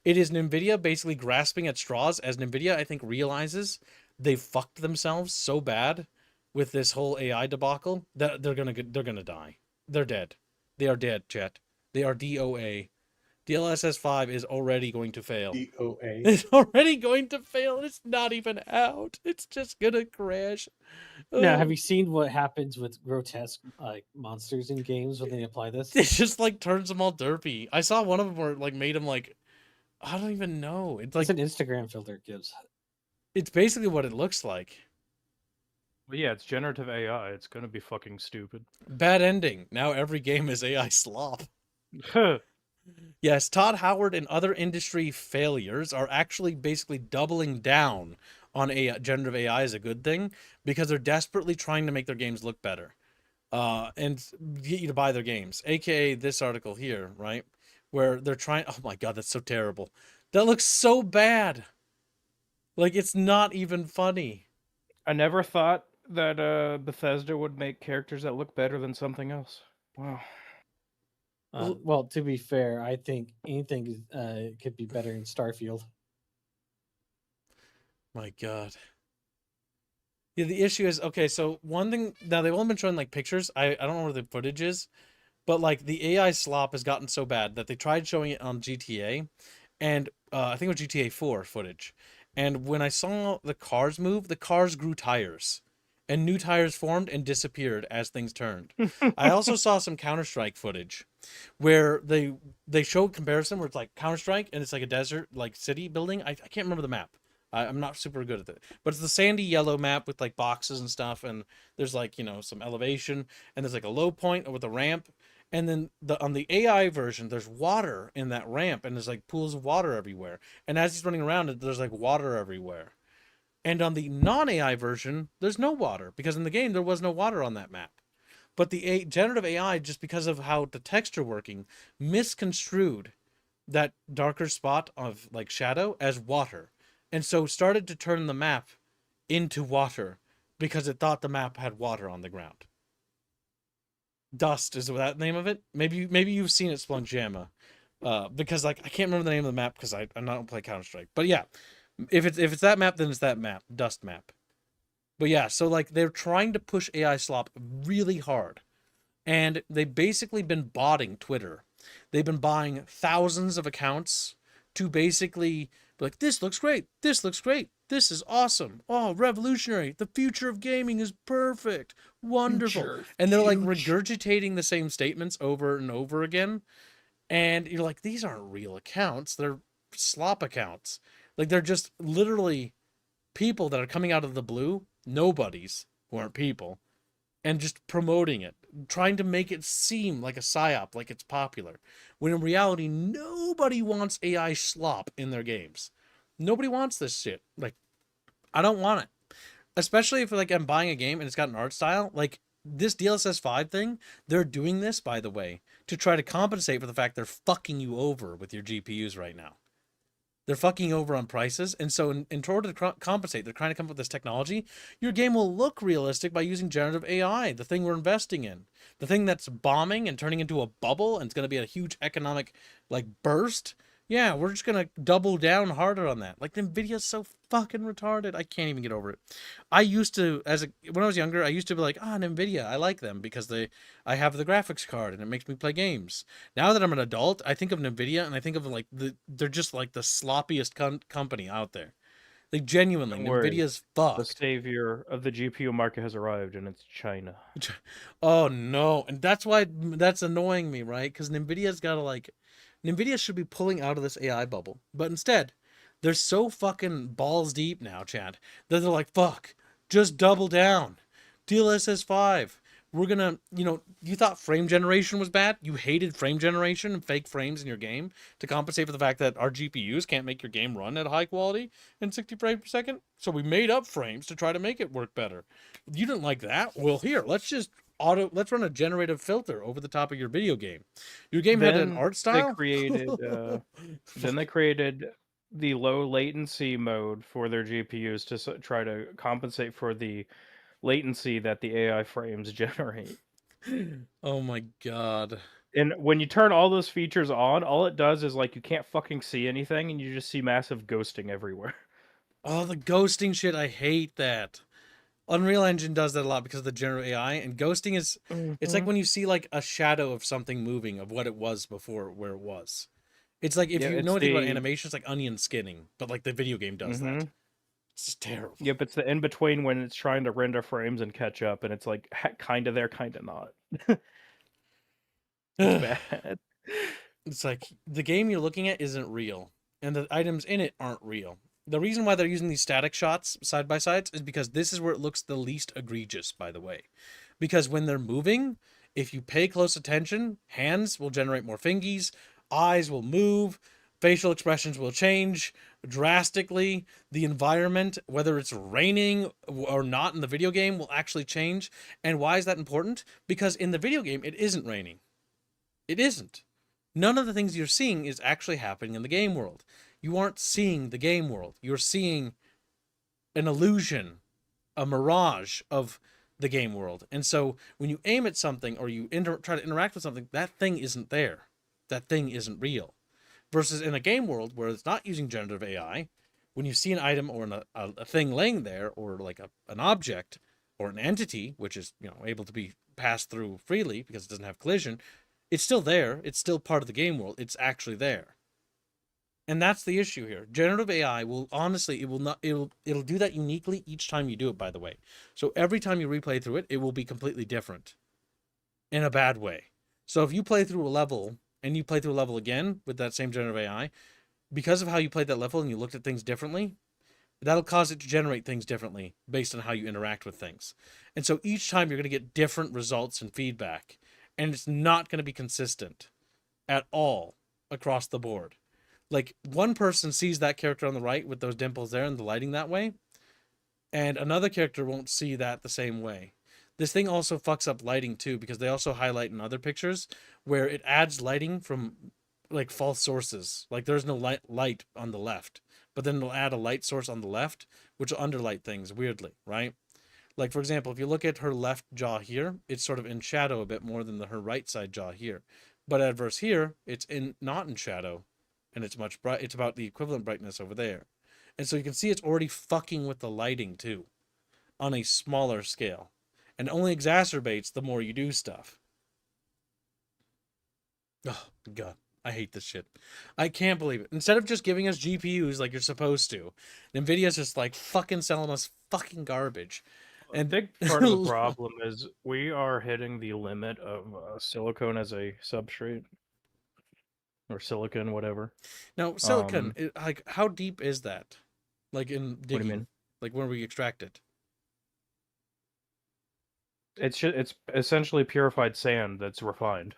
It is NVIDIA basically grasping at straws, as NVIDIA, I think, realizes they fucked themselves so bad with this whole AI debacle that they're gonna die. They're dead. They are dead, chat. They are DOA. DLSS 5 is already going to fail.
DOA.
It's already going to fail. It's not even out. It's just gonna crash.
Now, have
Oh.
you seen what happens with grotesque like monsters in games when they apply this?
It just like turns them all derpy. I saw one of them where it like made them like, I don't even know. It's like
It's an Instagram filter it gives.
it's basically what it looks like.
Well, yeah, it's generative AI. It's gonna be fucking stupid.
Bad ending. Now every game is AI slop. Yes, Todd Howard and other industry failures are actually basically doubling down on generative AI is a good thing because they're desperately trying to make their games look better, and get you to buy their games. AKA this article here, right, where they're trying. Oh my god, that's so terrible. That looks so bad. Like it's not even funny.
I never thought that Bethesda would make characters that look better than something else. Wow.
Well, to be fair, I think anything could be better in Starfield.
My god. Yeah, the issue is okay. So one thing now they've only been showing like pictures. I don't know where the footage is, but like the AI slop has gotten so bad that they tried showing it on GTA, and I think it was GTA 4 footage. And when I saw the cars move, the cars grew tires, and new tires formed and disappeared as things turned. I also saw some Counter-Strike footage, where they showed comparison where it's like Counter-Strike and it's like a desert like city building. I can't remember the map. I'm not super good at it, but it's the sandy yellow map with like boxes and stuff, and there's like some elevation, and there's like a low point with a ramp, and then on the AI version there's water in that ramp, and there's like pools of water everywhere, and as he's running around there's like water everywhere, and on the non-AI version there's no water because in the game there was no water on that map. But the generative AI, just because of how the texture working, misconstrued that darker spot of like shadow as water, and so started to turn the map into water because it thought the map had water on the ground. Dust is that the name of it? Maybe you've seen it, Splunk because like I can't remember the name of the map because I don't play Counter-Strike. But yeah, if it's that map, then it's that map, Dust map. But yeah, so like they're trying to push AI slop really hard, and they've basically been botting Twitter. They've been buying thousands of accounts to basically be like, this looks great, this looks great, this is awesome, oh, revolutionary, the future of gaming is perfect, wonderful. And they're like regurgitating the same statements over and over again. And you're like, these aren't real accounts, they're slop accounts. Like they're just literally people that are coming out of the blue, nobodies who aren't people, and just promoting it, trying to make it seem like a psyop, like it's popular, when in reality nobody wants AI slop in their games. Nobody wants this shit. Like, I don't want it, especially if like I'm buying a game and it's got an art style like this DLSS 5 thing. They're doing this, by the way, to try to compensate for the fact they're fucking you over with your GPUs right now. They're fucking over on prices, and so in order to compensate, they're trying to come up with this technology. Your game will look realistic by using generative AI, the thing we're investing in, the thing that's bombing and turning into a bubble, and it's going to be a huge economic like burst. Yeah, we're just gonna double down harder on that. Like NVIDIA's so fucking retarded. I can't even get over it. I used to, when I was younger, I used to be like, NVIDIA, I like them because I have the graphics card and it makes me play games. Now that I'm an adult, I think of NVIDIA and I think of like they're just like the sloppiest company out there. Like genuinely,
Don't worry.
NVIDIA's
The
fucked.
savior of the GPU market has arrived, and it's China.
Oh no, and that's why that's annoying me, right? Because NVIDIA's got to like, NVIDIA should be pulling out of this AI bubble, but instead, they're so fucking balls deep now, Chad, that they're like, fuck, just double down. DLSS 5. We're gonna, you thought frame generation was bad? You hated frame generation and fake frames in your game to compensate for the fact that our GPUs can't make your game run at high quality in 60 frames per second? So we made up frames to try to make it work better. You didn't like that? Well, here, let's run a generative filter over the top of your video game. Your game had an art style?
Then they created the low latency mode for their GPUs to try to compensate for the latency that the AI frames generate.
Oh my god.
And when you turn all those features on, all it does is like you can't fucking see anything and you just see massive ghosting everywhere.
Oh, the ghosting shit, I hate that. Unreal Engine does that a lot because of the generative AI, and ghosting is it's like when you see like a shadow of something moving of what it was before where it was. It's like if
Yeah,
you
it's
know anything about
the
animation, it's like onion skinning, but like the video game does that.
Mhm.
It's just terrible.
Yep, it's the in between when it's trying to render frames and catch up, and it's like kind of there, kind of not. It's bad.
It's like the game you're looking at isn't real, and the items in it aren't real. The reason why they're using these static shots side by sides is because this is where it looks the least egregious, by the way. Because when they're moving, if you pay close attention, hands will generate more fingies, eyes will move, facial expressions will change drastically. The environment, whether it's raining or not in the video game, will actually change. And why is that important? Because in the video game, it isn't raining. It isn't. None of the things you're seeing is actually happening in the game world. You aren't seeing the game world. You're seeing an illusion, a mirage of the game world. And so when you aim at something or you try to interact with something, that thing isn't there. That thing isn't real. Versus in a game world where it's not using generative AI, when you see an item or a thing laying there, or like an object or an entity, which is able to be passed through freely because it doesn't have collision, it's still there. It's still part of the game world. It's actually there. And that's the issue here. Generative AI will honestly, it'll do that uniquely each time you do it, by the way. So every time you replay through it, it will be completely different in a bad way. So if you play through a level and you play through a level again with that same generative AI, because of how you played that level and you looked at things differently, that'll cause it to generate things differently based on how you interact with things. And so each time you're going to get different results and feedback, and it's not going to be consistent at all across the board. Like one person sees that character on the right with those dimples there and the lighting that way, and another character won't see that the same way. This thing also fucks up lighting too, because they also highlight in other pictures where it adds lighting from like false sources. Like there's no light on the left, but then it'll add a light source on the left, which will underlight things weirdly, right? Like for example, if you look at her left jaw here, it's sort of in shadow a bit more than her right side jaw here. But adverse here, it's not in shadow, and it's much bright. It's about the equivalent brightness over there. And so you can see it's already fucking with the lighting too, on a smaller scale, and only exacerbates the more you do stuff. Oh god, I hate this shit. I can't believe it. Instead of just giving us GPUs like you're supposed to, Nvidia's just like fucking selling us fucking garbage.
And a big part of the problem is we are hitting the limit of silicone as a substrate, or silicon, whatever.
Now, silicon, like how deep is that? Like in digging,
What do you mean?
like when we extract it.
It's essentially purified sand that's refined.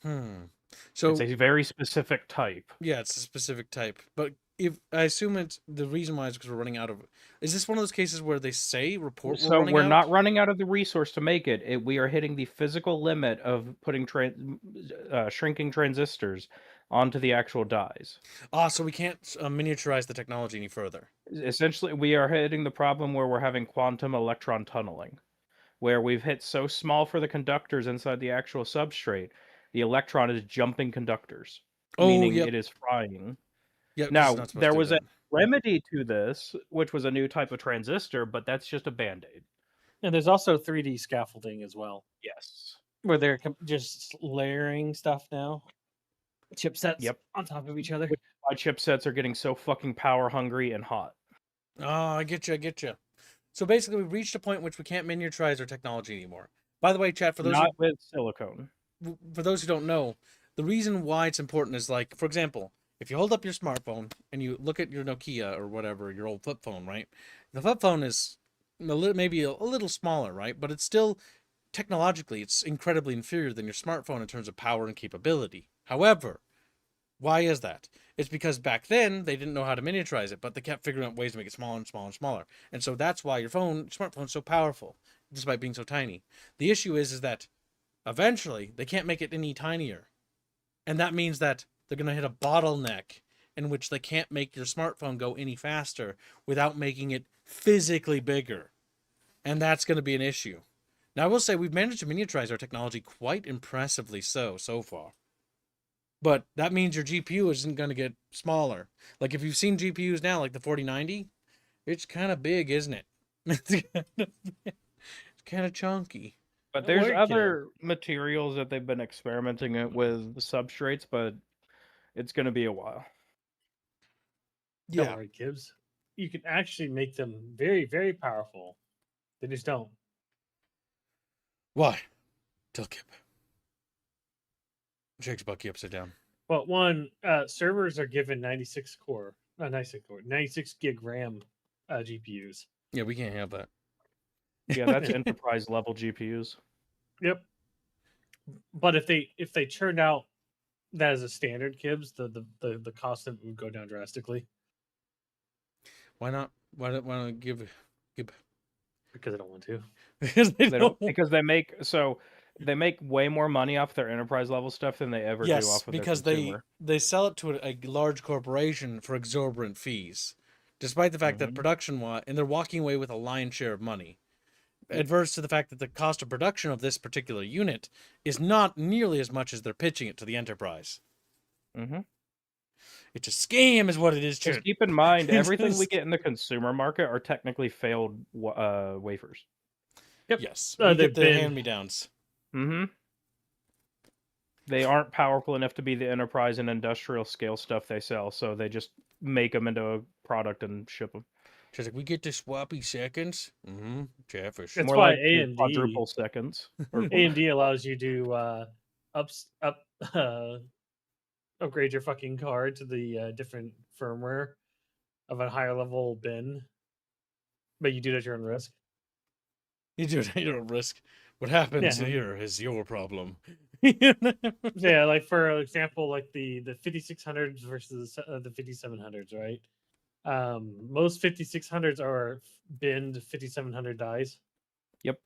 So
it's a very specific type.
Yeah, it's a specific type. But if I assume it's the reason why is because we're running out of. Is this one of those cases where they say report?
So we're not running out of the resource to make it. We are hitting the physical limit of putting shrinking transistors onto the actual dies.
So we can't miniaturize the technology any further.
Essentially, we are hitting the problem where we're having quantum electron tunneling, where we've hit so small for the conductors inside the actual substrate, the electron is jumping conductors, meaning it is frying.
Yep,
now, there was a remedy to this, which was a new type of transistor, but that's just a band-aid.
And there's also 3D scaffolding as well.
Yes.
Where they're just layering stuff now. Chipsets on top of each other.
My chipsets are getting so fucking power hungry and hot.
Oh, I get you. So basically, we've reached a point in which we can't miniaturize our technology anymore. By the way, chat, for those
not with silicone.
For those who don't know, the reason why it's important is like, for example, if you hold up your smartphone and you look at your Nokia or whatever, your old flip phone, right? The flip phone is maybe a little smaller, right? But it's still, technologically, it's incredibly inferior than your smartphone in terms of power and capability. However, why is that? It's because back then, they didn't know how to miniaturize it, but they kept figuring out ways to make it smaller and smaller and smaller. And so that's why your smartphone is so powerful, despite being so tiny. The issue is that eventually, they can't make it any tinier. And that means that they're going to hit a bottleneck in which they can't make your smartphone go any faster without making it physically bigger. And that's going to be an issue. Now, I will say we've managed to miniaturize our technology quite impressively so far. But that means your GPU isn't going to get smaller. Like if you've seen GPUs now, like the 4090, it's kind of big, isn't it? It's kind of chunky.
But there's
Word
other materials that they've been experimenting with substrates, but it's going to be a while.
Don't
Yeah.
worry, Gibbs. You can actually make them very, very powerful. They just don't.
Why? Tell Kip. Jake's Bucky upside down.
Well, one, servers are given 96 gig RAM GPUs.
Yeah, we can't have that.
Yeah, that's enterprise level GPUs.
Yep. But if they churned out that as a standard, Gibbs, the cost of it would go down drastically
Why not? Why don't give?
because I don't want to.
Because
They don't because they make way more money off their enterprise level stuff than they ever do
Yes,
off of their
because
consumer.
they sell it to a large corporation for exorbitant fees, despite the fact that and they're walking away with a lion's share of money. Adverse to the fact that the cost of production of this particular unit is not nearly as much as they're pitching it to the enterprise.
Mm-hmm.
It's a scam, is what it is.
Just
Chad.
keep in mind,
It's
everything we
just-
get in the consumer market are technically failed wafers.
Yep.
Yes,
Oh,
we
they've
get the
been-
hand-me-downs.
Mm-hmm. They aren't powerful enough to be the enterprise and industrial scale stuff they sell, so they just make them into a product and ship them.
She's like, we get to swappy seconds. Mm-hmm. Chatfish.
That's
More
why
like
AMD
quadruple seconds. Or
AMD allows you to upgrade your fucking card to the different firmware of a higher level bin, but you do it at your own risk.
You do it at your own risk. What happens
Yeah.
here is your problem.
Yeah, like for example, like the 5600s versus the 5700s, right? Most 5600s are binned 5700 dies.
Yep.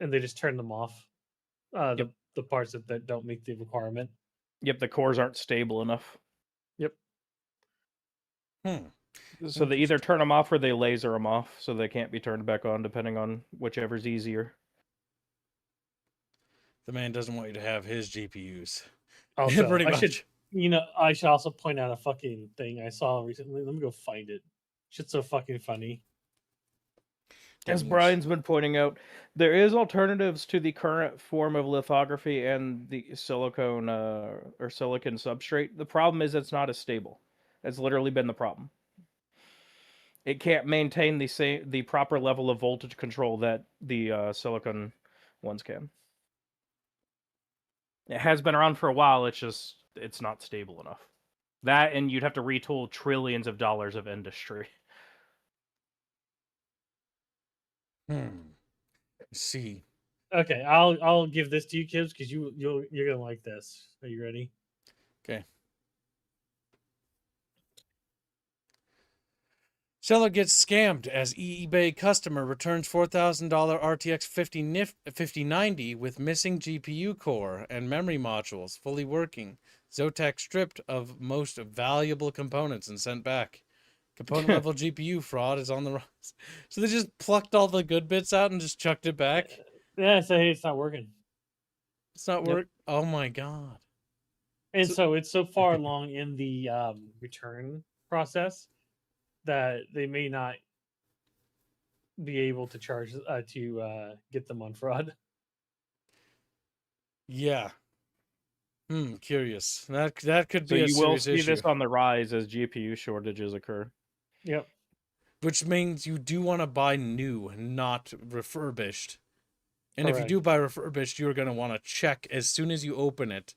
And they just turn them off.
Yep.
The parts that don't meet the requirement.
Yep, the cores aren't stable enough.
Yep.
So they either turn them off or they laser them off, so they can't be turned back on, depending on whichever's easier.
The man doesn't want you to have his GPUs.
Also,
Pretty
I
much.
I should also point out a fucking thing I saw recently. Let me go find it. Shit's so fucking funny.
As Brian's been pointing out, there is alternatives to the current form of lithography and the silicone or silicon substrate. The problem is it's not as stable. That's literally been the problem. It can't maintain the proper level of voltage control that the silicon ones can. It has been around for a while. It's not stable enough. That, and you'd have to retool trillions of dollars of industry.
Let's see.
Okay, I'll give this to you, kids, because you're gonna like this. Are you ready?
Okay. Seller gets scammed as eBay customer returns $4,000 RTX 5090 with missing GPU core and memory modules fully working. Zotac stripped of most valuable components and sent back. Component level GPU fraud is on the rise. So they just plucked all the good bits out and just chucked it back.
Yeah, so hey, it's not working.
It's not work. Oh my god.
And so it's so far along in the return process that they may not be able to charge to get them on fraud.
Yeah. Curious. That could
So
be a
you will
serious
see
issue.
this on the rise as GPU shortages occur.
Yep.
Which means you do want to buy new, not refurbished. And if you
Correct.
do buy refurbished, you're going to want to check as soon as you open it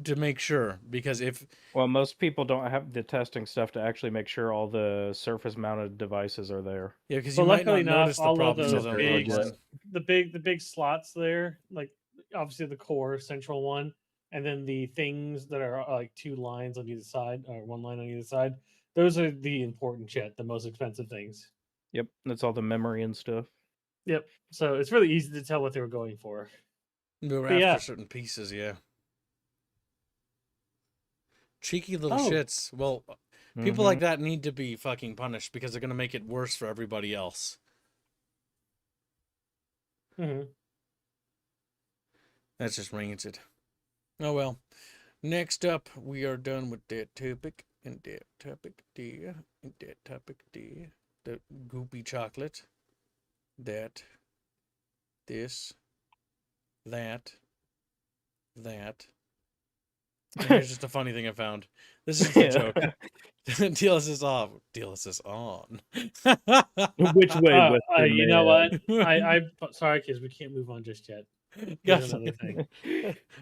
to make sure. Because if...
Well, most people don't have the testing stuff to actually make sure all the surface-mounted devices are there.
Yeah, because
But
you might not
luckily enough,
notice the
all of
problems
those
until
big,
they're
the big slots there, like obviously the core central one, and then the things that are like two lines on either side or one line on either side. Those are the important shit, the most expensive things.
Yep, that's all the memory and stuff.
Yep. So it's really easy to tell what they were going for.
They were
But
after
yeah.
certain pieces, yeah. Cheeky little
Oh.
shits. Well, people like that need to be fucking punished because they're going to make it worse for everybody else.
Mm-hmm.
That's just rancid. Oh well. Next up, we are done with that topic and that topic there and that topic there. The goopy chocolate. That. This. that. And here's just a funny thing I found. This is the joke. DLSS off. DLSS on.
Which way, Western
you know
man?
what? I'm sorry, kids. We can't move on just yet. Here's
Guys,
another thing.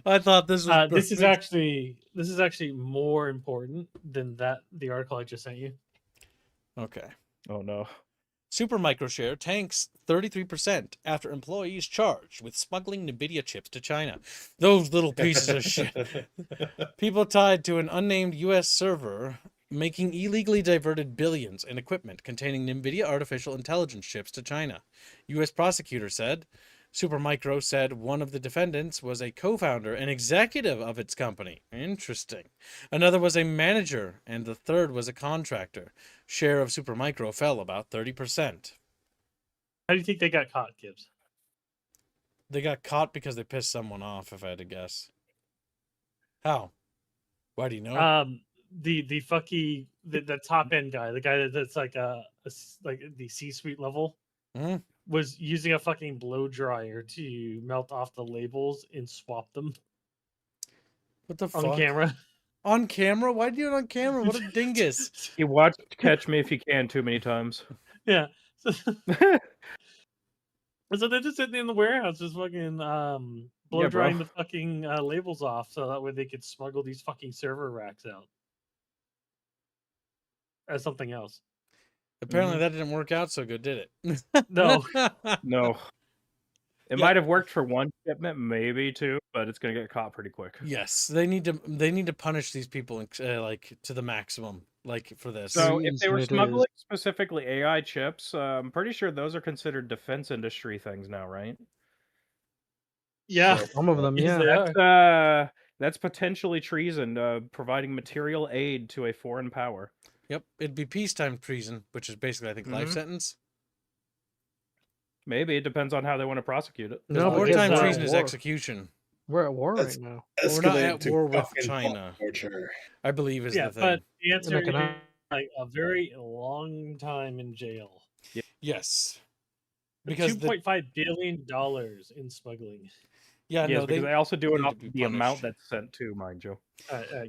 I thought this was
This is
perfect.
actually more important than the article I just sent you.
Okay.
Oh no.
Super Microshare tanks 33% after employees charged with smuggling NVIDIA chips to China. Those little pieces of shit. People tied to an unnamed U.S. server making illegally diverted billions in equipment containing NVIDIA artificial intelligence chips to China. U.S. prosecutor said. Supermicro said one of the defendants was a co-founder and executive of its company. Interesting. Another was a manager, and the third was a contractor. Share of Supermicro fell about 30%.
How do you think they got caught, Gibbs?
They got caught because they pissed someone off, if I had to guess. How? Why do you know?
The fucky the top end guy, the guy that's like like the C-suite level, was using a fucking blow dryer to melt off the labels and swap them.
What the fuck?
On camera.
On camera? Why do you do it on camera? What a dingus.
He watched Catch Me If You Can too many times.
Yeah. So they're just sitting in the warehouse, just fucking blow drying the fucking labels off, so that way they could smuggle these fucking server racks out as something else.
Apparently that didn't work out so good, did it?
No.
No. It might have worked for one shipment, maybe two, but it's going to get caught pretty quick.
Yes, they need to punish these people like to the maximum, like for this.
So if they were smuggling specifically AI chips, I'm pretty sure those are considered defense industry things now, right?
Yeah, some of them.
Yes,
Yeah,
they are.
That's potentially treason, providing material aid to a foreign power.
Yep, it'd be peacetime treason, which is basically, I think, life sentence.
Maybe it depends on how they want to prosecute it.
No,
wartime treason is execution.
We're at war right now.
We're not at war with China. I believe is the thing.
But the answer is like a very long time in jail.
Yes, because
$2.5 billion in smuggling.
Yeah, no, because they also do it off the amount that's sent to, mind you.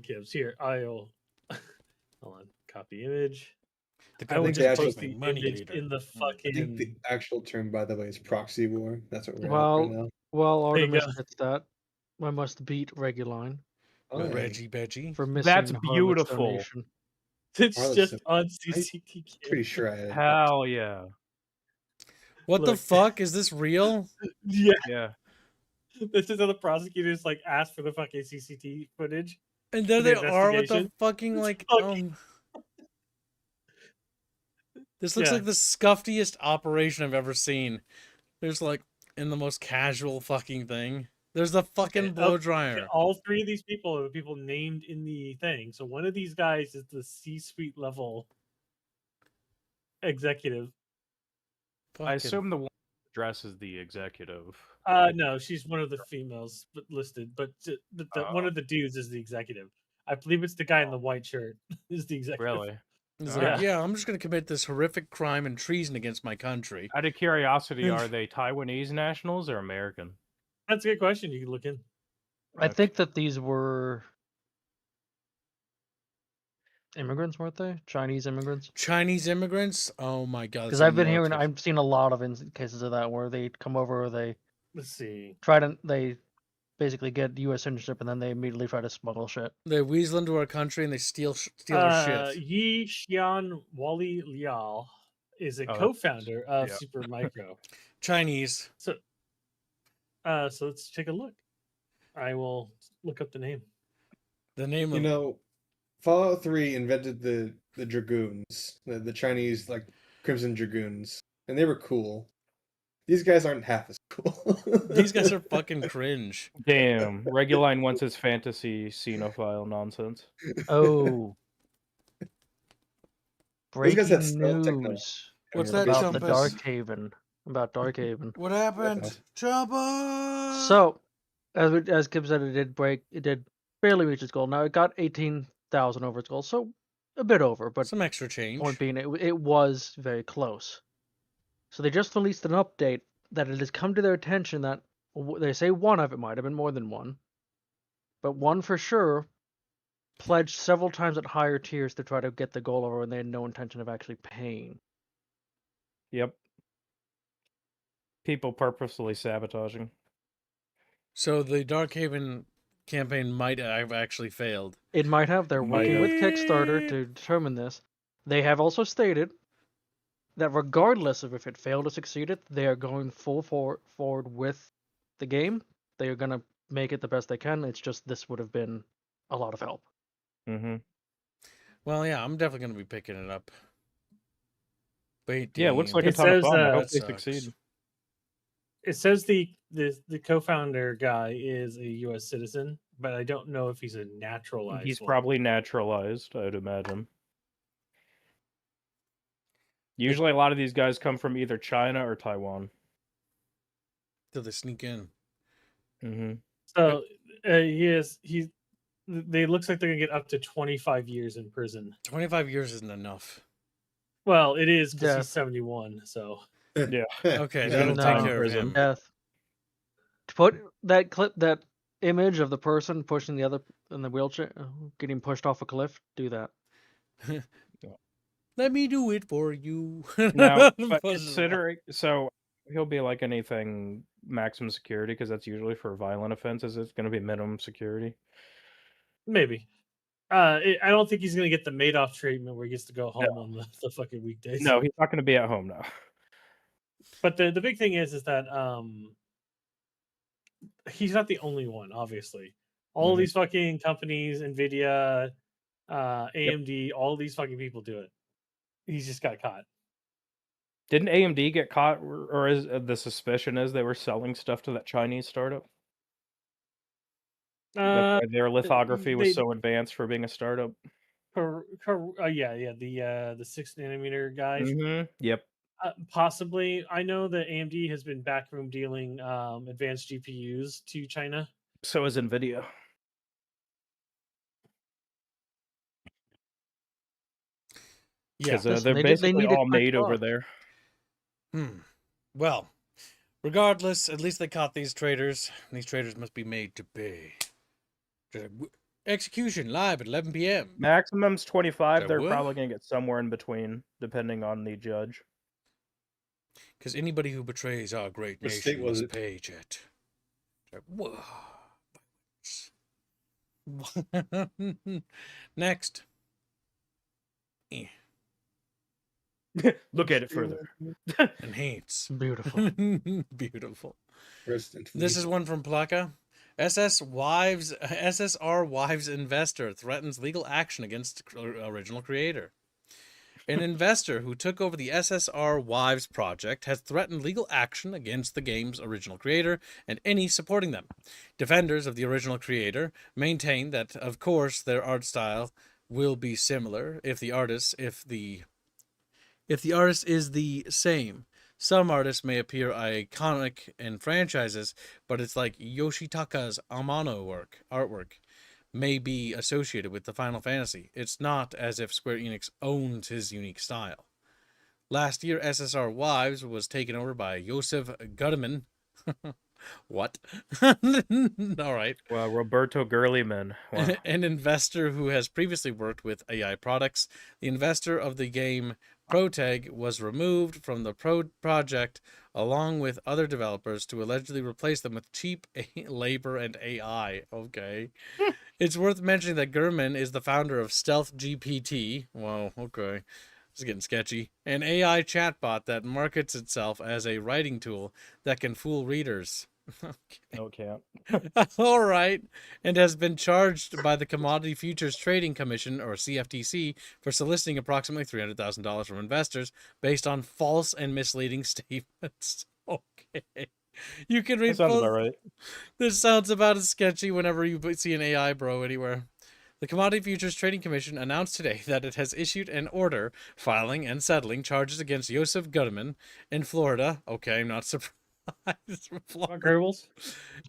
Gibbs, here, I'll hold on, copy image.
I will just post
the image in the fucking.
I think the actual term, by the way, is proxy war. That's what we're at right now.
Well, Artemis gets that. I must beat Reguline.
Oh, Reggie Beggie.
For missing
That's beautiful.
It's just on CCTV.
Pretty sure I had.
Hell yeah.
What the fuck? Is this real?
Yeah.
This is how the prosecutors like asked for the fucking CCTV footage.
And there they are with the fucking like This looks like the scuffiest operation I've ever seen. There's like in the most casual fucking thing. There's the fucking blow dryer.
All three of these people are the people named in the thing. So one of these guys is the C-suite level executive.
I assume the one dress is the executive.
No, she's one of the females listed, but one of the dudes is the executive. I believe it's the guy in the white shirt is the executive.
Really?
He's like, yeah, I'm just going to commit this horrific crime and treason against my country.
Out of curiosity, are they Taiwanese nationals or American?
That's a good question. You can look in.
I think that these were immigrants, weren't they? Chinese immigrants?
Chinese immigrants? Oh my god.
Because I've been hearing, I've seen a lot of cases of that where they come over or they they basically get U.S. citizenship and then they immediately try to smuggle shit.
They weasel into our country and they steal our shit.
Yi Xian Wally Liao is a co-founder of Supermicro.
Chinese.
So let's take a look. I will look up the name.
The name
of... You know, Fallout 3 invented the Dragoons, the Chinese like Crimson Dragoons, and they were cool. These guys aren't half as cool.
These guys are fucking cringe.
Damn. Reguline wants his fantasy xenophile nonsense.
Oh. Breaking news.
What's that,
about the Darkhaven? About Darkhaven.
What happened? Chumpus!
So, as Kim said, it did barely reach its goal. Now, it got 18,000 over its goal, so a bit over, but
some extra change.
Point being, it was very close. So they just released an update that it has come to their attention that They say one of it might have been more than one, but one for sure pledged several times at higher tiers to try to get the goal over when they had no intention of actually paying.
Yep. People purposefully sabotaging.
So the Darkhaven campaign might have actually failed.
It might have. They're
Might
working
have.
with Kickstarter to determine this. They have also stated that regardless of if it failed or succeeded, they are going full forward with the game. They are going to make it the best they can. It's just this would have been a lot of help.
Mm-hmm.
Well, yeah, I'm definitely going to be picking it up. Wait,
Yeah, it looks like a
It
ton of
says,
fun. I
uh,
hope they
sucks.
succeed.
It says the co-founder guy is a U.S. citizen, but I don't know if he's a naturalized.
He's
one.
probably naturalized, I'd imagine. Usually, a lot of these guys come from either China or Taiwan.
Till they sneak in.
Mm-hmm.
So they looks like they're gonna get up to 25 years in prison.
25 years isn't enough.
Well, it is because
Death.
he's 71. So
Yeah.
Okay,
He's
that'll
gonna
take
die in
care of
prison.
him.
Death. To put that image of the person pushing the other in the wheelchair, getting pushed off a cliff, do that.
Let me do it for you.
Now, but considering, so he'll be like anything maximum security because that's usually for violent offenses. It's going to be minimum security.
maybe. I don't think he's gonna get the Madoff treatment where he gets to go home on the fucking weekdays.
No, he's not going to be at home now.
But the big thing is that he's not the only one. Obviously, all
Mhm.
these fucking companies, Nvidia, AMD, all these fucking people do it. He's just got caught.
Didn't AMD get caught, or is the suspicion is they were selling stuff to that Chinese startup? That's why their lithography was
they-
so advanced for being a startup.
Yeah, the 6 nanometer guys.
Mm-hmm. Yep.
Possibly, I know that AMD has been backroom dealing advanced GPUs to China.
So is Nvidia.
Yeah.
Because
Listen,
they're
they
basically
need a
all
quick
made over
buck.
there.
Well, regardless, at least they caught these traitors. These traitors must be made to pay. Execution live at 11 p.m.
Maximum's 25.
That
They're
what?
probably going to get somewhere in between, depending on the judge.
Because anybody who betrays our great
What state
nation
was
must
it?
pay, Jet. Whoa. Next. Eh.
Look at it further.
Enhance.
Beautiful.
Beautiful.
Resident
This is
Evil.
one from Plaka. SSR Wives investor threatens legal action against original creator. An investor who took over the SSR Wives project has threatened legal action against the game's original creator and any supporting them. Defenders of the original creator maintain that, of course, their art style will be similar if the artist is the same. Some artists may appear iconic in franchises, but it's like Yoshitaka's Amano artwork may be associated with the Final Fantasy. It's not as if Square Enix owns his unique style. Last year, SSR Wives was taken over by Josef Gutterman. What? All right.
Well, Roberto Gurleyman. Wow.
An investor who has previously worked with AI products. The investor of the game Protag was removed from the project along with other developers to allegedly replace them with cheap labor and AI. Okay. It's worth mentioning that Gurman is the founder of Stealth GPT. Whoa, okay. This is getting sketchy. An AI chatbot that markets itself as a writing tool that can fool readers.
No can't.
All right. And has been charged by the Commodity Futures Trading Commission, or CFTC, for soliciting approximately $300,000 from investors based on false and misleading statements. Okay. You can read
That sounds
both.
about right.
This sounds about as sketchy whenever you see an AI bro anywhere. The Commodity Futures Trading Commission announced today that it has issued an order filing and settling charges against Joseph Gutterman in Florida. Okay, I'm not surprised.
Mark Goebbels.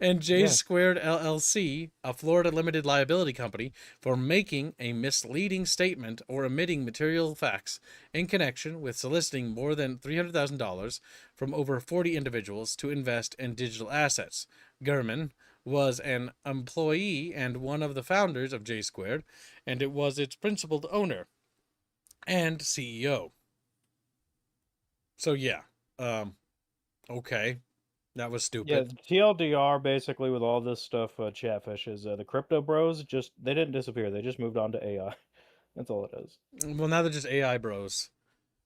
And J
Yeah.
Squared LLC, a Florida limited liability company, for making a misleading statement or omitting material facts in connection with soliciting more than $300,000 from over 40 individuals to invest in digital assets. Gurman was an employee and one of the founders of J Squared, and it was its principal owner and CEO. So yeah, okay, that was
Yeah,
stupid.
TLDR basically with all this stuff, Chatfish, is the crypto bros they didn't disappear. They just moved on to AI. That's all it is.
Well, now they're just AI bros.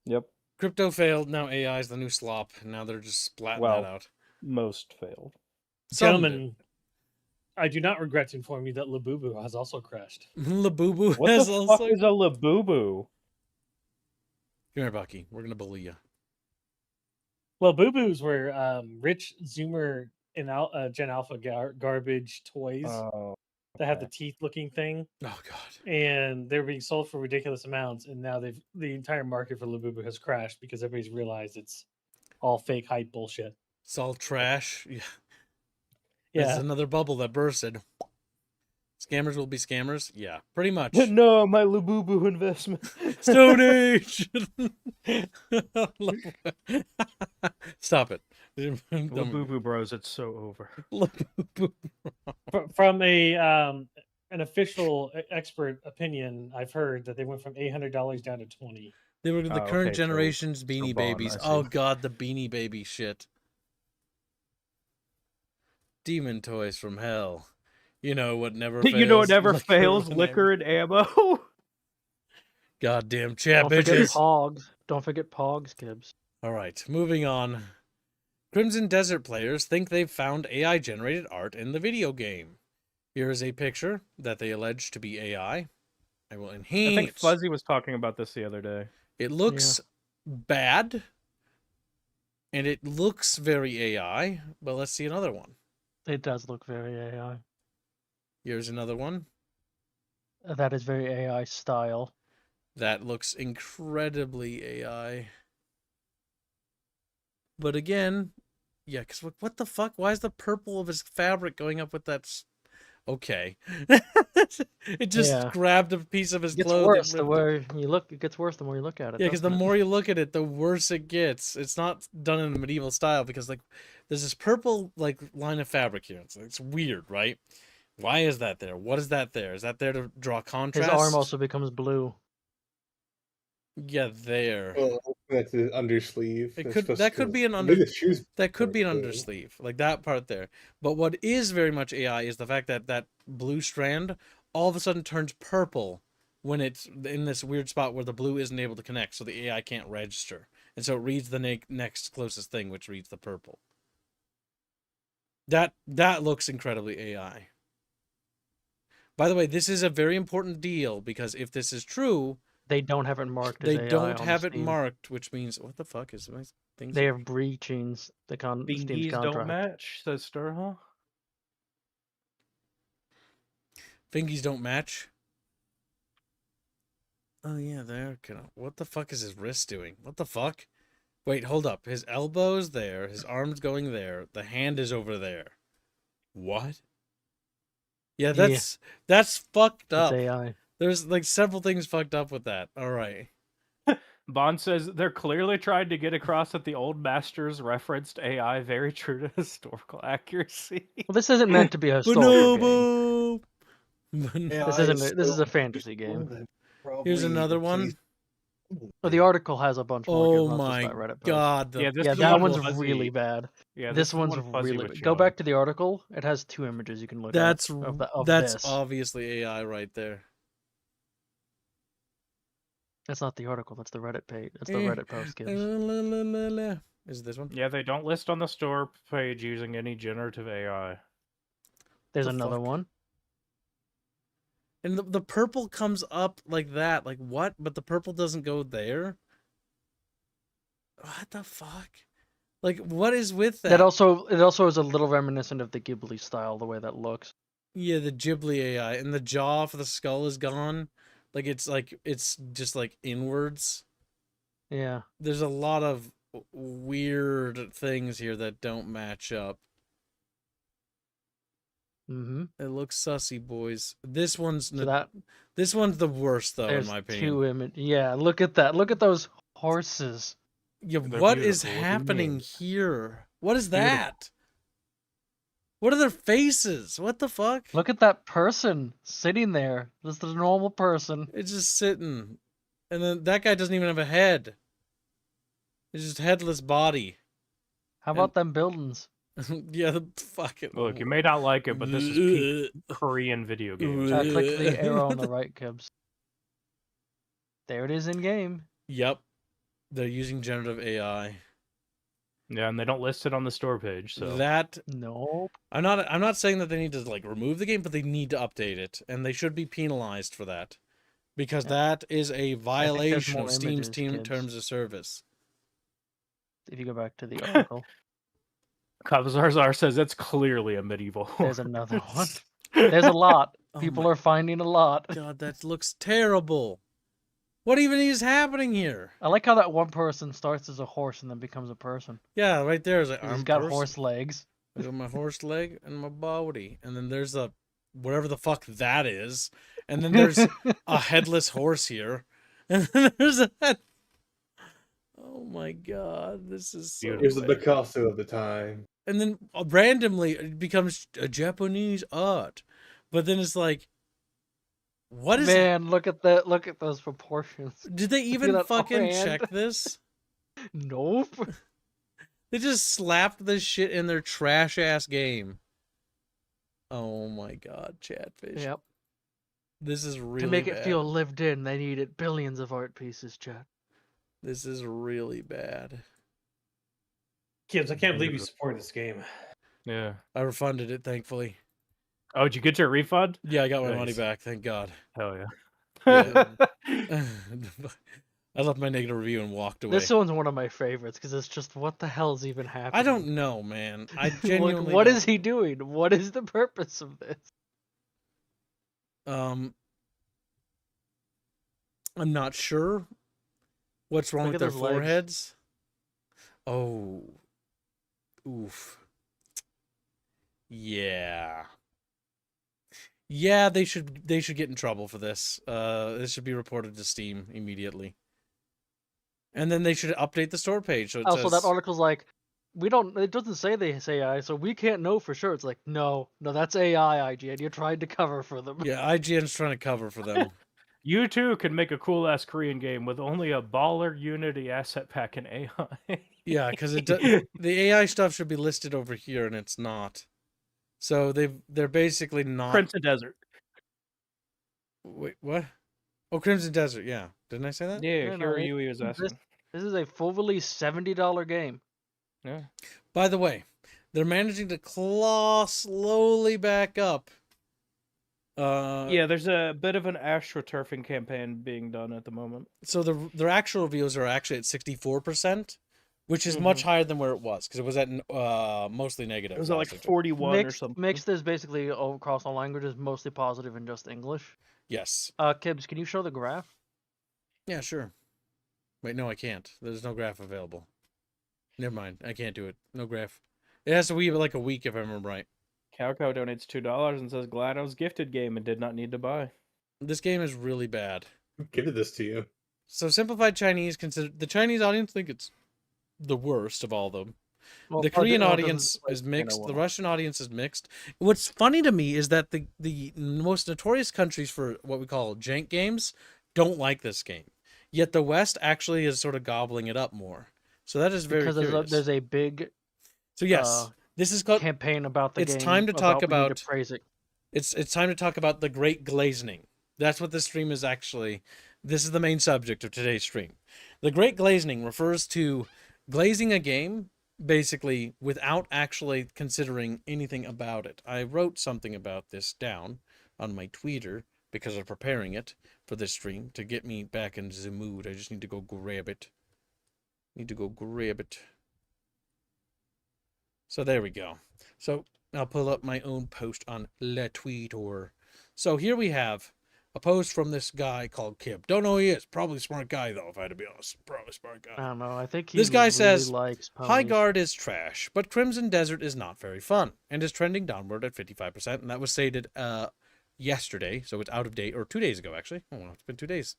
Yep.
Crypto failed. Now AI is the new slop. And now they're just splatting
Well,
that out.
most failed.
Some did.
Gentlemen, I do not regret to inform you that Labubu has also crashed.
Labubu
What
has
the
also.
fuck is a Labubu?
Come here, Bucky. We're gonna bully you.
Labubus were rich Zoomer and Gen Alpha garbage toys
Oh,
that have the teeth-looking thing,
Oh God.
and they're being sold for ridiculous amounts. And now the entire market for Labubu has crashed because everybody's realized it's all fake hype bullshit.
It's all trash. Yeah. It's
Yeah,
another bubble that bursted. Scammers will be scammers. Yeah, pretty much.
no, my Labubu investment.
Stone Age. Stop it.
Labubu bros, it's so over.
Labubu.
from a an official expert opinion, I've heard that they went from $800 down to $20.
They were the
Oh,
current
okay, so-
generation's Beanie
so Bond,
Babies.
I see.
Oh God, the Beanie Baby shit. Demon toys from hell. You know what never fails.
You know what never
Liquor
fails?
and
Liquor and ammo.
Goddamn chat
Don't forget
bitches.
Pogs. Don't forget Pogs, Gibbs.
All right, moving on. Crimson Desert players think they've found AI-generated art in the video game. Here is a picture that they allege to be AI. I will enhance.
I think Fuzzy was talking about this the other day.
It looks bad, and it looks very AI, but let's see another one.
It does look very AI.
Here's another one.
That is very AI style.
That looks incredibly AI. But again, yeah, because what the fuck? Why is the purple of his fabric going up with that? Okay. It just
Yeah.
grabbed a piece of his
It gets
clothing.
worse the
ripped it.
more you look. It gets worse the more you look at it.
Yeah, because the
doesn't it?
more you look at it, the worse it gets. It's not done in a medieval style because, like, there's this purple, like, line of fabric here. It's weird, right? Why is that there? What is that there? Is that there to draw
His
contrast?
arm also becomes blue.
Yeah, there.
Well, that's the undersleeve.
It
That's
could
supposed
that
to-
could be an
I
under
think it's shoes
that could be an
part, too.
undersleeve, like that part there. But what is very much AI is the fact that that blue strand all of a sudden turns purple when it's in this weird spot where the blue isn't able to connect, so the AI can't register, and so it reads the next closest thing, which reads the purple. That looks incredibly AI. By the way, this is a very important deal because if this is true,
They don't have it marked as
they
AI
don't
on
have it
Steam.
marked, which means what the fuck is my things?
They are breaching the Steam's
Bingies
contract.
don't match, says Sturha.
Fingies don't match. Oh yeah, there. What the fuck is his wrist doing? What the fuck? Wait, hold up. His elbow's there. His arm's going there. The hand is over there. What? Yeah, that's fucked
It's
up.
AI.
There's like several things fucked up with that. All right.
Bond says they're clearly trying to get across that the old masters referenced AI very true to historical accuracy.
Well, this isn't meant to be a historical game.
Bonobo!
This isn't. This is a fantasy game.
Here's another one.
Well, the article has a bunch more.
Oh
Gibbs, not just
my
that Reddit post.
god. The
Yeah, this
Yeah,
is the
that
one
one's
Fuzzy-
really bad.
Yeah,
This
is the
one's
one Fuzzy
really
was
bad. Go
showing.
back to the article. It has 2 images you can look
that's
at. Of
that's
this.
obviously AI right there.
That's not the article. That's the Reddit page. That's the
Eh.
Reddit post, Gibbs.
Is it this one?
Yeah, they don't list on the store page using any generative AI.
There's
the
another
fuck?
one.
And the purple comes up like that. Like what? But the purple doesn't go there? What the fuck? Like what is with that?
It also is a little reminiscent of the Ghibli style, the way that looks.
Yeah, the Ghibli AI. And the jaw for the skull is gone. Like it's just like inwards.
Yeah.
There's a lot of weird things here that don't match up.
Mm-hmm.
It looks sussy, boys. This one's
So
this one's the worst, though, in
there's
my opinion.
two images. Yeah, look at that. Look at those horses.
Yeah,
They're
what is
beautiful. What do you
happening
mean?
here? What is
Beautiful.
that? What are their faces? What the fuck?
Look at that person sitting there. Just a normal person.
It's just sitting. And then that guy doesn't even have a head. It's just headless body.
How about them buildings?
Yeah, the fucking.
Look, you may not like it, but this is peak Korean video games.
Click the arrow on the right, Kibbs. There it is in game.
Yep. They're using generative AI.
Yeah, and they don't list it on the store page, so
That
Nope.
I'm not saying that they need to like remove the game, but they need to update it, and they should be penalized for that, because that is a violation
more
of Steam's
images, kids.
terms of service.
If you go back to the article,
Kavzarzar says it's clearly a medieval.
there's another one. There's a lot.
Oh
People
my
are finding a lot.
God, that looks terrible. What even is happening here?
I like how that one person starts as a horse and then becomes a person.
Yeah, right there is like
'Cause
I'm
he's got
person.
horse legs.
I got my horse leg and my body, and then there's a whatever the fuck that is, and then there's a headless horse here, and then there's a head. Oh my God, this is so
Here's the
bad.
Picasso of the time.
And then randomly it becomes a Japanese art, but then it's like, what is?
Man, look at that! Look at those proportions.
Did they even
that
fucking
hand.
check this?
Nope.
They just slapped this shit in their trash ass game. Oh my God, Chatfish.
Yep.
This is really
To make
bad.
it feel lived in, they needed billions of art pieces, chat.
This is really bad.
Kids, I can't believe you support this game.
Yeah.
I refunded it, thankfully.
Oh, did you get your refund?
Yeah, I got my money
Nice.
back, thank God.
Hell yeah.
Yeah. I left my negative review and walked away.
This one's one of my favorites because it's just what the hell is even happening?
I don't know, man. I
Like,
genuinely
what
don't.
is he doing? What is the purpose of this?
I'm not sure what's wrong
Look
with
at
their
those legs.
foreheads. Oh. Oof. Yeah. Yeah, they should get in trouble for this. This should be reported to Steam immediately. And then they should update the store page so it
Also,
says
that article's like, we don't. It doesn't say they say AI, so we can't know for sure. It's like, no, that's AI, IGN. You tried to cover for them.
Yeah, IGN's trying to cover for them.
You too can make a cool ass Korean game with only a baller Unity asset pack and AI.
Yeah, because the AI stuff should be listed over here and it's not. So they're basically not.
Crimson Desert.
Wait, what? Oh, Crimson Desert. Yeah, didn't I say that?
Yeah,
no,
Hiro
it-
Yui was asking.
This is a full release $70 game.
Yeah.
By the way, they're managing to claw slowly back up.
Yeah, there's a bit of an astroturfing campaign being done at the moment.
So their actual reviews are actually at 64%, which is much higher than where it was because it was at mostly negative.
It was at like
last I checked.
41 or something.
Mixed is basically across all languages, mostly positive and just English.
Yes.
Kibbs, can you show the graph?
Yeah, sure. Wait, no, I can't. There's no graph available. Never mind. I can't do it. No graph. It has to be like a week if I remember right.
Cowcow donates $2 and says GLaDOS gifted game and did not need to buy.
This game is really bad.
Who gifted this to you?
So simplified Chinese the Chinese audience think it's the worst of all of them.
Well,
The Korean
it doesn't
audience
play
is
China
mixed. The
well.
Russian audience is mixed. What's funny to me is that the most notorious countries for what we call jank games don't like this game. Yet the West actually is sort of gobbling it up more. So that is very
Because
curious.
there's a big
So yes, this is called.
campaign about the
it's
game.
time to talk
we need
about-
to praise it.
It's time to talk about the Great Glazening. That's what this stream is actually. This is the main subject of today's stream. The Great Glazening refers to glazing a game basically without actually considering anything about it. I wrote something about this down on my Twitter because I'm preparing it for this stream to get me back into the mood. I just need to go grab it. So there we go. So I'll pull up my own post on Le Tweetor. So here we have a post from this guy called Kip. Don't know who he is. Probably a smart guy, though, if I had to be honest. Probably a smart guy.
I don't know. I think he
This guy
really
says,
likes
High
ponies.
Guard is trash, but Crimson Desert is not very fun and is trending downward at 55%. And that was stated yesterday, so it's out of date, or 2 days ago, actually. Oh, it's been 2 days.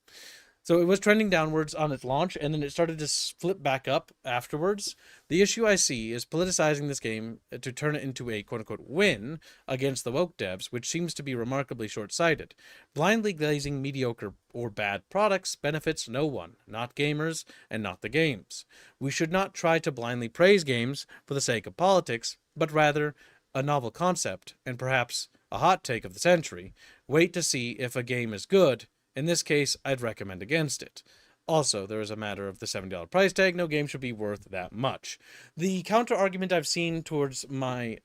So it was trending downwards on its launch, and then it started to flip back up afterwards. The issue I see is politicizing this game to turn it into a quote-unquote win against the woke devs, which seems to be remarkably short-sighted. Blindly glazing mediocre or bad products benefits no one, not gamers and not the games. We should not try to blindly praise games for the sake of politics, but rather a novel concept, and perhaps a hot take of the century. Wait to see if a game is good. In this case, I'd recommend against it. Also, there is a matter of the $70 price tag. No game should be worth that much. The counter argument I've seen towards my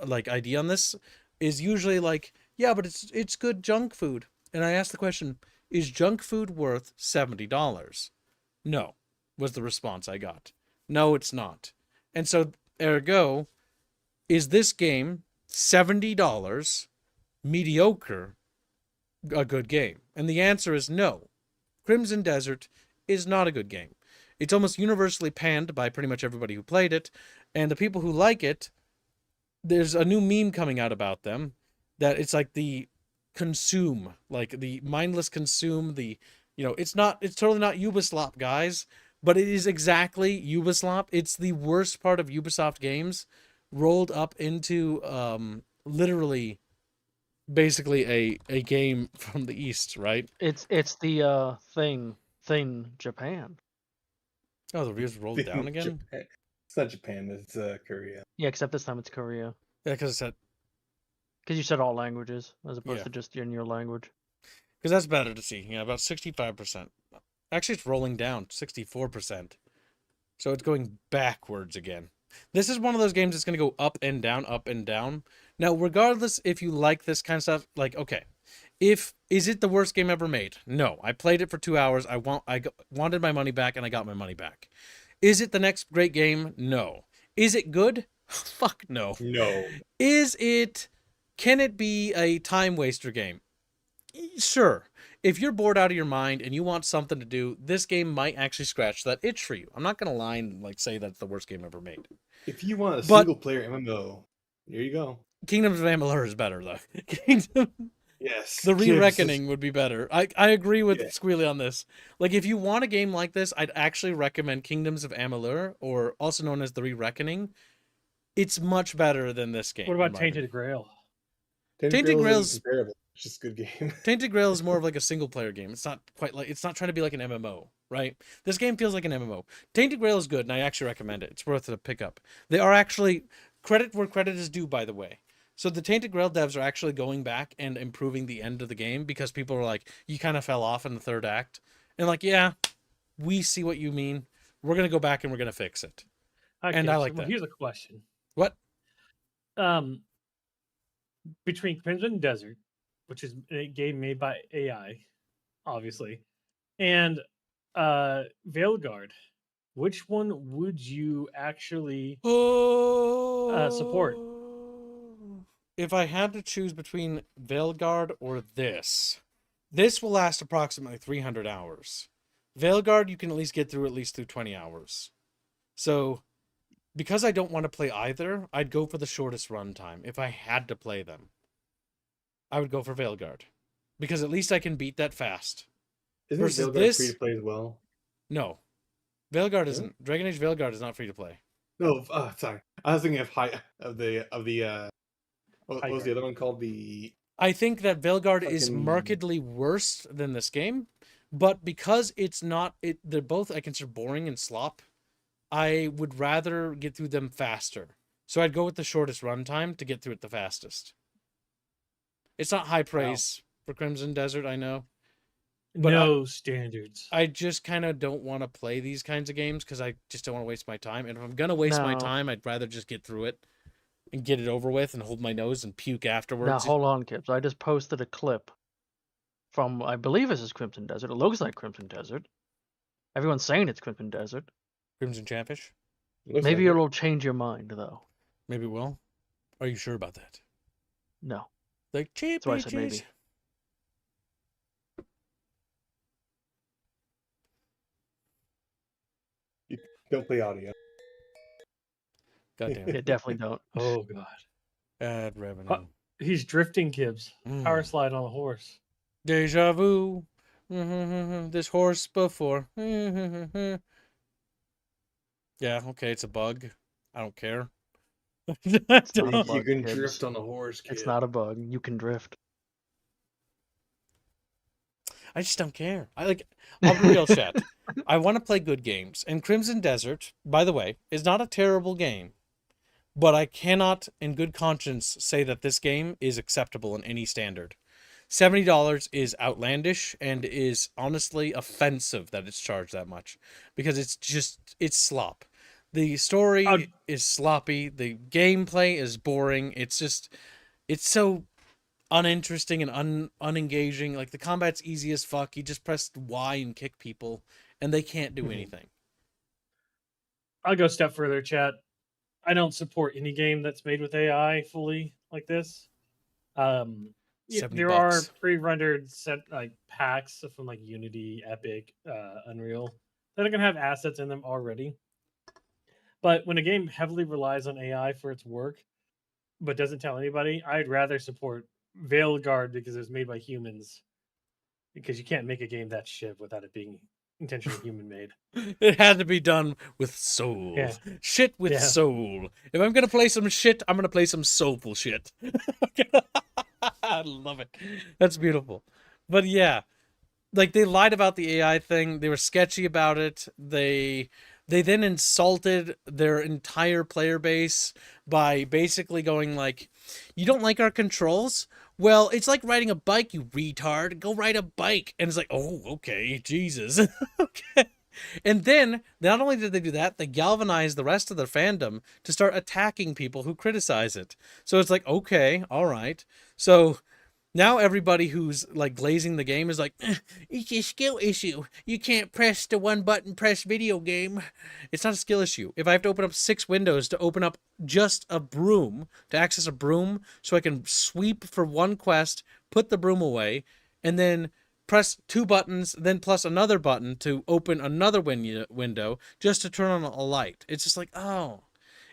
idea on this is usually like, yeah, but it's good junk food. And I ask the question, is junk food worth $70? No, was the response I got. No, it's not. And so, ergo, is this game $70 mediocre a good game? And the answer is no. Crimson Desert is not a good game. It's almost universally panned by pretty much everybody who played it, and the people who like it, there's a new meme coming out about them that it's like the consume, like the mindless consume, it's totally not Ubisoft, guys, but it is exactly Ubisoft. It's the worst part of Ubisoft games rolled up into literally basically a game from the East, right?
It's the thing Japan.
Oh, the views rolled down again?
Japan. It's not Japan, it's Korea.
Yeah, except this time it's Korea.
Yeah, because it said...
Because you said all languages, as opposed
Yeah.
to just in your language.
Because that's better to see. Yeah, about 65%. Actually, it's rolling down, 64%. So it's going backwards again. This is one of those games that's going to go up and down, up and down. Now, regardless if you like this kind of stuff, like, okay, is it the worst game ever made? No. I played it for 2 hours. I wanted my money back, and I got my money back. Is it the next great game? No. Is it good? Fuck no.
No.
Can it be a time waster game? Sure. If you're bored out of your mind and you want something to do, this game might actually scratch that itch for you. I'm not going to lie and say that's the worst game ever made.
If you want a single-player MMO, here you go.
Kingdoms of Amalur is better, though.
Yes.
The Re-Reckoning would be better. I agree with Squealy on this. Like, if you want a game like this, I'd actually recommend Kingdoms of Amalur, or also known as the Re-Reckoning. It's much better than this game.
What about Tainted Grail?
Tainted Grail's comparable. It's just a good game.
Tainted Grail is more of like a single player game. It's not trying to be like an MMO, right? This game feels like an MMO. Tainted Grail is good, and I actually recommend it. It's worth a pickup. They are actually, credit where credit is due, by the way. So the Tainted Grail devs are actually going back and improving the end of the game because people are like, you kind of fell off in the third act. And like, yeah, we see what you mean. We're going to go back and we're going to fix it.
Okay,
and I like that.
Here's a question.
What?
Between Crimson Desert, which is a game made by AI, obviously, and Veilguard, which one would you actually support?
If I had to choose between Veilguard or this will last approximately 300 hours. Veilguard, you can at least get through through 20 hours. So, because I don't want to play either, I'd go for the shortest run time. If I had to play them, I would go for Veilguard. Because at least I can beat that fast.
Isn't Veilguard free to play as well?
No. Veilguard isn't. Dragon Age Veilguard is not free to play.
No, sorry. I was thinking what was the other one called?
I think that Veilguard is markedly worse than this game, but because they're both, I consider, boring and slop, I would rather get through them faster. So I'd go with the shortest runtime to get through it the fastest. It's not high praise for Crimson Desert, I know.
But no standards.
I just kind of don't want to play these kinds of games because I just don't want to waste my time. And if I'm going to waste my time, I'd rather just get through it and get it over with and hold my nose and puke afterwards.
Now, hold on, Kips. I just posted a clip from, I believe this is Crimson Desert. It looks like Crimson Desert. Everyone's saying it's Crimson Desert.
Crimson Chatfish?
Maybe it'll change your mind, though.
Maybe it will. Are you sure about that?
No.
Like cheap
That's why I said maybe.
Don't play audio.
God damn
Yeah,
it.
definitely don't.
Oh god.
Ad revenue.
He's drifting, Gibbs. Power slide on a horse.
Deja vu. This horse before. Yeah, okay, it's a bug. I don't care.
It's not a
You
bug,
can
Gibbs.
drift on a horse, kid.
It's not a bug. You can drift.
I just don't care. I'll be real, chat. I want to play good games. And Crimson Desert, by the way, is not a terrible game. But I cannot, in good conscience, say that this game is acceptable in any standard. $70 is outlandish and is honestly offensive that it's charged that much. Because it's slop. The story is sloppy. The gameplay is boring. It's so uninteresting and unengaging. Like, the combat's easy as fuck. You just press Y and kick people, and they can't do anything.
I'll go a step further, chat. I don't support any game that's made with AI fully like this. There are pre-rendered set like packs from like Unity, Epic, Unreal that are gonna have assets in them already. But when a game heavily relies on AI for its work, but doesn't tell anybody, I'd rather support Veilguard because it was made by humans. Because you can't make a game that shit without it being intentionally human made.
It had to be done with soul.
Yeah.
Shit with soul. If I'm gonna play some shit, I'm gonna play some soulful shit. I love it. That's beautiful. But yeah, like, they lied about the AI thing. They were sketchy about it. They then insulted their entire player base by basically going like, you don't like our controls? Well, it's like riding a bike, you retard. Go ride a bike. And it's like, oh, okay, Jesus. Okay. And then, not only did they do that, they galvanized the rest of their fandom to start attacking people who criticize it. So it's like, okay, all right. So now everybody who's like glazing the game is like, it's a skill issue. You can't press the one button press video game. It's not a skill issue. If I have to open up 6 windows to open up just a broom, to access a broom, so I can sweep for one quest, put the broom away, and then press 2 buttons, then plus another button to open another window just to turn on a light. It's just like, oh.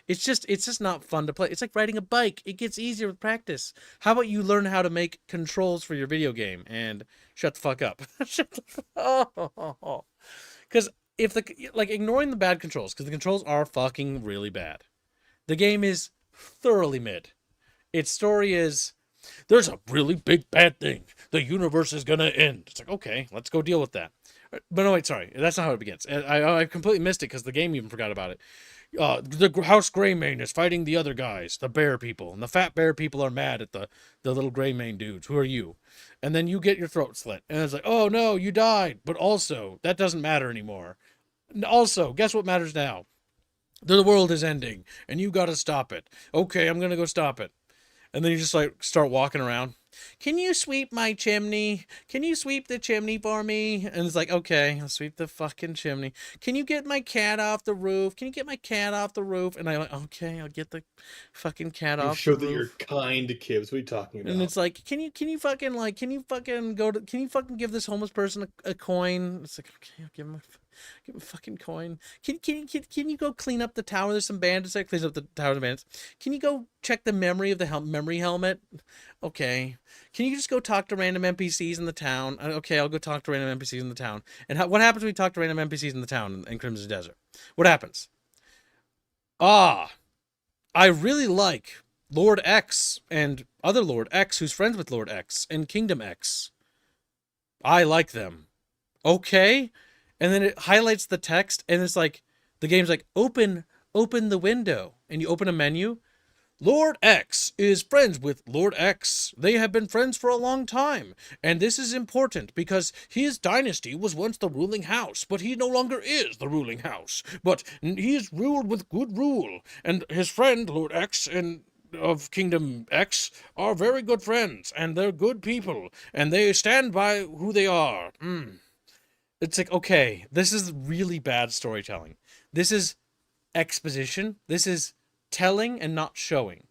It's just not fun to play. It's like riding a bike. It gets easier with practice. How about you learn how to make controls for your video game and shut the fuck up? Because ignoring the bad controls, because the controls are fucking really bad. The game is thoroughly mid. Its story is, there's a really big bad thing. The universe is gonna end. It's like, okay, let's go deal with that. But no, wait, sorry. That's not how it begins. I completely missed it because the game even forgot about it. The House Greymane is fighting the other guys, the bear people, and the fat bear people are mad at the little Greymane dudes. Who are you? And then you get your throat slit, and it's like, oh no, you died. But also, that doesn't matter anymore. Also, guess what matters now? The world is ending, and you got to stop it. Okay, I'm gonna go stop it. And then you just like start walking around. Can you sweep my chimney? Can you sweep the chimney for me? And it's like, okay, I'll sweep the fucking chimney. Can you get my cat off the roof? Can you get my cat off the roof? And I'm like, okay, I'll get the fucking cat off the roof.
Show that you're kind to kids. What are you talking about?
And it's like, can you fucking give this homeless person a coin? It's like, okay, I'll give him a fucking coin. Can you go clean up the tower? There's some bandits that cleans up the tower of bandits. Can you go check the memory of the memory helmet? Okay. Can you just go talk to random NPCs in the town? Okay, I'll go talk to random NPCs in the town. And what happens when we talk to random NPCs in the town in Crimson Desert? What happens? I really like Lord X and other Lord X who's friends with Lord X and Kingdom X. I like them. Okay. And then it highlights the text, and it's like, the game's like, open the window. And you open a menu. Lord X is friends with Lord X. They have been friends for a long time. And this is important because his dynasty was once the ruling house, but he no longer is the ruling house. But he is ruled with good rule. And his friend, Lord X, and of Kingdom X are very good friends, and they're good people, and they stand by who they are. It's like, okay, this is really bad storytelling. This is exposition. This is telling and not showing.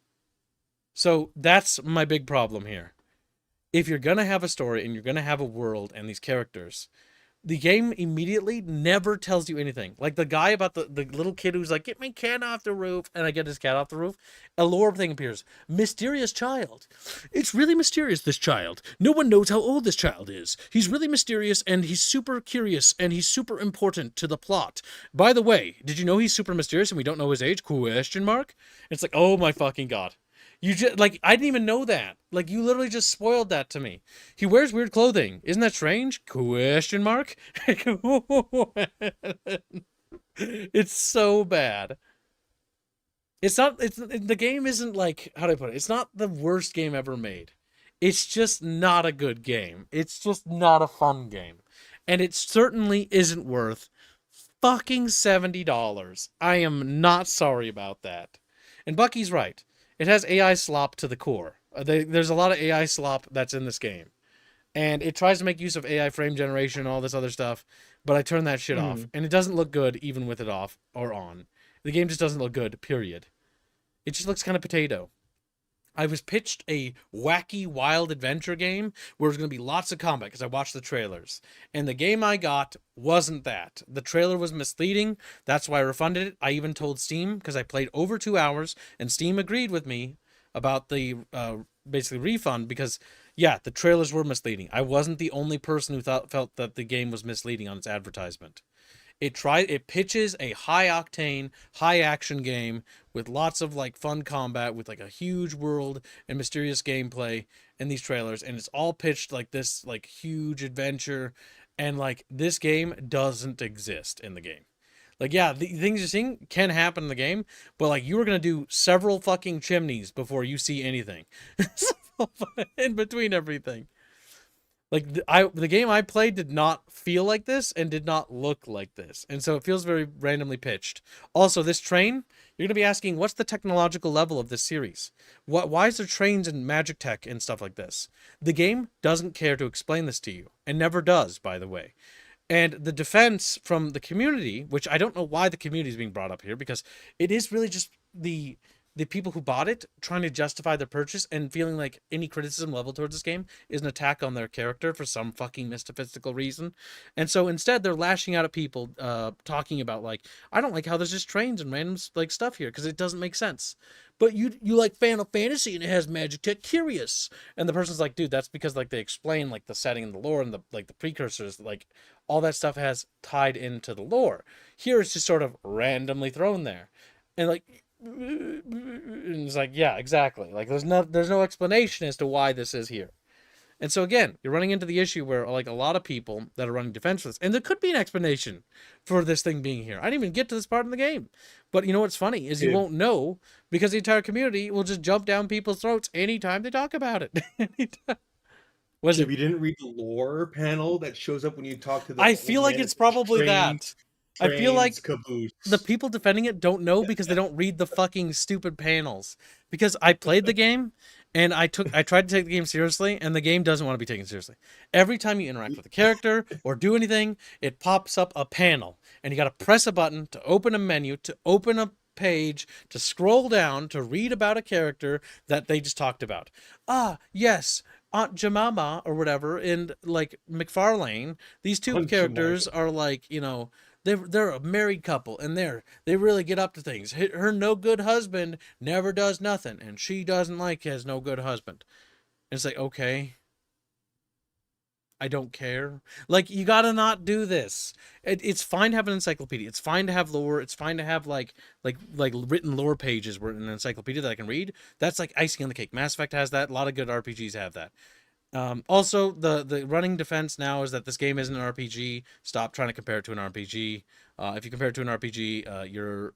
So that's my big problem here. If you're going to have a story and you're going to have a world and these characters, the game immediately never tells you anything. Like the guy about the little kid who's like, get my cat off the roof, and I get his cat off the roof. A lore thing appears. Mysterious child. It's really mysterious, this child. No one knows how old this child is. He's really mysterious, and he's super curious, and he's super important to the plot. By the way, did you know he's super mysterious and we don't know his age? Question mark? It's like, oh my fucking god. You just, like, I didn't even know that. Like, you literally just spoiled that to me. He wears weird clothing. Isn't that strange? Question mark? It's so bad. The game isn't like, how do I put it? It's not the worst game ever made. It's just not a good game. It's just not a fun game. And it certainly isn't worth fucking $70. I am not sorry about that. And Bucky's right. It has AI slop to the core. There's a lot of AI slop that's in this game. And it tries to make use of AI frame generation and all this other stuff, but I turn that shit off. And it doesn't look good even with it off or on. The game just doesn't look good, period. It just looks kind of potato. I was pitched a wacky, wild adventure game where there's going to be lots of combat because I watched the trailers. And the game I got wasn't that. The trailer was misleading. That's why I refunded it. I even told Steam because I played over 2 hours and Steam agreed with me about the basically refund because, yeah, the trailers were misleading. I wasn't the only person who felt that the game was misleading on its advertisement. It pitches a high octane, high action game with lots of like fun combat with like a huge world and mysterious gameplay in these trailers, and it's all pitched like this like huge adventure, and like this game doesn't exist in the game. Like, yeah, the things you're seeing can happen in the game, but like you were gonna do several fucking chimneys before you see anything in between everything. Like the game I played did not feel like this and did not look like this. And so it feels very randomly pitched. Also, this train, you're going to be asking, what's the technological level of this series? Why is there trains and magic tech and stuff like this? The game doesn't care to explain this to you, and never does, by the way. And the defense from the community, which I don't know why the community is being brought up here, because it is really just the people who bought it trying to justify their purchase and feeling like any criticism leveled towards this game is an attack on their character for some fucking metaphysical reason. And so instead they're lashing out at people talking about like, I don't like how there's just trains and random like stuff here because it doesn't make sense. But you like Final Fantasy and it has magic tech, curious. And the person's like, dude, that's because like they explain like the setting and the lore and the like the precursors, like all that stuff has tied into the lore. Here it's just sort of randomly thrown there. And like, and it's like, yeah, exactly. Like there's no explanation as to why this is here. And so again, you're running into the issue where like a lot of people that are running defense for this, and there could be an explanation for this thing being here. I didn't even get to this part in the game. But you know what's funny is you won't know because the entire community will just jump down people's throats anytime they talk about it.
If you didn't read the lore panel that shows up when you talk to the
I feel like it's probably that. I feel like
caboose.
The people defending it don't know because they don't read the fucking stupid panels. Because I played the game and I tried to take the game seriously, and the game doesn't want to be taken seriously. Every time you interact with a character or do anything, it pops up a panel, and you got to press a button to open a menu, to open a page, to scroll down, to read about a character that they just talked about. Ah, yes, Aunt Jemima or whatever, and like McFarlane, these two
Aunt
characters are like, you know, they're a married couple, and they really get up to things. Her no good husband never does nothing, and she doesn't like his no good husband. And it's like, okay, I don't care. Like, you gotta not do this. It's fine to have an encyclopedia. It's fine to have lore. It's fine to have like written lore pages where in an encyclopedia that I can read. That's like icing on the cake. Mass Effect has that. A lot of good RPGs have that. Also, the running defense now is that this game isn't an RPG. Stop trying to compare it to an RPG. If you compare it to an RPG, you're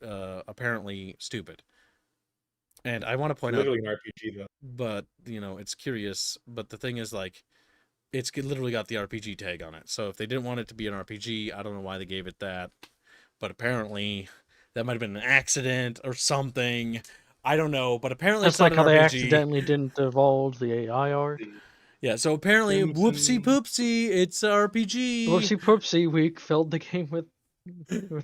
apparently stupid. And I want to point out,
literally an RPG though.
but you know, it's curious. But the thing is, like, it's literally got the RPG tag on it. So if they didn't want it to be an RPG, I don't know why they gave it that. But apparently, that might have been an accident or something. I don't know. But apparently,
That's
it's not
like how
an
they
RPG.
accidentally didn't divulge the AI art.
Yeah, so apparently, whoopsie poopsie, it's an RPG.
Whoopsie poopsie, we filled the game with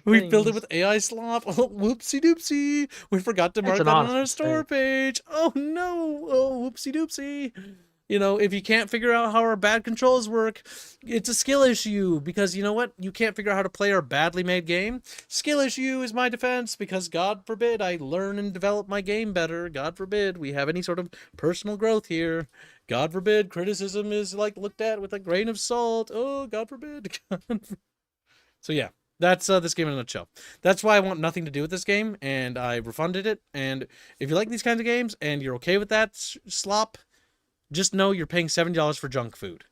we filled it
things.
with AI slop. Oh, whoopsie doopsie. We forgot to mark
It's an
that on
honest
our store
mistake.
page. Oh no. Oh, whoopsie doopsie. You know, if you can't figure out how our bad controls work, it's a skill issue, because you know what? You can't figure out how to play our badly made game. Skill issue is my defense, because God forbid I learn and develop my game better. God forbid we have any sort of personal growth here. God forbid criticism is like looked at with a grain of salt. Oh, God forbid. So yeah, that's this game in a nutshell. That's why I want nothing to do with this game, and I refunded it. And if you like these kinds of games and you're okay with that slop, just know you're paying $70 for junk food.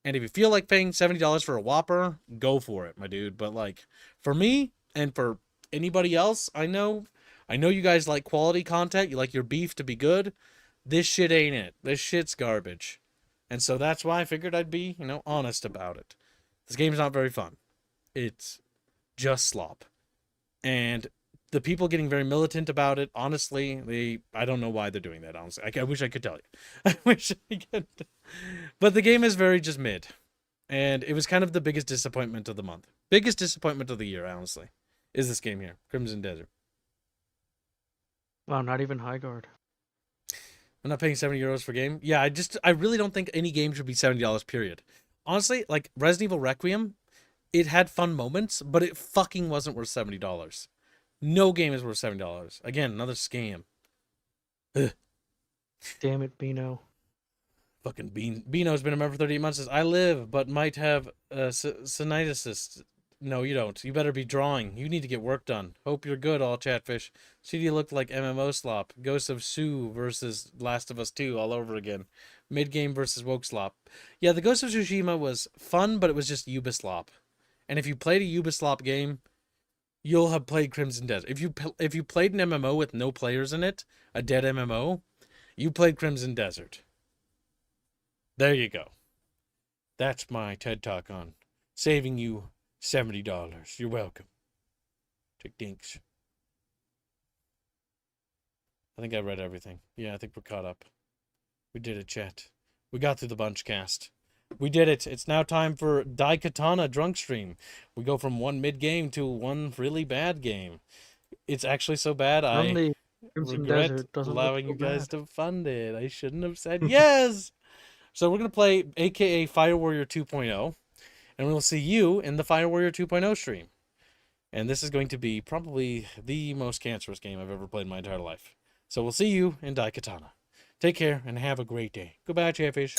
And if you feel like paying $70 for a Whopper, go for it, my dude. But like for me and for anybody else, I know you guys like quality content. You like your beef to be good. This shit ain't it. This shit's garbage. And so that's why I figured I'd be, honest about it. This game's not very fun. It's just slop. And the people getting very militant about it, honestly, I don't know why they're doing that, honestly. I wish I could tell you. I wish I could. But the game is very just mid. And it was kind of the biggest disappointment of the month. Biggest disappointment of the year, honestly, is this game here, Crimson Desert.
Wow, not even high guard.
I'm not paying €70 for a game. Yeah, I really don't think any game should be $70, period. Honestly, like Resident Evil Requiem, it had fun moments, but it fucking wasn't worth $70. No game is worth $70. Again, another scam. Ugh.
Damn it, Beano.
Fucking Beano's been a member for 38 months. Says, I live, but might have synitis. No, you don't. You better be drawing. You need to get work done. Hope you're good, all Chatfish. CD looked like MMO slop. Ghost of Sue versus Last of Us 2 all over again. Mid-game versus woke slop. Yeah, the Ghost of Tsushima was fun, but it was just Ubislop. And if you played a Ubislop game, you'll have played Crimson Desert. If you played an MMO with no players in it, a dead MMO, you played Crimson Desert. There you go. That's my TED Talk on saving you $70. You're welcome. Take dinks. I think I read everything. Yeah, I think we're caught up. We did it, chat. We got through the bunch cast. We did it. It's now time for Daikatana Drunk Stream. We go from one mid-game to one really bad game. It's actually so bad I regret allowing you guys to fund it. I shouldn't have said yes. So we're going to play AKA Fire Warrior 2.0. And we'll see you in the Fire Warrior 2.0 stream. And this is going to be probably the most cancerous game I've ever played in my entire life. So we'll see you in Daikatana. Take care and have a great day. Goodbye, Chatfish.